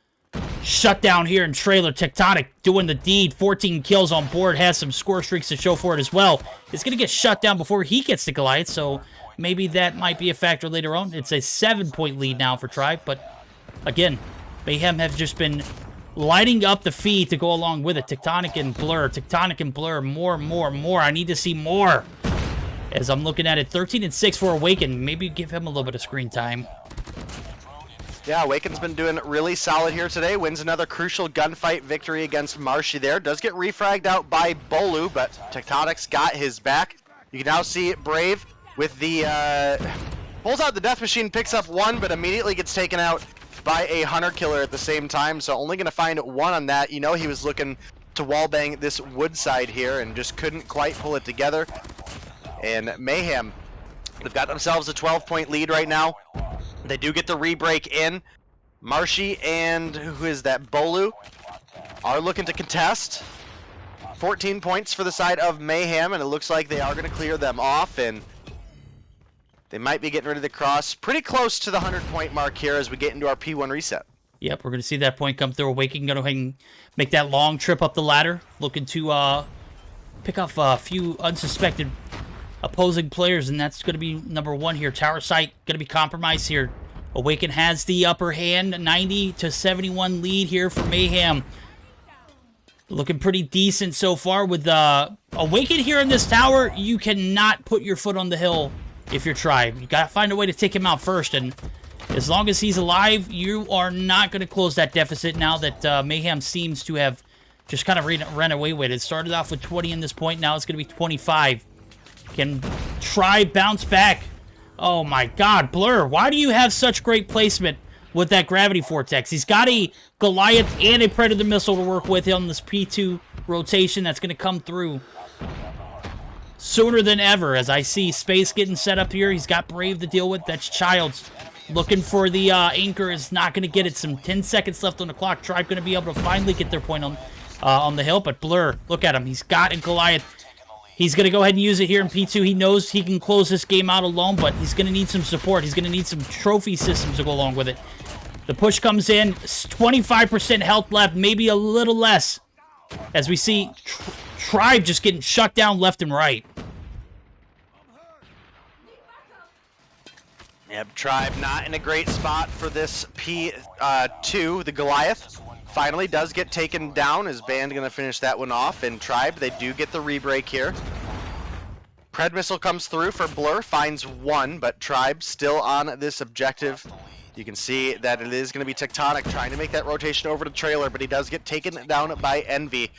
shutdown here in trailer. Tectonic doing the deed. 14 kills on board. Has some score streaks to show for it as well. It's going to get shut down before he gets the Goliath, so maybe that might be a factor later on. It's a 7-point lead now for Tribe, but again, Mayhem have just been lighting up the feed to go along with it. Tectonic and Blur. Tectonic and Blur. More. I need to see more. As I'm looking at it, 13-6 for Awaken. Maybe give him a little bit of screen time. Yeah, Awaken's been doing really solid here today. Wins another crucial gunfight victory against Marshy there. Does get refragged out by Bolu, but Tectonic's got his back. You can now see Brave with the... pulls out the Death Machine, picks up 1, but immediately gets taken out by a hunter killer at the same time, so only going to find one on that. You know he was looking to wallbang this wood side here and just couldn't quite pull it together. And Mayhem, they've got themselves a 12-point lead right now. They do get the re-break in. Marshy and, who is that, Bolu, are looking to contest. 14 points for the side of Mayhem, and it looks like they are going to clear them off, and they might be getting ready to cross pretty close to the 100-point mark here as we get into our P1 reset. Yep, we're going to see that point come through. Awakening going to go ahead and make that long trip up the ladder, looking to pick off a few unsuspected opposing players, and that's going to be number one here. Tower site going to be compromised here. Awaken has the upper hand, 90 to 71 lead here for Mayhem. Looking pretty decent so far with Awaken here in this tower. You cannot put your foot on the hill if you're Tribe. You got to find a way to take him out first, and as long as he's alive, you are not going to close that deficit now that Mayhem seems to have just kind of ran away with it. It started off with 20 in this point. Now it's going to be 25. Can Tribe bounce back? Oh my god, Blur, why do you have such great placement with that gravity vortex? He's got a Goliath and a Predator missile to work with on this P2 rotation that's going to come through sooner than ever, as I see Space getting set up here. He's got Brave to deal with. That's Childs looking for the anchor, is not going to get it. Some 10 seconds left on the clock. Tribe going to be able to finally get their point on the hill, but Blur, look at him. He's got a Goliath. He's going to go ahead and use it here in P2. He knows he can close this game out alone, but he's going to need some support. He's going to need some trophy systems to go along with it. The push comes in. 25% health left, maybe a little less. As we see Tribe just getting shut down left and right. Yep, Tribe not in a great spot for this P2. The Goliath finally does get taken down. Is Band going to finish that one off? And Tribe, they do get the re-break here. Pred missile comes through for Blur, finds one, but Tribe still on this objective. You can see that it is going to be Tectonic trying to make that rotation over to Trailer, but he does get taken down by Envy.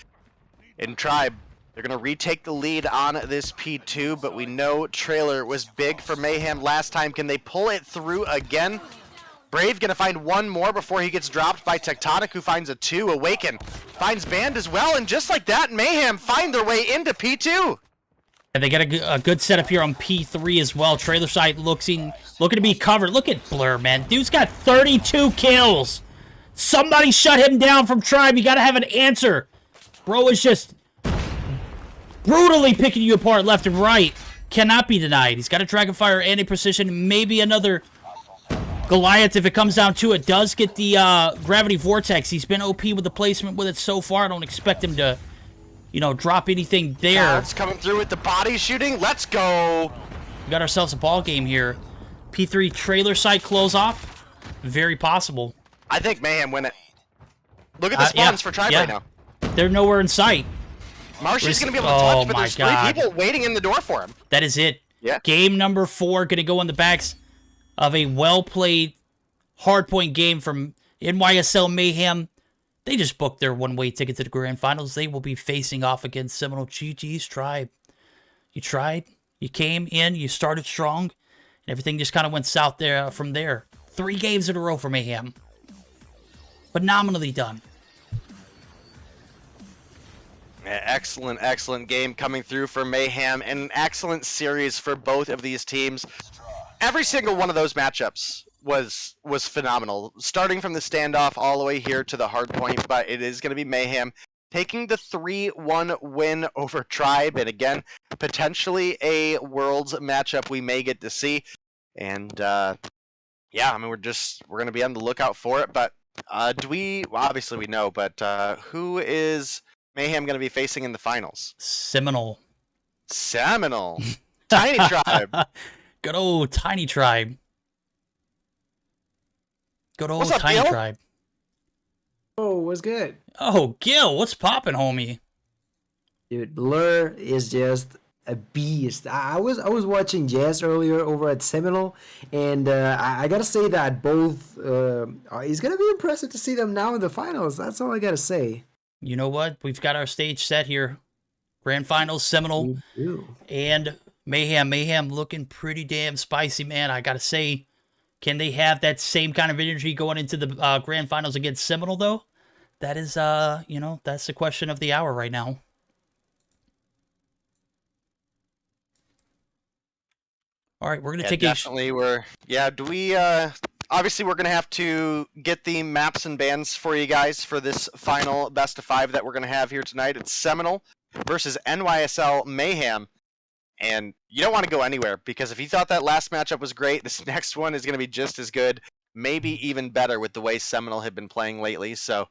And Tribe, they're going to retake the lead on this P2, but we know Trailer was big for Mayhem last time. Can they pull it through again? Brave going to find one more before he gets dropped by Tectonic, who finds a 2. Awaken finds Band as well, and just like that, Mayhem find their way into P2. And they get a good setup here on P3 as well. Trailer side looking to be covered. Look at Blur, man. Dude's got 32 kills. Somebody shut him down from Tribe. You got to have an answer. Bro is just brutally picking you apart left and right. Cannot be denied. He's got a Dragonfire and a Precision. Maybe another Goliath if it comes down to it. Does get the Gravity Vortex. He's been OP with the placement with it so far. I don't expect him to, you know, drop anything there. It's coming through with the body shooting. Let's go. We got ourselves a ball game here. P3 Trailer site close off. Very possible. I think Mayhem win it. Look at the spawns for Tribe right now. They're nowhere in sight. Marshy's going to be able to touch, but there's 3 people waiting in the door for him. That is it. Yeah. Game number 4 going to go on the backs of a well-played hardpoint game from NYSL Mayhem. They just booked their one-way ticket to the Grand Finals. They will be facing off against Seminole. GG's Tribe. You tried. You came in. You started strong. And everything just kind of went south there from there. 3 games in a row for Mayhem. Phenomenally done. Yeah, excellent, excellent game coming through for Mayhem, and an excellent series for both of these teams. Every single one of those matchups was phenomenal, starting from the standoff all the way here to the hard point, but it is going to be Mayhem taking the 3-1 win over Tribe, and again, potentially a Worlds matchup we may get to see. And yeah, I mean, we're going to be on the lookout for it, but well, obviously we know, but who is Mayhem going to be facing in the finals? Seminole. Tiny Tribe. Good old Tiny Tribe. Good old What's up, Tiny Gil? Tribe. Oh, what's good? Oh, Gil, what's poppin', homie? Dude, Blur is just a beast. I was watching Jazz earlier over at Seminole, and I gotta say that both it's gonna be impressive to see them now in the finals. That's all I gotta say. You know what? We've got our stage set here. Grand Finals, Seminole, and Mayhem. Mayhem looking pretty damn spicy, man. I gotta say, Can they have that same kind of energy going into the grand finals against Seminole, though? That is, you know, that's the question of the hour right now. All right, we're going to take definitely do we, obviously we're going to have to get the maps and bands for you guys for this final best of 5 that we're going to have here tonight. It's Seminole versus NYSL Mayhem. And you don't want to go anywhere, because if you thought that last matchup was great, this next one is going to be just as good, maybe even better with the way Seminole have been playing lately. So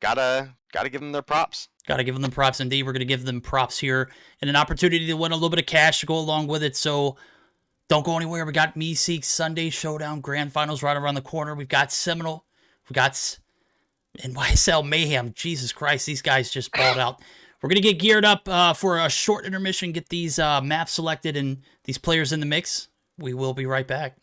gotta give them their props. Gotta give them props indeed. We're gonna give them props here and an opportunity to win a little bit of cash to go along with it. So don't go anywhere. We got Meseeks Sunday Showdown Grand Finals right around the corner. We've got Seminole. We got NYSL Mayhem. Jesus Christ, these guys just balled out. We're going to get geared up for a short intermission, get these maps selected and these players in the mix. We will be right back.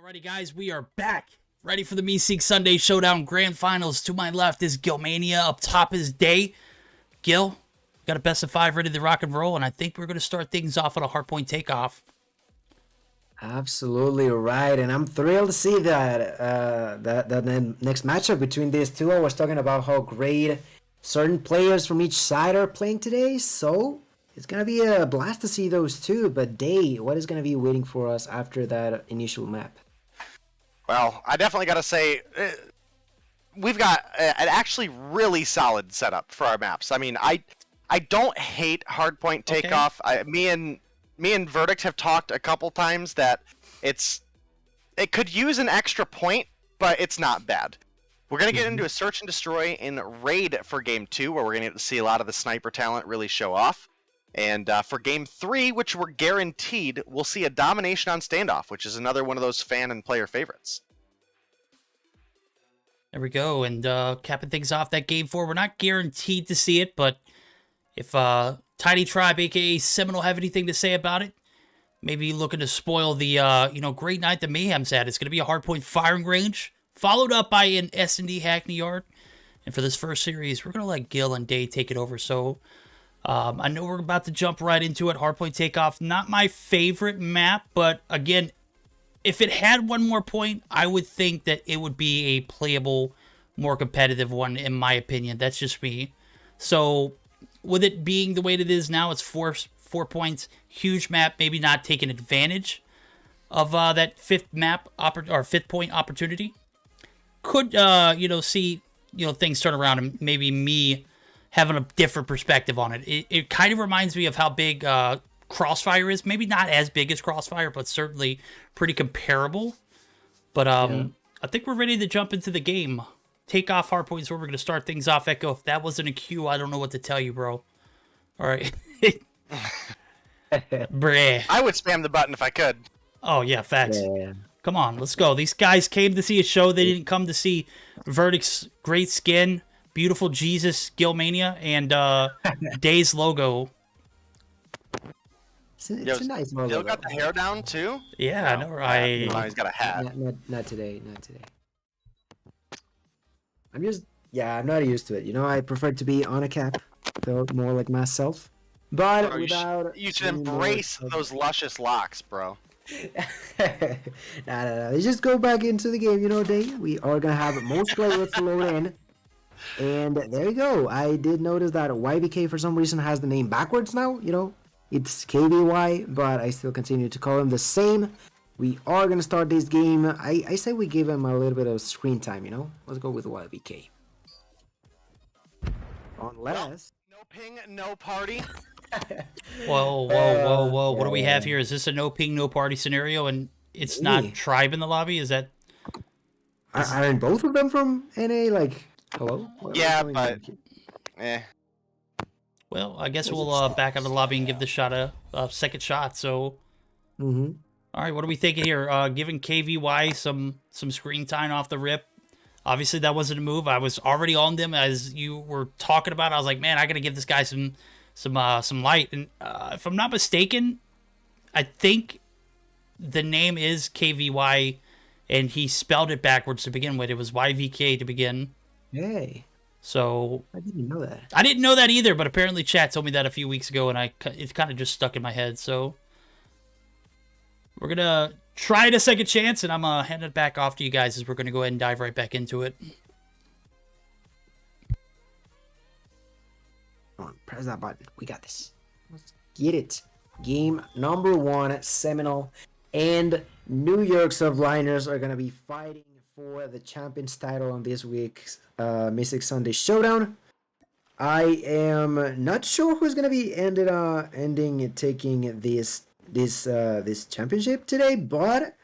Alrighty, guys, we are back. Ready for the Meseeks Sunday Showdown Grand Finals. To my left is Gilmania. Up top is Day. Gil, got a best of 5 ready to rock and roll, and I think we're going to start things off on a hardpoint takeoff. Absolutely right, and I'm thrilled to see that that next matchup between these two. I was talking about how great certain players from each side are playing today, so it's gonna be a blast to see those two. But Day, what is gonna be waiting for us after that initial map? Well, I definitely got to say, we've got an actually really solid setup for our maps. I mean, I don't hate hardpoint takeoff. Me and Verdict have talked a couple times that it could use an extra point, but it's not bad. We're going to get into a search and destroy in Raid for Game 2, where we're going to get to see a lot of the sniper talent really show off. And for Game 3, which we're guaranteed, we'll see a domination on standoff, which is another one of those fan and player favorites. There we go, and capping things off that Game 4. We're not guaranteed to see it, but if Tiny Tribe, a.k.a. Seminole, have anything to say about it, maybe looking to spoil the great night that Mayhem's had. It's going to be a hardpoint firing range, followed up by an S&D Hackney Yard. And for this first series, we're going to let Gil and Day take it over. So I know we're about to jump right into it. Hardpoint takeoff, not my favorite map, but again, if it had one more point, I would think that it would be a playable, more competitive one, in my opinion. That's just me. So with it being the way it is now, it's four points, huge map, maybe not taking advantage of that fifth point opportunity. Could see things turn around and maybe me having a different perspective on it. It kind of reminds me of how big Crossfire is. Maybe not as big as Crossfire, but certainly pretty comparable. But I think we're ready to jump into the game. Take off hardpoints where we're going to start things off. Echo, if that wasn't a cue, I don't know what to tell you, bro. All right. Bruh. I would spam the button if I could. Oh, yeah, facts. Yeah. Come on, let's go. These guys came to see a show. They didn't come to see Verdict's great skin, beautiful Jesus, Gilmania, and Day's logo. It's a nice logo. Still got the hair down, too? Yeah, I know, right? He's got a hat. Not today. I'm not used to it. I prefer to be on a cap. Felt more like myself. But Bro, you should embrace those luscious locks, bro. No. Let's just go back into the game, Day. We are gonna have most players to load in. And there you go. I did notice that YBK for some reason has the name backwards now. It's KBY, but I still continue to call him the same. We are gonna start this game. I say we give him a little bit of screen time, you know? Let's go with YBK. Unless... No ping, no party. Whoa. What do we have yeah. here? Is this a no ping, no party scenario and it's not tribe in the lobby? Is that... Aren't both of them from NA? Like, hello? What Yeah, going but... on here? Eh. Well, I guess we'll back out of the lobby and give the shot a second shot, so... Mm-hmm. All right, what are we thinking here? Giving KVY some screen time off the rip. Obviously, that wasn't a move. I was already on them as you were talking about. I was like, man, I gotta give this guy some light. And if I'm not mistaken, I think the name is KVY, and he spelled it backwards to begin with. It was YVK to begin. Hey, So I didn't know that. I didn't know that either, but apparently chat told me that a few weeks ago, and it kind of just stuck in my head. So we're gonna try it a second chance, and I'm gonna hand it back off to you guys as we're gonna go ahead and dive right back into it. Come on, press that button. We got this. Let's get it. Game number 1, Seminole and New York Subliners are gonna be fighting for the champions title on this week's Meseeks Sunday Showdown. I am not sure who's gonna be ending taking this championship today, but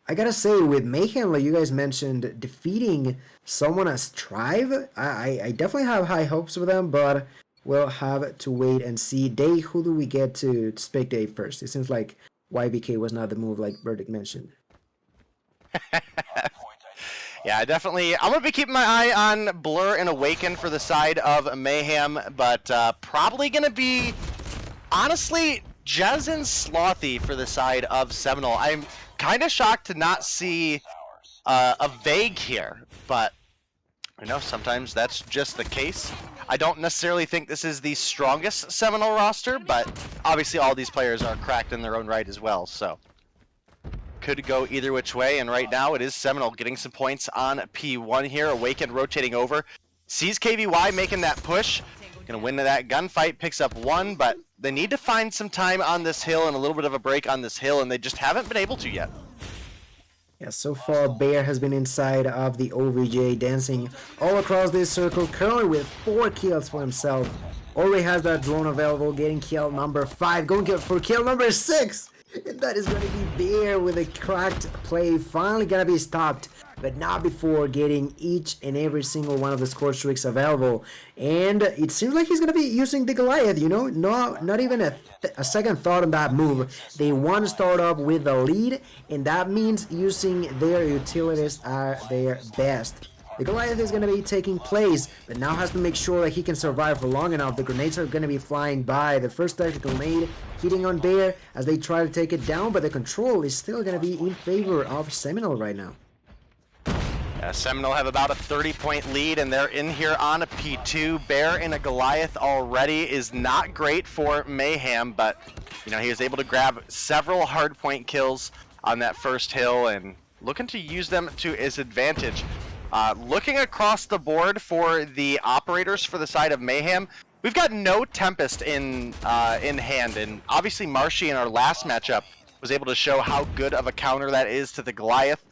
I gotta say, with Mayhem, like you guys mentioned, defeating someone as Tribe, I definitely have high hopes with them, but we'll have to wait and see. Who do we get to spectate first? It seems like YBK was not the move like Burdick mentioned. Yeah, definitely. I'm going to be keeping my eye on Blur and Awaken for the side of Mayhem, but probably going to be, honestly, Jez and Slothy for the side of Seminole. I'm kind of shocked to not see a Vague here, but I know sometimes that's just the case. I don't necessarily think this is the strongest Seminole roster, but obviously all these players are cracked in their own right as well, so could go either which way, and right now it is Seminole getting some points on P1 here. Awaken rotating over, sees KVY making that push, gonna win that gunfight, picks up 1, but they need to find some time on this hill and a little bit of a break on this hill, and they just haven't been able to yet. Yeah, so far Bear has been inside of the OVJ, dancing all across this circle, currently with 4 kills for himself. Already has that drone available, getting kill number 5, going for kill number 6! And that is going to be Bear with a cracked play, finally going to be stopped, but not before getting each and every single one of the score streaks available. And it seems like he's going to be using the Goliath, you know, not even a second thought on that move. They want to start up with the lead, and that means using their utilities at their best. The Goliath is going to be taking place, but now has to make sure that he can survive for long enough. The grenades are going to be flying by. The first tactical grenade hitting on Bear as they try to take it down, but the control is still going to be in favor of Seminole right now. Seminole have about a 30-point lead, and they're in here on a P2. Bear in a Goliath already is not great for Mayhem, but you know, he was able to grab several hardpoint kills on that first hill and looking to use them to his advantage. Looking across the board for the operators for the side of Mayhem, we've got no Tempest in hand, and obviously Marshy in our last matchup was able to show how good of a counter that is to the Goliath.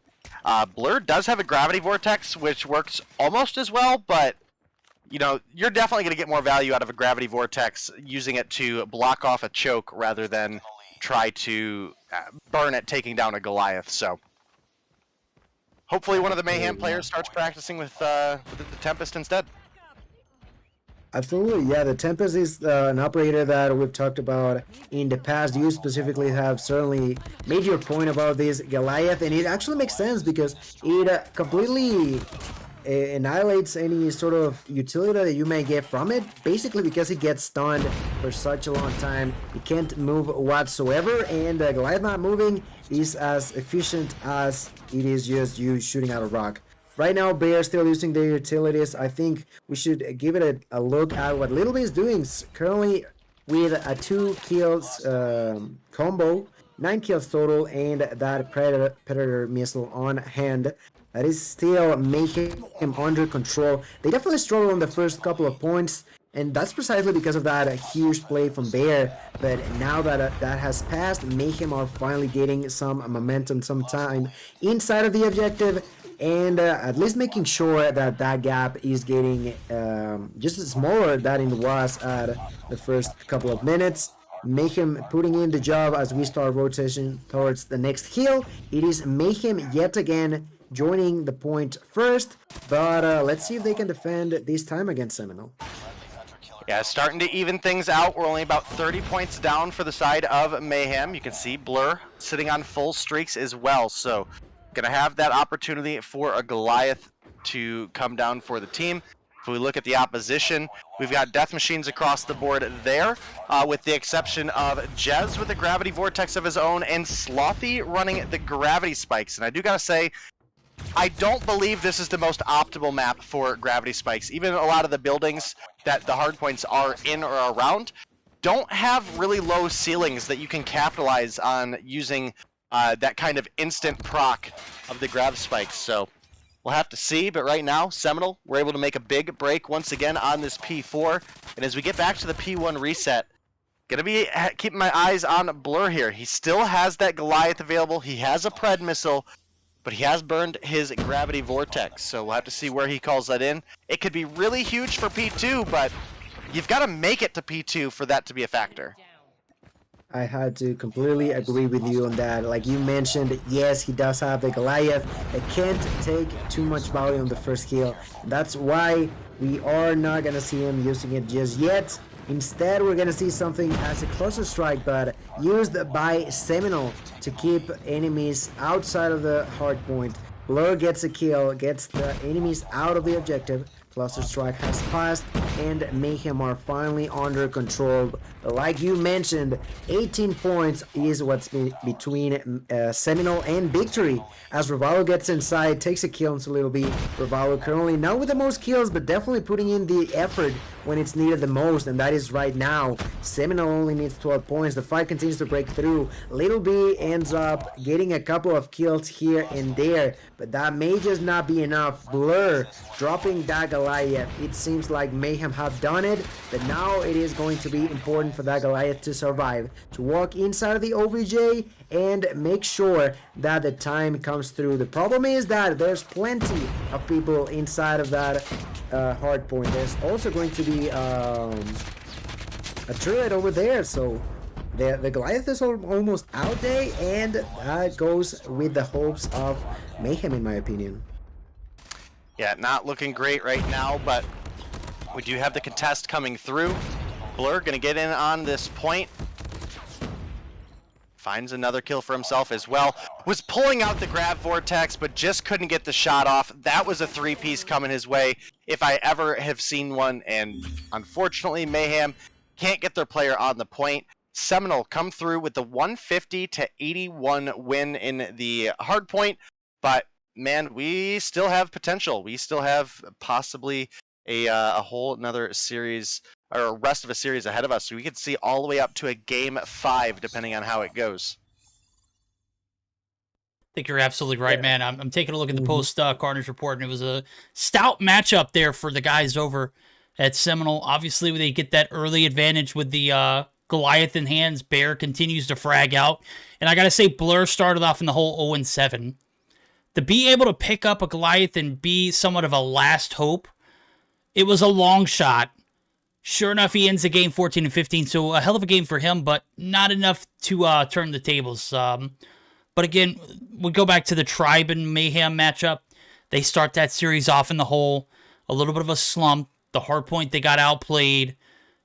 Blur does have a Gravity Vortex, which works almost as well, but you know, you're definitely going to get more value out of a Gravity Vortex using it to block off a choke rather than try to burn it taking down a Goliath. So hopefully one of the Mayhem players starts practicing with the Tempest instead. Absolutely, yeah. The Tempest is an operator that we've talked about in the past. You specifically have certainly made your point about this Goliath, and it actually makes sense because it completely annihilates any sort of utility that you may get from it, basically because it gets stunned for such a long time. It can't move whatsoever, and Goliath not moving is as efficient as it is just you shooting out a rock. Right now, Bear still using their utilities. I think we should give it a look at what Little Bit is doing currently with a 2 kills combo, 9 kills total, and that Predator missile on hand. That is still making him under control. They definitely struggle on the first couple of points, And that's precisely because of that huge play from Bear. But now that that has passed, Mayhem are finally getting some momentum, some time inside of the objective, and at least making sure that that gap is getting just smaller than it was at the first couple of minutes. Mayhem putting in the job as we start rotation towards the next kill. It is Mayhem yet again joining the point first, but let's see if they can defend this time against Seminole. Yeah, starting to even things out. We're only about 30 points down for the side of Mayhem. You can see Blur sitting on full streaks as well. So, gonna have that opportunity for a Goliath to come down for the team. If we look at the opposition, we've got death machines across the board there, with the exception of Jez with a gravity vortex of his own and Slothy running the gravity spikes. And I do gotta say, I don't believe this is the most optimal map for gravity spikes. Even a lot of the buildings that the hardpoints are in or around don't have really low ceilings that you can capitalize on using that kind of instant proc of the grav spikes. So we'll have to see, but right now, Seminole, we're able to make a big break once again on this P4. And as we get back to the P1 reset, gonna be keeping my eyes on Blur here. He still has that Goliath available. He has a Pred missile, but he has burned his gravity vortex, so we'll have to see where he calls that in. It could be really huge for P2, but you've got to make it to P2 for that to be a factor. I had to completely agree with you on that. Like you mentioned, yes, he does have the Goliath. It can't take too much value on the first kill. That's why we are not going to see him using it just yet. Instead, we're going to see something as a closer strike, but used by Seminole to keep enemies outside of the hard point. Blur gets a kill, gets the enemies out of the objective. Cluster strike has passed, and Mayhem are finally under control. Like you mentioned, 18 points is what's between Seminole and victory. As Ravalo gets inside, takes a kill into Little B. Ravalo currently not with the most kills, but definitely putting in the effort when it's needed the most, and that is right now. Seminole only needs 12 points. The fight continues to break through. Little B ends up getting a couple of kills here and there, but that may just not be enough. Blur dropping that Goliath. It seems like Mayhem have done it, but now it is going to be important for that Goliath to survive, to walk inside of the OVJ and make sure that the time comes through. The problem is that there's plenty of people inside of that hard point. There's also going to be a turret over there, so the Goliath is almost out there, and that goes with the hopes of Mayhem, in my opinion. Yeah, not looking great right now, but we do have the contest coming through. Blur gonna get in on this point. Finds another kill for himself as well. Was pulling out the grab vortex, but just couldn't get the shot off. That was a three-piece coming his way, if I ever have seen one, and unfortunately, Mayhem can't get their player on the point. Seminole come through with the 150 to 81 win in the hard point, but man, we still have potential. We still have possibly a whole another series, or rest of a series ahead of us, so we could see all the way up to a game 5 depending on how it goes. I think you're absolutely right, man. I'm taking a look at the post Carnage report, and it was a stout matchup there for the guys over at Seminole. Obviously, they get that early advantage with the Goliath in hands. Bear continues to frag out, and I gotta say, Blur started off in the whole 0-7. To be able to pick up a Goliath and be somewhat of a last hope, it was a long shot. Sure enough, he ends the game 14-15, so a hell of a game for him, but not enough to turn the tables. But again, we go back to the Tribe and Mayhem matchup. They start that series off in the hole, a little bit of a slump. The hard point, they got outplayed.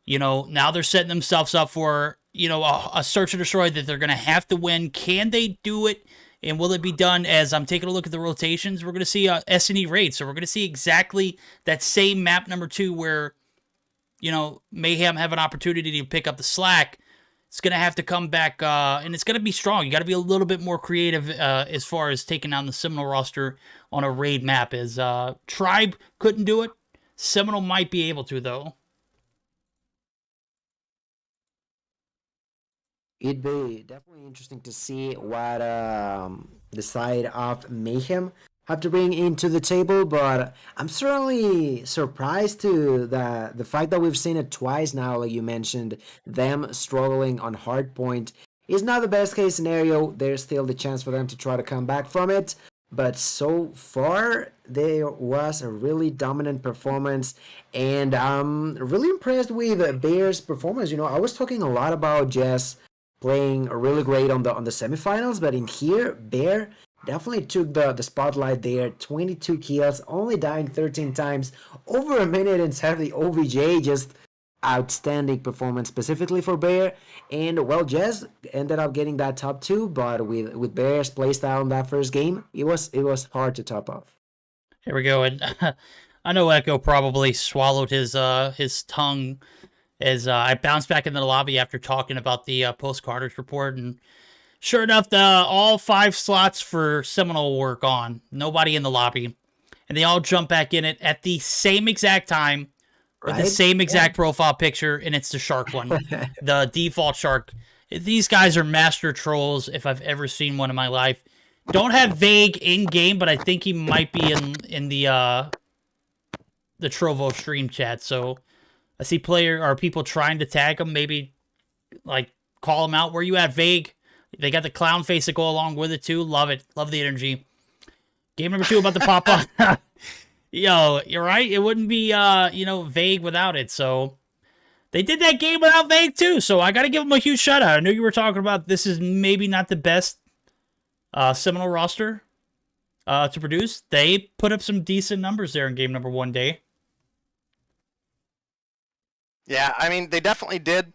You know, now they're setting themselves up for, you know, a search and destroy that they're going to have to win. Can they do it? And will it be done? As I'm taking a look at the rotations, we're going to see a S&E raid. So we're going to see exactly that same map number 2 where, you know, Mayhem have an opportunity to pick up the slack. It's going to have to come back, and it's going to be strong. You got to be a little bit more creative as far as taking down the Seminole roster on a raid map. As Tribe couldn't do it, Seminole might be able to, though. It'd be definitely interesting to see what the side of Mayhem have to bring into the table, but I'm certainly surprised to the fact that we've seen it twice now, like you mentioned, them struggling on hard point is not the best case scenario. There's still the chance for them to try to come back from it, but so far there was a really dominant performance, and I'm really impressed with Bear's performance. You know, I was talking a lot about Jess playing really great on the semifinals, but in here, Bear definitely took the spotlight there. 22 kills, only dying 13 times, over a minute inside of the OVJ. Just outstanding performance specifically for Bear. And well, Jez ended up getting that top 2, but with Bear's playstyle in that first game, it was hard to top off. Here we go, and I know Echo probably swallowed his tongue as I bounced back into the lobby after talking about the post-Carnage report, and sure enough, all 5 slots for Seminole were gone. Nobody in the lobby. And they all jump back in it at the same exact time with the same exact profile picture, and it's the shark one. The default shark. These guys are master trolls if I've ever seen one in my life. Don't have Vague in-game, but I think he might be in the Trovo stream chat. So I see people trying to tag him, maybe like call him out. Where you at, Vague? They got the clown face to go along with it, too. Love it. Love the energy. Game number 2 about to pop up. Yo, you're right. It wouldn't be, Vague without it. So they did that game without Vague, too. So I got to give them a huge shout-out. I know you were talking about this is maybe not the best Seminole roster to produce. They put up some decent numbers there in game number 1 day. Yeah, I mean, they definitely did.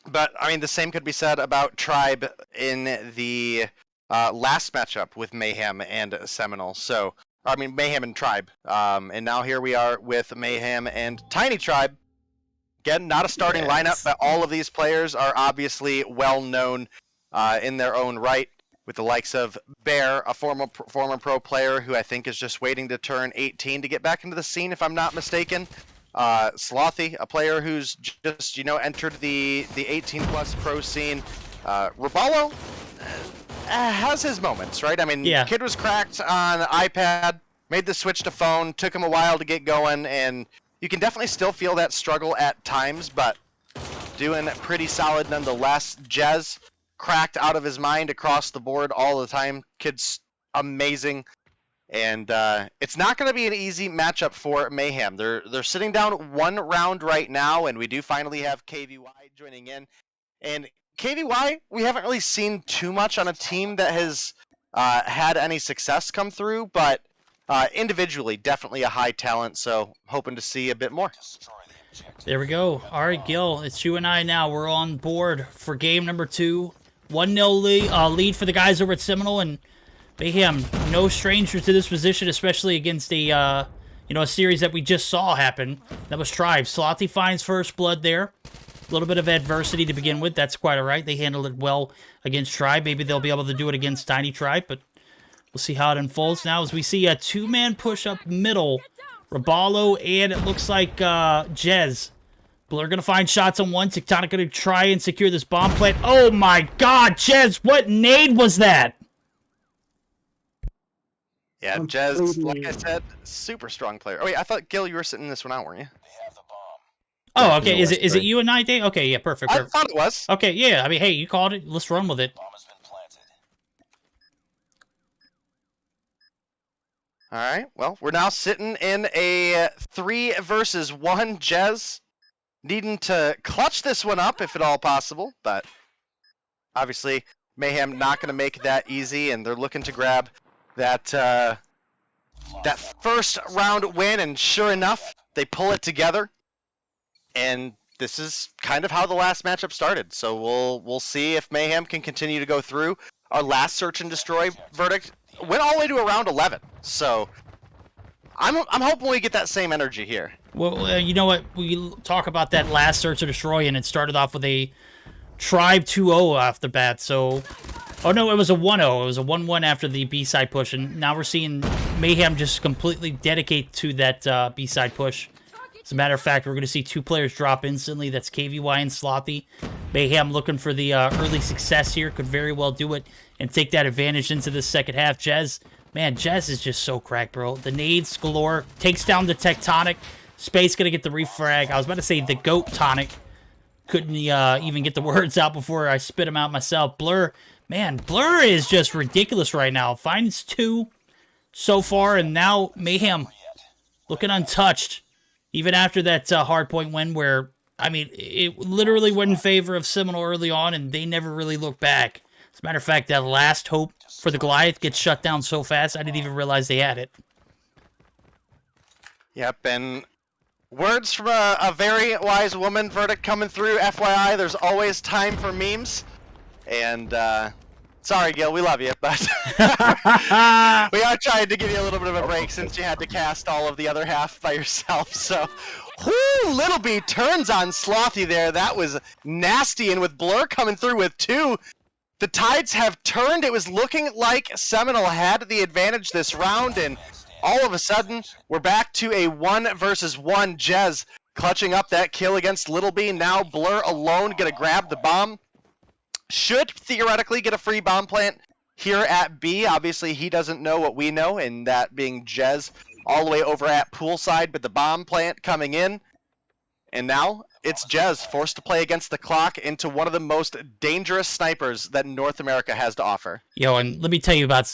But, I mean, the same could be said about Tribe in the last matchup with Mayhem and Seminole. So, I mean, Mayhem and Tribe. And now here we are with Mayhem and Tiny Tribe. Again, not a starting lineup, but all of these players are obviously well-known in their own right, with the likes of Bear, a former pro player who I think is just waiting to turn 18 to get back into the scene, if I'm not mistaken. Slothy, a player who's just, entered the 18-plus pro scene. Raballo has his moments, right? I mean, Kid was cracked on iPad, made the switch to phone, took him a while to get going, and you can definitely still feel that struggle at times, but doing pretty solid nonetheless. Jez, cracked out of his mind across the board all the time. Kid's amazing. And it's not going to be an easy matchup for Mayhem. They're sitting down 1 round right now, and we do finally have KVY joining in. And KVY, we haven't really seen too much on a team that has had any success come through, but individually, definitely a high talent, so hoping to see a bit more. There we go. All right, Gil, it's you and I now. We're on board for game number 2. 1-0 lead for the guys over at Seminole, and Mayhem, no stranger to this position, especially against a series that we just saw happen. That was Tribe. Slothy finds first blood there. A little bit of adversity to begin with. That's quite all right. They handled it well against Tribe. Maybe they'll be able to do it against Tiny Tribe, but we'll see how it unfolds now as we see a 2-man push up middle. Raballo and it looks like Jez. Blur going to find shots on one. Tectonic going to try and secure this bomb plant. Oh my god, Jez, what nade was that? Yeah, Jez, like I said, super strong player. Oh wait, I thought, Gil, you were sitting this one out, weren't you? Oh, okay. Is it you and I, Dave? Okay, yeah, perfect. I thought it was. Okay, yeah. I mean, hey, you called it. Let's run with it. Bomb has been planted. All right. Well, we're now sitting in a 3 versus 1. Jez needing to clutch this one up if at all possible, but obviously Mayhem not going to make that easy, and they're looking to grab that first round win, and sure enough, they pull it together. And this is kind of how the last matchup started. So we'll see if Mayhem can continue to go through. Our last search and destroy verdict went all the way to around 11. So I'm hoping we get that same energy here. Well, you know what? We talk about that last search and destroy, and it started off with a Tribe 2-0 off the bat. So, oh no, it was a 1-0. It was a 1-1 after the B-side push, and now we're seeing Mayhem just completely dedicate to that B-side push. As a matter of fact, we're going to see 2 players drop instantly. That's KVY and Slothy. Mayhem looking for the early success here. Could very well do it and take that advantage into the second half. Jez Man, Jez is just so cracked, bro. The nades galore. Takes down the Tectonic. Space gonna get the refrag. I was about to say the Goat Tonic. Couldn't even get the words out before I spit them out myself. Blur, man, Blur is just ridiculous right now. Finds 2 so far, and now Mayhem looking untouched. Even after that hardpoint win where, I mean, it literally went in favor of Seminole early on, and they never really looked back. As a matter of fact, that last hope for the Goliath gets shut down so fast, I didn't even realize they had it. Yep, and words from a very wise woman, verdict coming through. FYI, there's always time for memes. And, sorry, Gil, we love you, but we are trying to give you a little bit of a break since you had to cast all of the other half by yourself. So, whoo, Little B turns on Slothy there. That was nasty, and with Blur coming through with 2, the tides have turned. It was looking like Seminole had the advantage this round, and all of a sudden, we're back to a 1 versus 1. Jez clutching up that kill against Little B. Now Blur alone gonna grab the bomb. Should theoretically get a free bomb plant here at B. Obviously, he doesn't know what we know, and that being Jez all the way over at poolside, but the bomb plant coming in. And now it's Jez forced to play against the clock into one of the most dangerous snipers that North America has to offer. Yo, and let me tell you about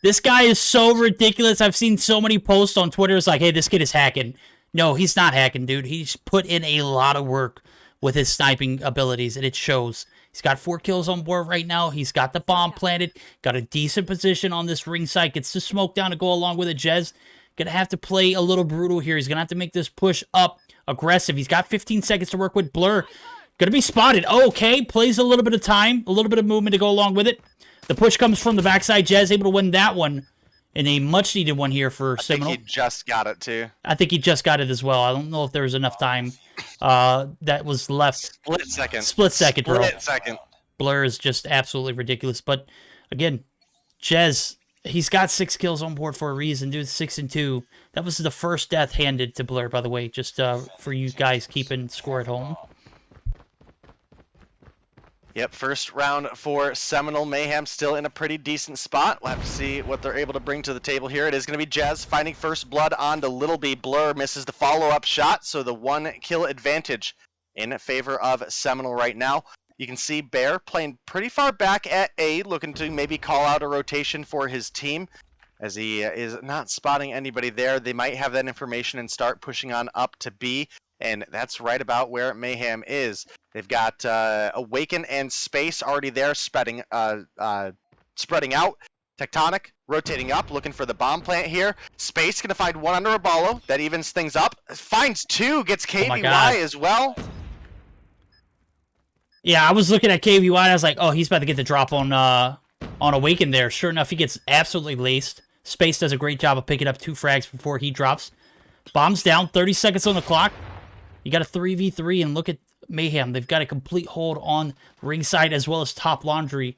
this guy is so ridiculous. I've seen so many posts on Twitter. It's like, hey, this kid is hacking. No, he's not hacking, dude. He's put in a lot of work with his sniping abilities, and it shows. He's got 4 kills on board right now. He's got the bomb planted, got a decent position on this ring site, gets the smoke down to go along with it. Jez gonna have to play a little brutal here. He's gonna have to make this push up aggressive. He's got 15 seconds to work with. Blur gonna be spotted. Okay, plays a little bit of time, a little bit of movement to go along with it. The push comes from the backside. Jez able to win that one in a much-needed one here for Seminole. I think he just got it, too. I think he just got it as well. I don't know if there was enough time that was left. Split second. Split second, bro. Split second. Blur is just absolutely ridiculous. But, again, Jez, he's got 6 kills on board for a reason, dude. 6 and 2. That was the first death handed to Blur, by the way, just for you guys keeping score at home. Yep, first round for Seminole. Mayhem still in a pretty decent spot. We'll have to see what they're able to bring to the table here. It is going to be Jez finding first blood onto Little B. Blur misses the follow-up shot, so the 1 kill advantage in favor of Seminole right now. You can see Bear playing pretty far back at A, looking to maybe call out a rotation for his team, as he is not spotting anybody there. They might have that information and start pushing on up to B, and that's right about where Mayhem is. They've got Awaken and Space already there, spreading out. Tectonic rotating up, looking for the bomb plant here. Space gonna find 1 under a Abalo. That evens things up. Finds 2, gets KVY as well. Yeah, I was looking at KVY and I was like, oh, he's about to get the drop on Awaken there. Sure enough, he gets absolutely laced. Space does a great job of picking up 2 frags before he drops. Bombs down, 30 seconds on the clock. You got a 3v3, and look at Mayhem. They've got a complete hold on ringside as well as top laundry.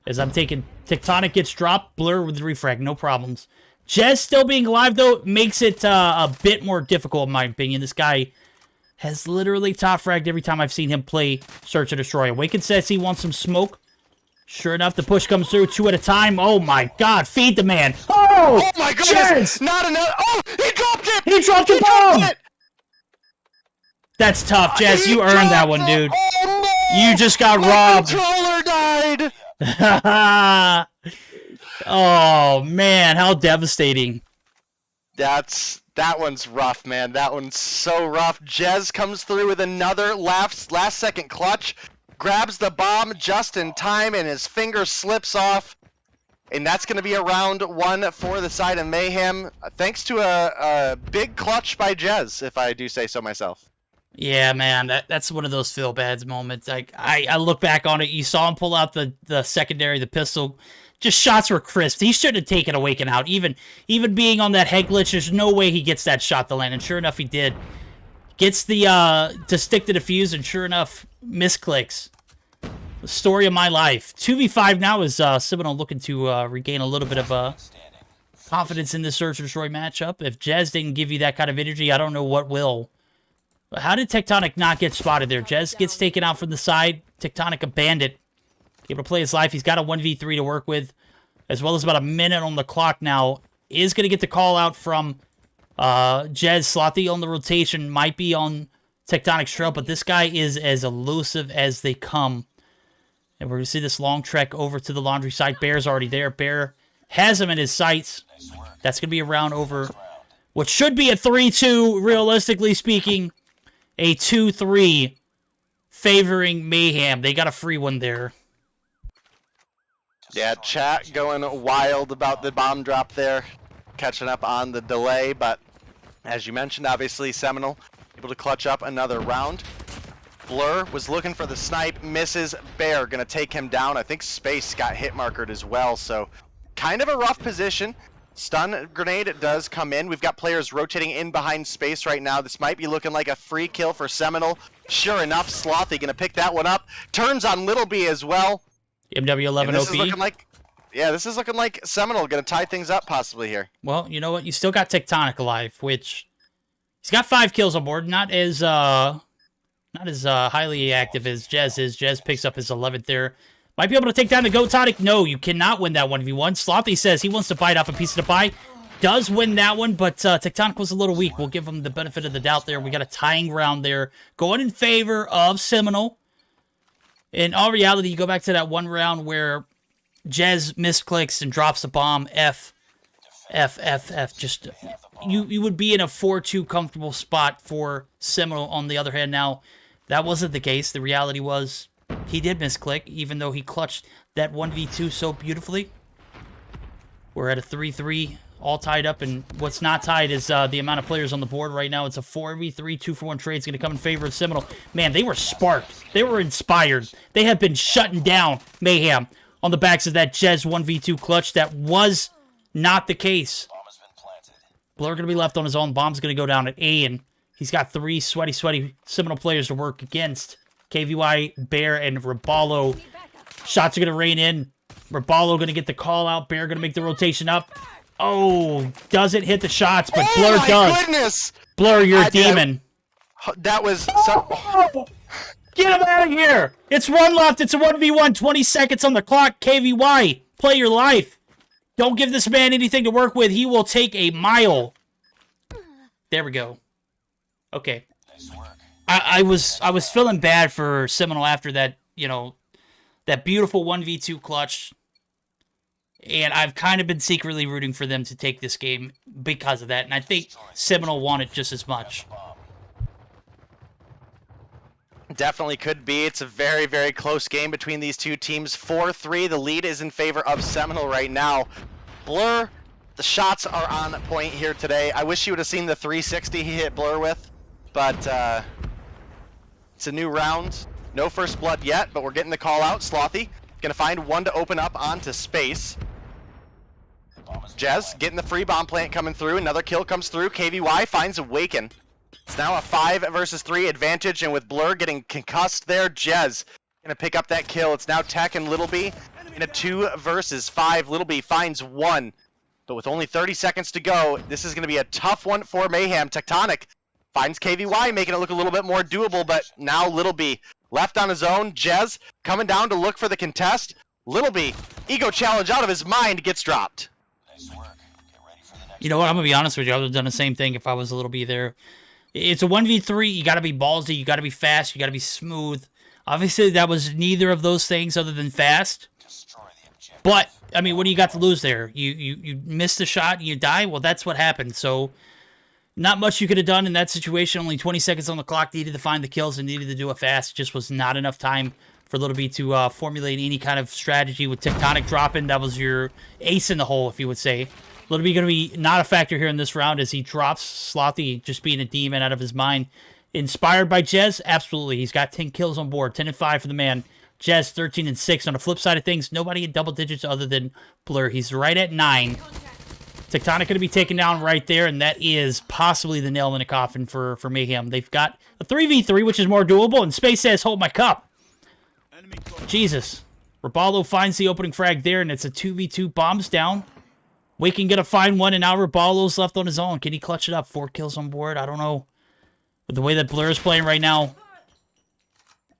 As I'm taking Tectonic gets dropped, Blur with the refrag, no problems. Jez still being alive, though, makes it a bit more difficult, in my opinion. This guy has literally top fragged every time I've seen him play Search and Destroy. Awaken says he wants some smoke. Sure enough, the push comes through 2 at a time. Oh my god, feed the man. Oh my goodness! Not enough. Oh, he dropped it! He dropped the bomb! That's tough, Jez. You earned that one, dude. Oh, no! You just got robbed. Controller died! Oh, man. How devastating. That one's rough, man. That one's so rough. Jez comes through with another last-second clutch. Grabs the bomb just in time, and his finger slips off. And that's going to be a round 1 for the side of Mayhem. Thanks to a big clutch by Jez, if I do say so myself. Yeah, man, that's one of those feel-bads moments. Like I look back on it, you saw him pull out the secondary, the pistol. Just shots were crisp. He shouldn't have taken Awaken out. Even being on that head glitch, there's no way he gets that shot to land. And sure enough, he did. Gets the to stick to the fuse, and sure enough, misclicks. The story of my life. 2v5 now is Seminole looking to regain a little bit of confidence in this Search and Destroy matchup. If Jez didn't give you that kind of energy, I don't know what will. But how did Tectonic not get spotted there? Jez gets taken out from the side. Tectonic, a bandit, able to play his life. He's got a 1v3 to work with. as well as about a minute on the clock now. Is going to get the call out from Jez. Slothy on the rotation, might be on Tectonic's trail, but this guy is as elusive as they come. And we're going to see this long trek over to the laundry site. Bear's already there. Bear has him in his sights. That's going to be a round over what should be a 3-2, realistically speaking. A 2-3 favoring Mayhem. They got a free one there. Yeah, chat going wild about the bomb drop there. Catching up on the delay, but as you mentioned, obviously Seminole able to clutch up another round. Blur was looking for the snipe, misses. Bear gonna take him down. I think Space got hit markered as well, so kind of a rough position. Stun grenade does come in. We've got players rotating in behind Space right now. This might be looking like a free kill for Seminole. Sure enough, Slothy gonna pick that one up. Turns on Little B as well. MW11 And this OP. is looking like, yeah, this is looking like Seminole gonna tie things up possibly here. Well, you know what? You still got Tectonic alive, which he's got 5 kills on board. Not as highly active as Jez is. Jez picks up his 11th there. Might be able to take down the Goat Tonic. No, you cannot win that 1v1. Slothy says he wants to bite off a piece of the pie. Does win that one, but Tectonic was a little weak. We'll give him the benefit of the doubt there. We got a tying round there going in favor of Seminole. In all reality, you go back to that one round where Jez misclicks and drops a bomb. F. Just you would be in a 4-2 comfortable spot for Seminole. On the other hand, now that wasn't the case. The reality was he did misclick, even though he clutched that 1v2 so beautifully. We're at a 3-3, all tied up, and what's not tied is the amount of players on the board right now. It's a 4v3, 2-for-1 trade. It's going to come in favor of Seminole. Man, they were sparked. They were inspired. They have been shutting down Mayhem on the backs of that Jez 1v2 clutch. That was not the case. Blur going to be left on his own. Bomb's going to go down at A, and he's got 3 sweaty Seminole players to work against. KVY, Bear, and Raballo. Shots are going to rain in. Raballo going to get the call out. Bear going to make the rotation up. Oh, doesn't hit the shots, but Blur does. Oh my goodness! Blur, you're a demon. That was... Get him out of here! It's one left. It's a 1v1. 20 seconds on the clock. KVY, play your life. Don't give this man anything to work with. He will take a mile. There we go. Okay. I was feeling bad for Seminole after that, that beautiful 1v2 clutch. And I've kind of been secretly rooting for them to take this game because of that. And I think Seminole won it just as much. Definitely could be. It's a very, very close game between these two teams. 4-3. The lead is in favor of Seminole right now. Blur, the shots are on point here today. I wish you would have seen the 360 he hit Blur with. But it's a new round. No first blood yet, but we're getting the call out. Slothy gonna find one to open up onto Space. Jez getting the free bomb plant coming through. Another kill comes through. KVY finds Awaken. It's now a 5 versus 3 advantage, and with Blur getting concussed there, Jez gonna pick up that kill. It's now Tech and Little B in a 2 versus 5. Little B finds 1, but with only 30 seconds to go, this is gonna be a tough one for Mayhem. Tectonic finds KVY, making it look a little bit more doable, but now Little B left on his own. Jez coming down to look for the contest. Little B, ego challenge out of his mind, gets dropped. You know what? I'm going to be honest with you. I would have done the same thing if I was a Little B there. It's a 1v3. You got to be ballsy. You got to be fast. You got to be smooth. Obviously, that was neither of those things other than fast. But, I mean, what do you got to lose there? You miss the shot, you die? Well, that's what happened. So, not much you could have done in that situation. Only 20 seconds on the clock. Needed to find the kills and needed to do it fast. Just was not enough time for Little B to formulate any kind of strategy with Tectonic dropping. That was your ace in the hole, if you would say. Little B going to be not a factor here in this round as he drops Slothy, just being a demon out of his mind. Inspired by Jez? Absolutely. He's got 10 kills on board. 10-5 for the man. Jez 13-6. On the flip side of things, nobody in double digits other than Blur. He's right at 9. Tectonic going to be taken down right there, and that is possibly the nail in the coffin for Mayhem. They've got a 3v3, which is more doable, and Space says, hold my cup. Jesus. Raballo finds the opening frag there, and it's a 2v2. Bombs down. Waking gonna find one, and now Raballo's left on his own. Can he clutch it up? 4 kills on board? I don't know. With the way that Blur is playing right now,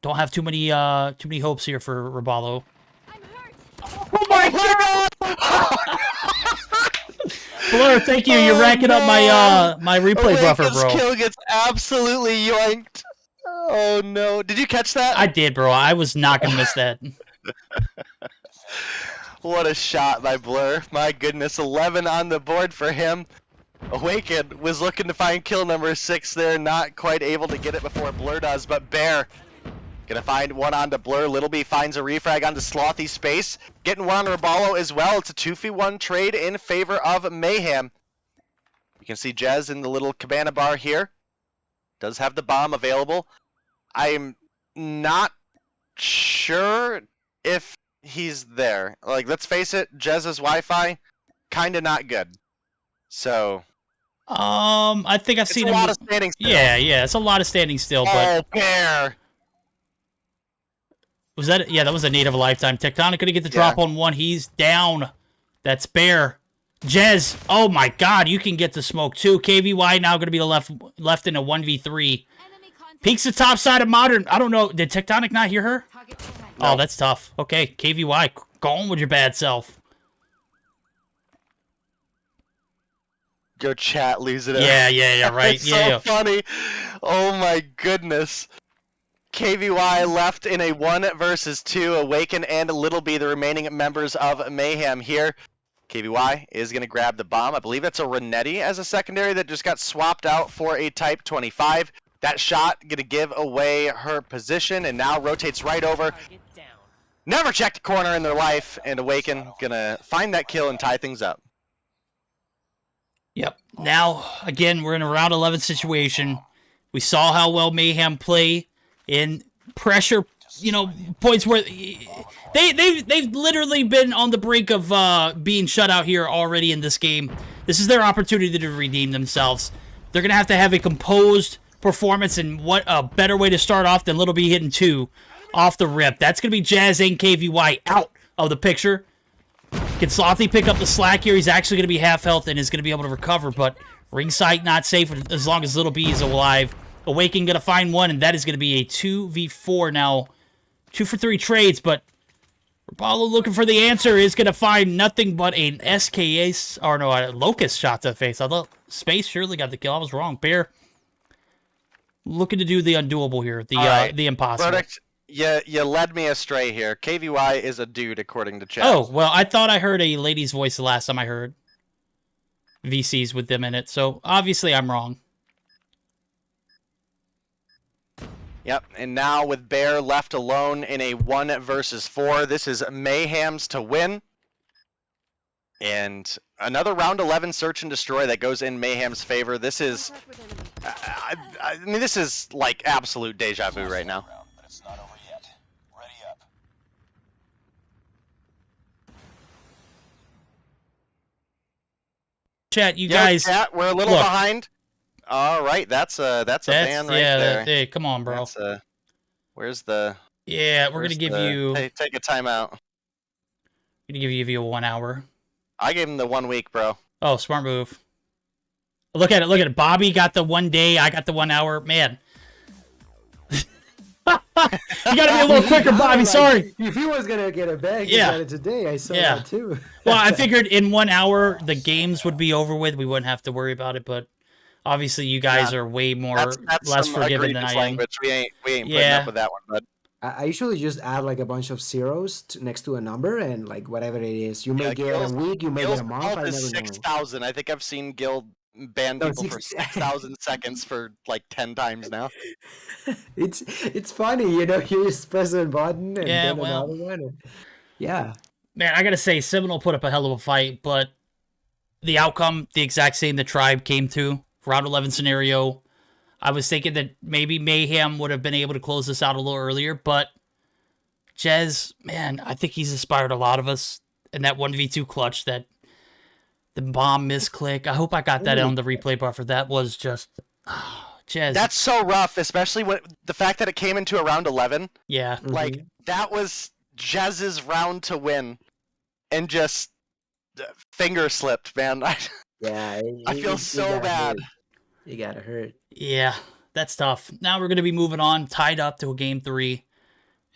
don't have too many hopes here for Raballo. I'm hurt. Oh my god! Blur, thank you. You're racking up my replay buffer, Awaken's bro. kill gets absolutely yoinked. Oh no! Did you catch that? I did, bro. I was not gonna miss that. What a shot by Blur. My goodness, 11 on the board for him. Awaken was looking to find kill number 6 there, not quite able to get it before Blur does, but Bear gonna find one onto Blur. Little B finds a refrag onto Slothy Space. Getting one on Raballo as well. It's a 2v1 trade in favor of Mayhem. You can see Jez in the little cabana bar here. Does have the bomb available. I'm not sure if he's there. Like, let's face it, Jez's Wi-Fi, kinda not good. So I think I've seen a him. lot of standing still. Yeah, it's a lot of standing still. But Oh, Bear! was that? Yeah, that was a need of a lifetime. Tectonic gonna get the drop on one. He's down. That's Bear. Jez. Oh my God, you can get the smoke too. KVY now gonna be the left in a 1v3. Enemy contact. Peeks the top side of Modern. I don't know. Did Tectonic not hear her? Target contact. Oh, that's tough. Okay, KVY, go on with your bad self. Go chat, lose it. Yeah, right. It's Yeah. so funny. Oh my goodness. KVY left in a 1 versus 2. Awaken and Little B, the remaining members of Mayhem here. KVY is going to grab the bomb. I believe that's a Renetti as a secondary that just got swapped out for a Type 25. That shot going to give away her position and now rotates right over. Never checked a corner in their life, and Awaken going to find that kill and tie things up. Yep. Now, again, we're in a round 11 situation. We saw how well Mayhem play in pressure, points where they've literally been on the brink of being shut out here already in this game. This is their opportunity to redeem themselves. They're going to have a composed performance, and what a better way to start off than Little B hitting 2 off the rip. That's going to be Jazz and KVY out of the picture. Can Slothy pick up the slack here? He's actually going to be half health and is going to be able to recover, but ringside not safe as long as Little B is alive. Awaken going to find one, and that is going to be a 2v4 now. 2 for 3 trades, but Rapallo looking for the answer is going to find nothing but an SKS, or no, a Locust shot to the face. I thought Space surely got the kill. I was wrong. Bear looking to do the undoable here, the impossible. Verdict, you led me astray here. KVY is a dude, according to chat. Oh, well, I thought I heard a lady's voice the last time I heard VCs with them in it, so obviously I'm wrong. Yep, and now with Bear left alone in a 1 versus 4, this is Mayhem's to win. And another round 11 search and destroy that goes in Mayhem's favor. This is, Contact with enemy. I mean, this is like absolute deja vu right now. But it's not over yet. Ready up. Chat, you Yo, guys. chat, we're a little look. behind. All right, that's a ban right there. Hey, come on, bro. That's where's the? Yeah, we're where's gonna give the- you. take a timeout. Gonna give you 1 hour. I gave him the 1 week, bro. Oh, smart move. Look at it. Bobby got the 1 day. I got the 1 hour. Man. You gotta be a little quicker, Bobby. Sorry. If he was gonna get it back, he Yeah. got it today. I saw Yeah. that too. Well, I figured in 1 hour the games would be over with. We wouldn't have to worry about it. But obviously, you guys are way more That's less some forgiving than egregious I am. language. We ain't putting Yeah. up with that one, bud. I usually just add like a bunch of zeros next to a number and like whatever it is. You may Yeah, get Gil's- a week, you may get Gil's a month. default I is never know. 6,000. I think I've seen Guild ban No, people for 6,000 seconds for like 10 times now. It's funny, you just press a button and Yeah, then well. another one. Yeah. Man, I gotta say, Seminole put up a hell of a fight, but the outcome, the exact same the Tribe came to. Round 11 scenario. I was thinking that maybe Mayhem would have been able to close this out a little earlier, but Jez, man, I think he's inspired a lot of us in that 1v2 clutch, that the bomb misclick. I hope I got that on the replay buffer. That was just, Jez. That's so rough, especially when the fact that it came into a round 11. Yeah. Like, that was Jez's round to win. And just finger slipped, man. Yeah. I feel so bad. You gotta hurt. Yeah, that's tough. Now we're going to be moving on, tied up to a game 3.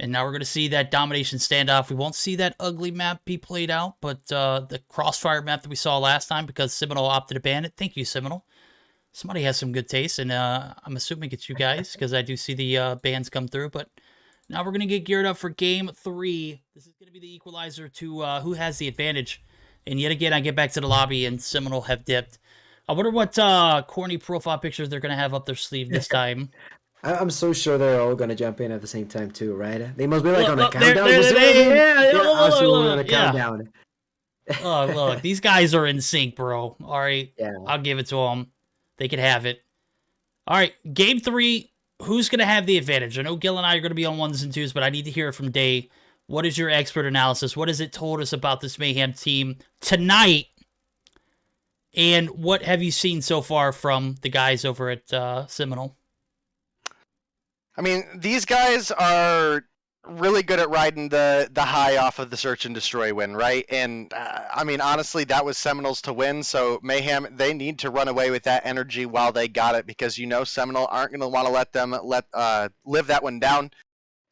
And now we're going to see that domination standoff. We won't see that ugly map be played out, but the crossfire map that we saw last time, because Seminole opted to ban it. Thank you, Seminole. Somebody has some good taste, and I'm assuming it's you guys, because I do see the bans come through. But now we're going to get geared up for Game 3. This is going to be the equalizer to who has the advantage. And yet again, I get back to the lobby, and Seminole have dipped. I wonder what corny profile pictures they're going to have up their sleeve this time. I'm so sure they're all gonna jump in at the same time too, right? They must be like on a Look, countdown. yeah, They're absolutely on a yeah. countdown. Oh, look, these guys are in sync, bro. All right, Yeah. I'll give it to them. They can have it. All right, Game 3, who's going to have the advantage? I know Gil and I are going to be on 1s and 2s, but I need to hear it from Day. What is your expert analysis? What has it told us about this Mayhem team tonight? And what have you seen so far from the guys over at Seminole? I mean, these guys are really good at riding the high off of the search and destroy win, right? And I mean, honestly, that was Seminoles to win. So Mayhem, they need to run away with that energy while they got it, because Seminole aren't going to want to let them live that one down,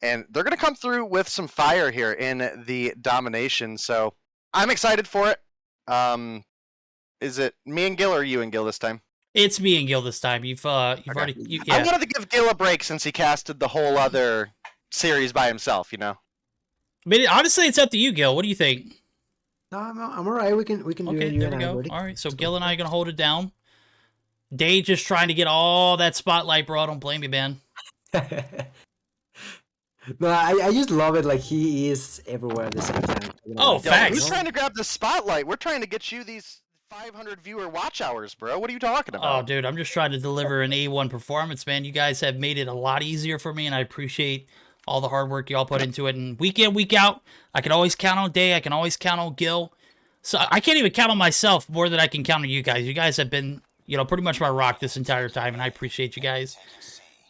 and they're going to come through with some fire here in the domination. So I'm excited for it. Is it me and Gil, or you and Gil this time? It's me and Gil this time. You've already. Yeah. I wanted to give Gil a break since he casted the whole other series by himself, I mean, honestly, it's up to you, Gil. What do you think? No, I'm all right. We can do it. Okay, You there we and I, go. buddy. All right, so Gil and I are gonna hold it down. Day just trying to get all that spotlight, bro. I don't blame you, man. No, I just love it. Like, he is everywhere at the same time. Oh, Yo, facts. who's trying to grab the spotlight? We're trying to get you these 500 viewer watch hours, bro. What are you talking Oh, about? dude, I'm just trying to deliver an A1 performance, man. You guys have made it a lot easier for me, and I appreciate all the hard work y'all put into it. And week in, week out, I can always count on Day. I can always count on Gil. So I can't even count on myself more than I can count on you guys. You guys have been, pretty much my rock this entire time, and I appreciate you guys.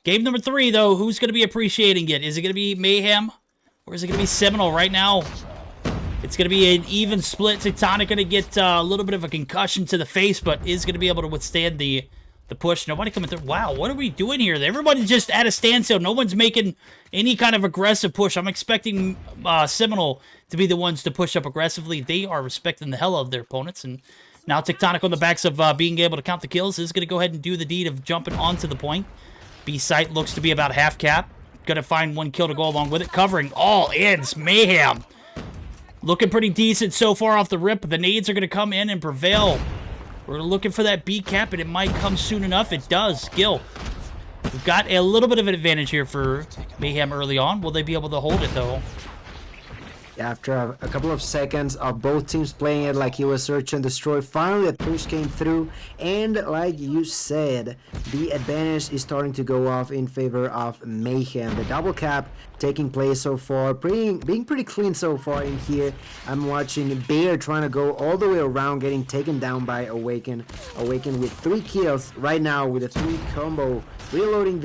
Game number 3, though, who's going to be appreciating it? Is it going to be Mayhem, or is it going to be Seminole? Right now, it's going to be an even split. Tectonic going to get a little bit of a concussion to the face, but is going to be able to withstand the push. Nobody coming through. Wow, what are we doing here? Everybody's just at a standstill. No one's making any kind of aggressive push. I'm expecting Seminole to be the ones to push up aggressively. They are respecting the hell out of their opponents. And now Tectonic, on the backs of being able to count the kills, is going to go ahead and do the deed of jumping onto the point. B-site looks to be about half cap. Going to find one kill to go along with it. Covering all ends. Mayhem looking pretty decent so far off the rip. The nades are going to come in and prevail. We're looking for that B cap, and it might come soon enough. It does. Gil, we've got a little bit of an advantage here for Mayhem early on. Will they be able to hold it, though? After a couple of seconds of both teams playing it like it was search and destroy, finally a push came through, and like you said, the advantage is starting to go off in favor of Mayhem. The double cap taking place so far, being pretty clean so far in here. I'm watching Bear trying to go all the way around, getting taken down by Awaken. Awaken with 3 kills right now with a 3 combo. Reloading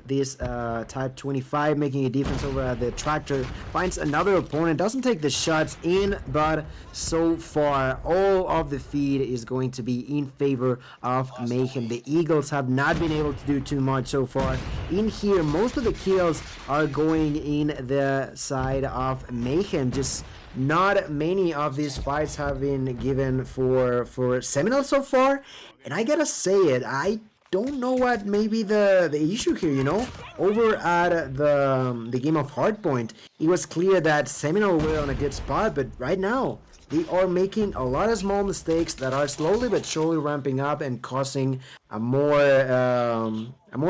this Type 25, making a defense over at the Tractor. Finds another opponent, doesn't take the shots in, but so far all of the feed is going to be in favor of Mayhem. The Eagles have not been able to do too much so far in here. Most of the kills are going in the side of Mayhem. Just not many of these fights have been given for Seminole so far, and I gotta say it, I don't know what may be the issue here, Over at the game of Hardpoint, it was clear that Seminole were on a good spot, but right now, they are making a lot of small mistakes that are slowly but surely ramping up and causing a more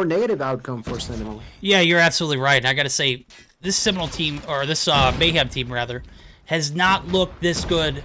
negative outcome for Seminole. Yeah, you're absolutely right. I got to say, this Seminole team, or this Mayhem team, rather, has not looked this good,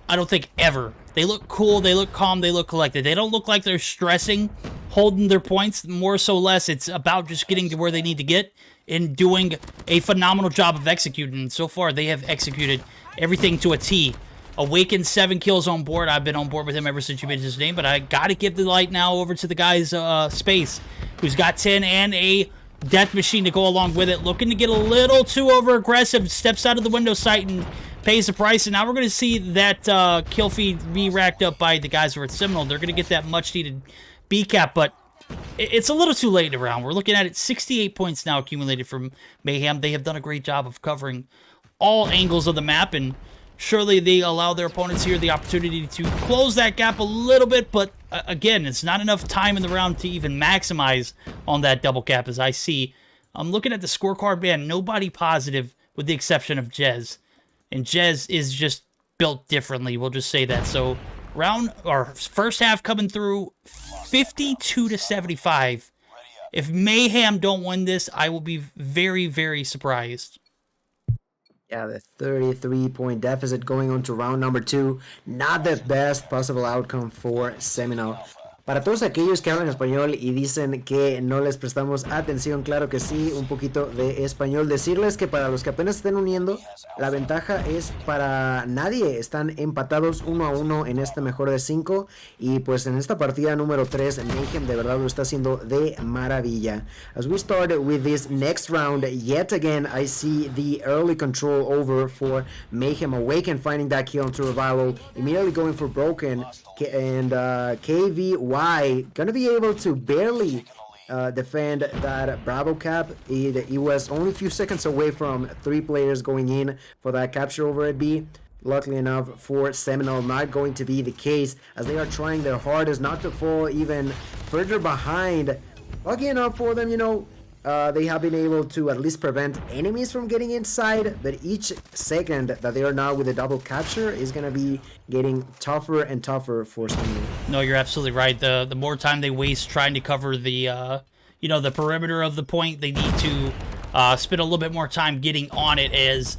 I don't think, ever. They look cool, they look calm, they look collected. They don't look like they're stressing, holding their points. More so less, it's about just getting to where they need to get and doing a phenomenal job of executing. And so far, they have executed everything to a T. Awakened 7 kills on board. I've been on board with him ever since you mentioned his name, but I got to give the light now over to the guy's Space, who's got 10 and a death machine to go along with it. Looking to get a little too over-aggressive, steps out of the window sight and pays the price. And now we're going to see that kill feed be racked up by the guys who are at Seminole. They're going to get that much-needed B cap, but it's a little too late in the round. We're looking at it, 68 points now accumulated from Mayhem. They have done a great job of covering all angles of the map, and surely they allow their opponents here the opportunity to close that gap a little bit, but again, it's not enough time in the round to even maximize on that double cap, as I see. I'm looking at the scorecard, man, nobody positive with the exception of Jez. And Jez is just built differently, we'll just say that. So, first half coming through 52-75. If Mayhem don't win this, I will be very, very surprised. Yeah, the 33-point deficit going on to round number 2. Not the best possible outcome for Seminole. Para todos aquellos que hablan español y dicen que no les prestamos atención, claro que sí, un poquito de español. Decirles que para los que apenas estén uniendo, la ventaja es para nadie. Están empatados 1-1 en este mejor de 5. Y pues en esta partida número 3, Mayhem de verdad lo está haciendo de maravilla. As we start with this next round, yet again, I see the early control over for Mayhem. Awaken finding that kill on Trovo, immediately going for Broken. And KVY gonna be able to barely defend that Bravo cap. He was only a few seconds away from 3 players going in for that capture over at B. Luckily enough for Seminole, not going to be the case, as they are trying their hardest not to fall even further behind. Lucky enough for them, you know, they have been able to at least prevent enemies from getting inside, but each second that they are now with a double capture is going to be getting tougher and tougher for Seminole. No, you're absolutely right. The more time they waste trying to cover the, the perimeter of the point, they need to spend a little bit more time getting on it, as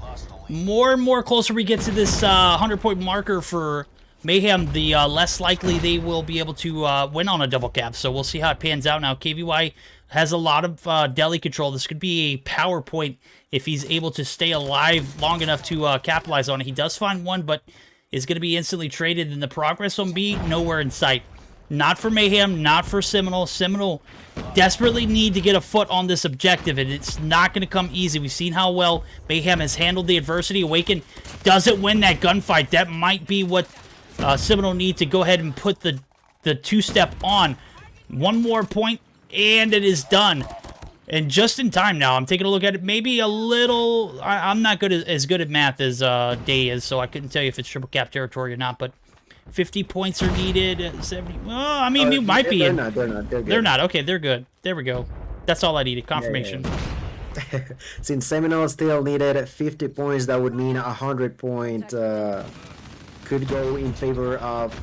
more and more closer we get to this 100-point marker for Mayhem, the less likely they will be able to win on a double cap. So we'll see how it pans out now. KVY has a lot of deli control. This could be a power point if he's able to stay alive long enough to capitalize on it. He does find one, but is going to be instantly traded. And the progress on B, nowhere in sight. Not for Mayhem, not for Seminole. Seminole desperately need to get a foot on this objective, and it's not going to come easy. We've seen how well Mayhem has handled the adversity. Awaken doesn't win that gunfight. That might be what Seminole need to go ahead and put the two-step on. One more point, and it is done. And just in time now. I'm taking a look at it. Maybe a little... I'm not as good at math as Day is, so I couldn't tell you if it's triple cap territory or not, but 50 points are needed. 70... Well, I mean, it might be... They're not. They're good. They're not. Okay, they're good. There we go. That's all I needed. Confirmation. Yeah. Since Seminole still needed 50 points, that would mean 100 point... could go in favor of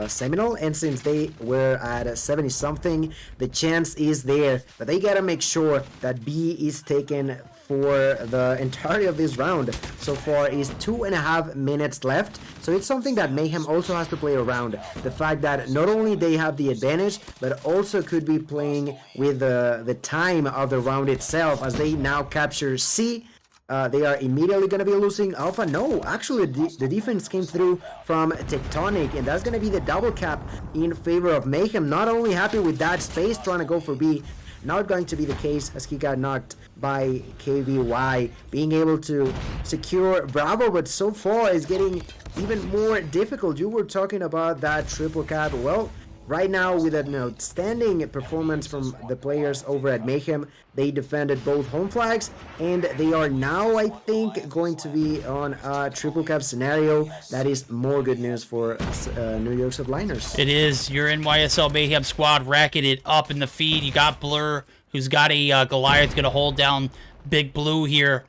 Seminole, and since they were at 70-something, the chance is there, but they gotta make sure that B is taken for the entirety of this round. So far is 2.5 minutes left, so it's something that Mayhem also has to play around. The fact that not only they have the advantage, but also could be playing with the time of the round itself, as they now capture C. They are immediately going to be losing Alpha. No, actually the defense came through from Tectonic, and that's going to be the double cap in favor of Mayhem. Not only happy with that space, trying to go for B, not going to be the case as he got knocked by KVY. Being able to secure Bravo, but so far is getting even more difficult. You were talking about that triple cap. Well, right now, with an outstanding performance from the players over at Mayhem, they defended both home flags, and they are now, I think, going to be on a triple cap scenario. That is more good news for New York Subliners. It is. Your NYSL Mayhem squad racking it up in the feed. You got Blur, who's got a Goliath, going to hold down Big Blue here.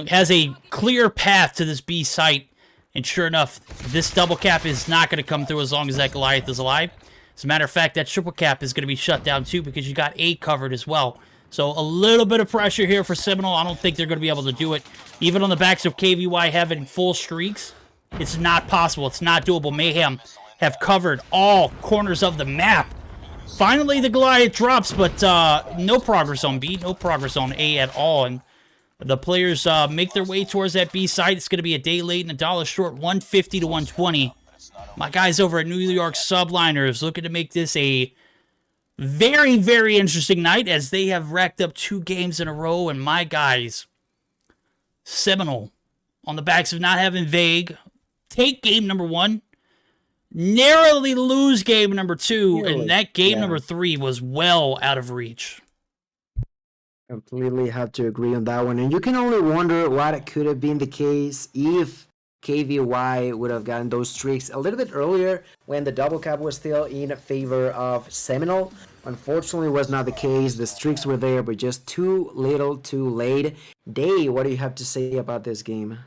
Has a clear path to this B site, and sure enough, this double cap is not going to come through as long as that Goliath is alive. As a matter of fact, that triple cap is going to be shut down too, because you got A covered as well. So a little bit of pressure here for Seminole. I don't think they're going to be able to do it. Even on the backs of KVY having full streaks, it's not possible. It's not doable. Mayhem have covered all corners of the map. Finally, the Goliath drops, but no progress on B, no progress on A at all. And the players make their way towards that B side. It's going to be a day late and $1 short, 150 to 120. My guys over at New York Subliners looking to make this a very, very interesting night, as they have racked up 2 games in a row. And my guys, Seminole, on the backs of not having Vague, take game number 1. narrowly lose game number 2, Nearly, and that game yeah. number 3 was well out of reach. Completely have to agree on that one. And you can only wonder what could have been the case if KVY would have gotten those streaks a little bit earlier when the double cap was still in favor of Seminole. Unfortunately, was not the case. The streaks were there, but just too little, too late. Day, what do you have to say about this game?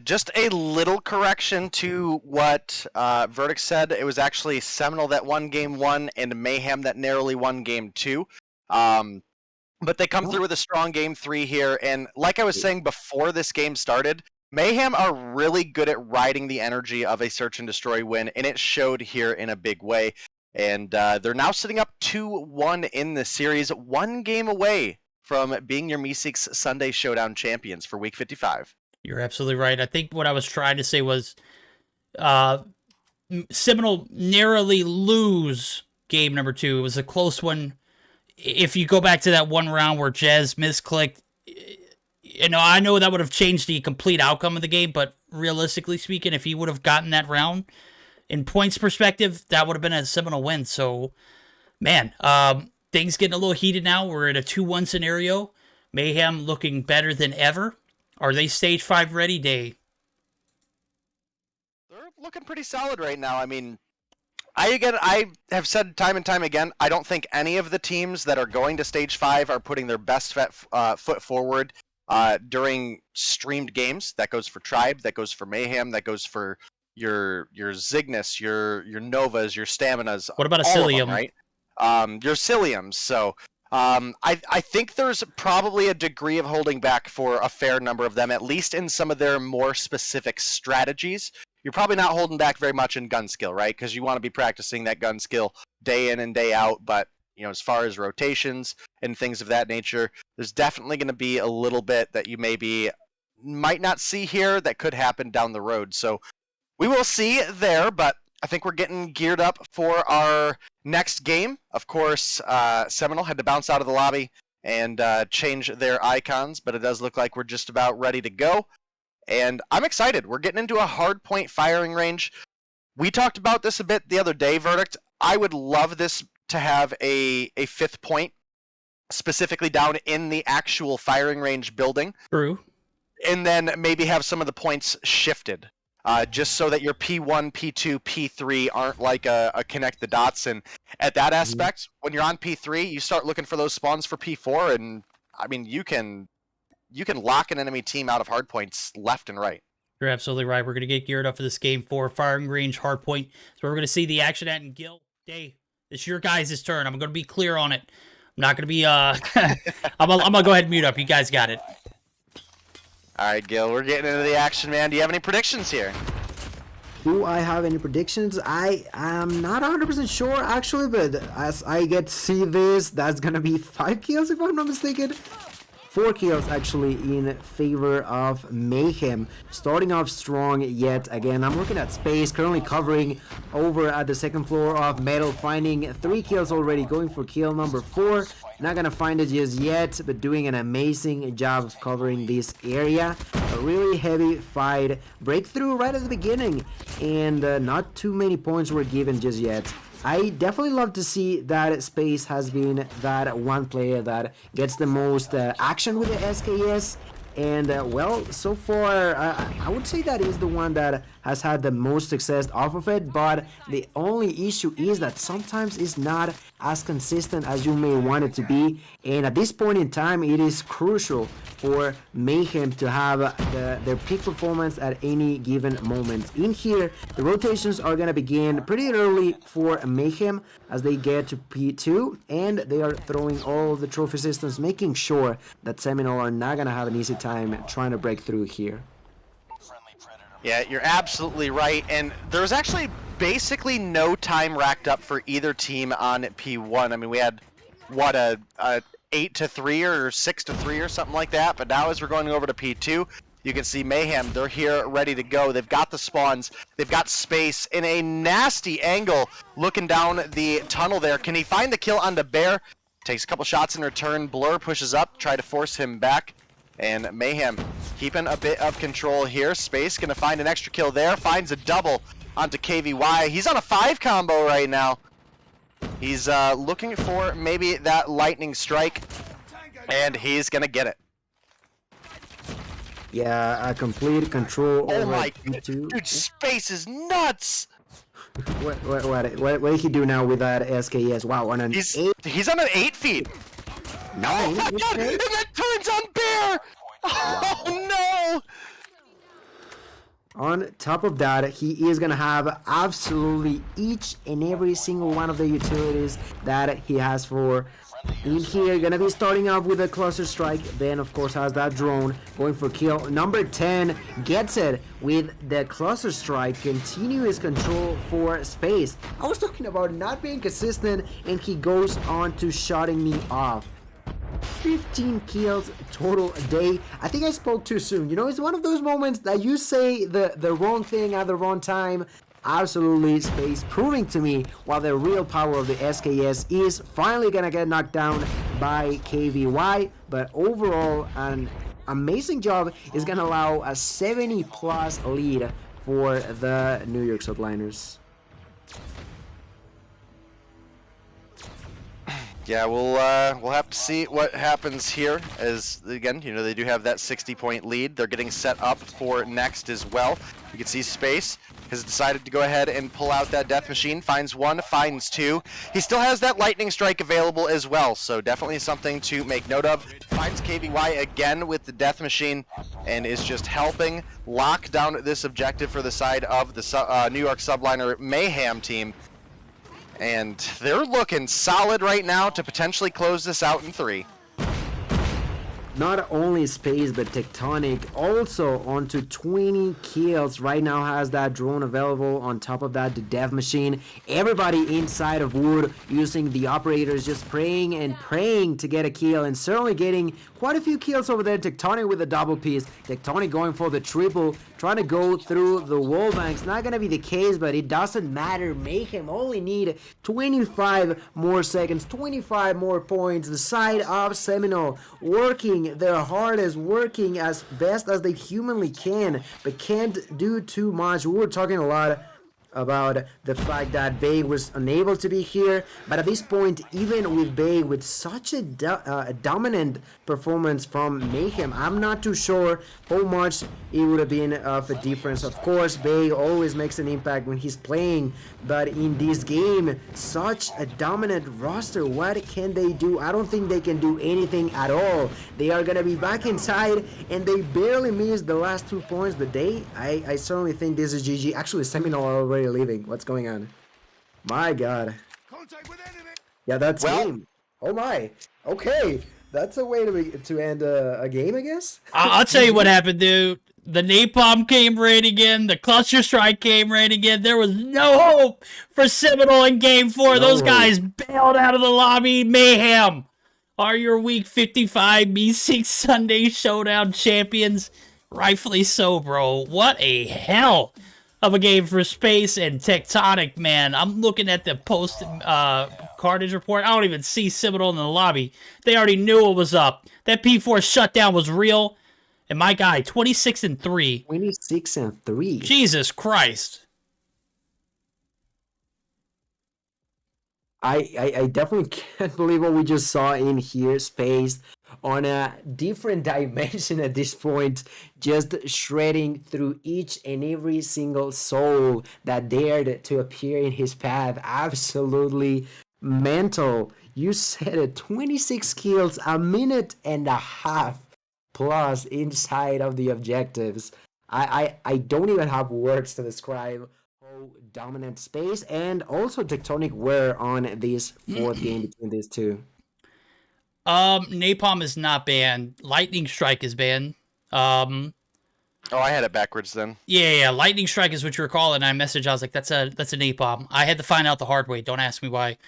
Just a little correction to what Verdict said. It was actually Seminole that won game 1 and Mayhem that narrowly won game 2. But they come through with a strong game 3 here. And like I was saying before this game started, Mayhem are really good at riding the energy of a search and destroy win, and it showed here in a big way. And they're now sitting up 2-1 in the series, 1 game away from being your Meseeks Sunday Showdown champions for Week 55. You're absolutely right. I think what I was trying to say was Seminole narrowly lose game number 2. It was a close one. If you go back to that one round where Jazz misclicked, I know that would have changed the complete outcome of the game, but realistically speaking, if he would have gotten that round, in points perspective, that would have been a Seminole win. So, man, things getting a little heated now. We're in a 2-1 scenario. Mayhem looking better than ever. Are they stage 5 ready, Day? They're looking pretty solid right now. I mean, I have said time and time again, I don't think any of the teams that are going to stage 5 are putting their best foot forward during streamed games. That goes for Tribe, that goes for Mayhem, that goes for your Zygnus, your Novas, your Staminas. What about a all of Cilium? them, right? Your Ciliums. So I think there's probably a degree of holding back for a fair number of them, at least in some of their more specific strategies. You're probably not holding back very much in gun skill, right? Because you want to be practicing that gun skill day in and day out. But as far as rotations and things of that nature, there's definitely going to be a little bit that you might not see here that could happen down the road. So we will see there, but I think we're getting geared up for our next game. Of course, Seminole had to bounce out of the lobby and change their icons, but it does look like we're just about ready to go. And I'm excited. We're getting into a hard point firing range. We talked about this a bit the other day, Verdict. I would love this to have a 5th point specifically down in the actual firing range building. True. And then maybe have some of the points shifted. Just so that your P1, P2, P3 aren't like a connect the dots. And at that aspect, when you're on P3, you start looking for those spawns for P4, and I mean you can lock an enemy team out of hard points left and right. You're absolutely right. We're going to get geared up for this game 4, firing range, hard point. So we're going to see the action at. And Gil, Day, it's your guys' turn. I'm going to be clear on it. I'm not going to be I'm going to go ahead and mute up. You guys got it. All right, Gil, we're getting into the action, man. Do you have any predictions here? Do I have any predictions? I am not 100% sure, actually, but as I get to see this, that's going to be 5 kills, if I'm not mistaken. 4 kills, actually, in favor of Mayhem. Starting off strong yet again. I'm looking at Space, currently covering over at the 2nd floor of Metal, finding 3 kills already, going for kill number 4. Not gonna find it just yet, but doing an amazing job of covering this area. A really heavy fight. Breakthrough right at the beginning, and not too many points were given just yet. I definitely love to see that Space has been that one player that gets the most action with the SKS. And well, so far I would say that is the one that has had the most success off of it, but the only issue is that sometimes it's not as consistent as you may want it to be, and at this point in time it is crucial for Mayhem to have their peak performance at any given moment. In here, the rotations are going to begin pretty early for Mayhem as they get to P2, and they are throwing all the trophy systems, making sure that Seminole are not going to have an easy time trying to break through here. Yeah, you're absolutely right, and there's actually basically no time racked up for either team on P1. I mean, we had, what, a 8-3 or 6-3 or something like that, but now as we're going over to P2, you can see Mayhem, they're here ready to go. They've got the spawns, they've got Space in a nasty angle looking down the tunnel there. Can he find the kill on the Bear? Takes a couple shots in return. Blur pushes up, try to force him back. And Mayhem keeping a bit of control here. Space gonna find an extra kill there. Finds a double onto KVY. He's on a 5 combo right now. He's looking for maybe that lightning strike, and he's gonna get it. Yeah, a complete control Oh over my, P2. dude, space is nuts. What did he do now with that SKS? Wow, on an He's 8. he's on an 8 feet. Nine. Oh my god, and that turns on Bear. Oh no. On top of that, he is gonna have absolutely each and every single one of the utilities that he has for in here. Gonna be starting off with a cluster strike, then of course has that drone going for kill. Number 10 gets it with the cluster strike, continuous control for space. I was talking about not being consistent, and he goes on to shutting me off. 15 kills total a day. I think I spoke too soon. You know, it's one of those moments that you say the wrong thing at the wrong time. Absolutely, space proving to me while the real power of the SKS is finally gonna get knocked down by KVY. But overall, an amazing job is gonna allow a 70+ lead for the New York Subliners. Yeah, we'll have to see what happens here. As again, you know, they do have that 60-point lead. They're getting set up for next as well. You can see Space has decided to go ahead and pull out that death machine. Finds one, finds two. He still has that lightning strike available as well, so definitely something to make note of. Finds KVY again with the death machine, and is just helping lock down this objective for the side of the New York Subliner Mayhem team. And they're looking solid right now to potentially close this out in 3. Not only Space, but Tectonic also onto 20 kills. Right now has that drone available. On top of that, the death machine. Everybody inside of Wood using the operators, just praying and praying to get a kill, and certainly getting quite a few kills over there. Tectonic with a double piece. Tectonic going for the triple, trying to go through the wall banks. Not gonna be the case, but it doesn't matter. Mayhem only need 25 more seconds, 25 more points. The side of Seminole working their hardest, working as best as they humanly can, but can't do too much. We were talking a lot about the fact that Bay was unable to be here, but at this point, even with Bay with such a dominant performance from Mayhem, I'm not too sure how much it would have been of a difference. Of course, Bay always makes an impact when he's playing, but in this game, such a dominant roster, what can they do? I don't think they can do anything at all. They are gonna be back inside, and they barely missed the last 2 points, but I certainly think this is GG. Actually, Seminole are already leaving. What's going on? My god. Yeah, that's game. Oh my. Okay, that's a way to end a game, I guess. I'll tell you what happened, dude. The napalm came right again. The cluster strike came right again. There was no hope for Seminole in Game 4. Those guys bailed out of the lobby. Mayhem are your Week 55 Meseeks Sunday Showdown champions. Rightfully so, bro. What a hell of a game for Space and Tectonic, man. I'm looking at the post Carnage report. I don't even see Seminole in the lobby. They already knew what was up. That P4 shutdown was real. And my guy, 26-3. 26-3. Jesus Christ. I definitely can't believe what we just saw in here. Space on a different dimension at this point, just shredding through each and every single soul that dared to appear in his path. Absolutely mental. You said it, 26 kills, a minute and a half plus inside of the objectives. I don't even have words to describe how dominant Space and also Tectonic were on this 4th game between these two. Napalm is not banned. Lightning Strike is banned. Oh, I had it backwards then. Yeah, Lightning Strike is what you were calling. I messaged, I was like, that's a napalm. I had to find out the hard way. Don't ask me why.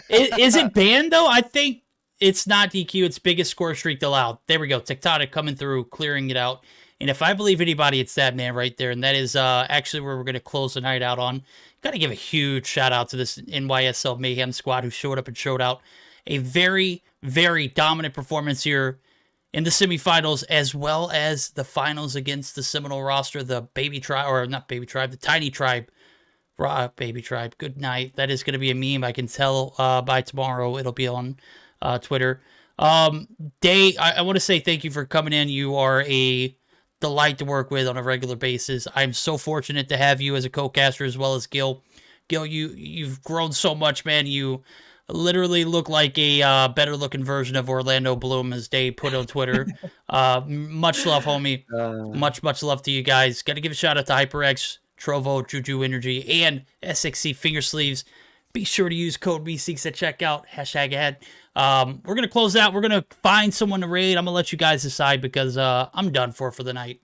Is it banned though? I think it's not DQ. It's biggest score streak allowed. There we go. Tectonic coming through, clearing it out. And if I believe anybody, it's that man right there. And that is actually where we're going to close the night out on. Got to give a huge shout out to this NYSL Mayhem squad who showed up and showed out a very, very dominant performance here in the semifinals, as well as the finals against the Seminole roster, the Baby Tribe, or not Baby Tribe, the Tiny Tribe. Baby Tribe, good night. That is going to be a meme. I can tell by tomorrow. It'll be on Twitter. Day, I want to say thank you for coming in. You are a delight to work with on a regular basis. I'm so fortunate to have you as a co-caster as well as Gil. Gil, you've grown so much, man. You literally look like a better looking version of Orlando Bloom, as Day put on Twitter. Much love, homie. Much love to you guys. Got to give a shout out to HyperX, Trovo, JuJu Energy, and SXC Finger Sleeves. Be sure to use code Meseeks at checkout. #ad. We're going to close out. We're going to find someone to raid. I'm going to let you guys decide because I'm done for the night.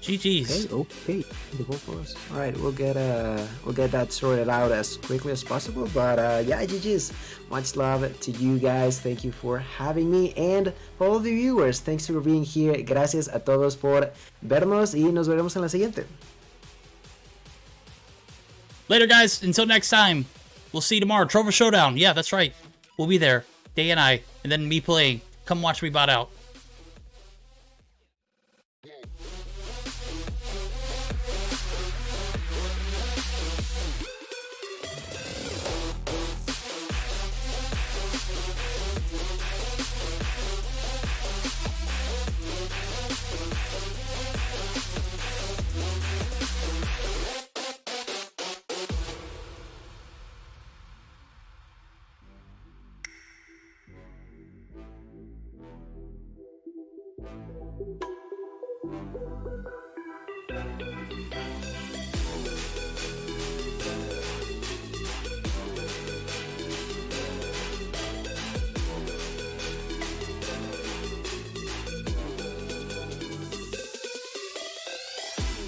GG's. Okay. Go for us. All right, we'll get that sorted out as quickly as possible. But yeah, GG's. Much love to you guys. Thank you for having me, and for all the viewers, thanks for being here. Gracias a todos por vernos y nos veremos en la siguiente. Later, guys. Until next time. We'll see you tomorrow. Trovo Showdown. Yeah, that's right. We'll be there. Day and I. And then me playing. Come watch me bot out.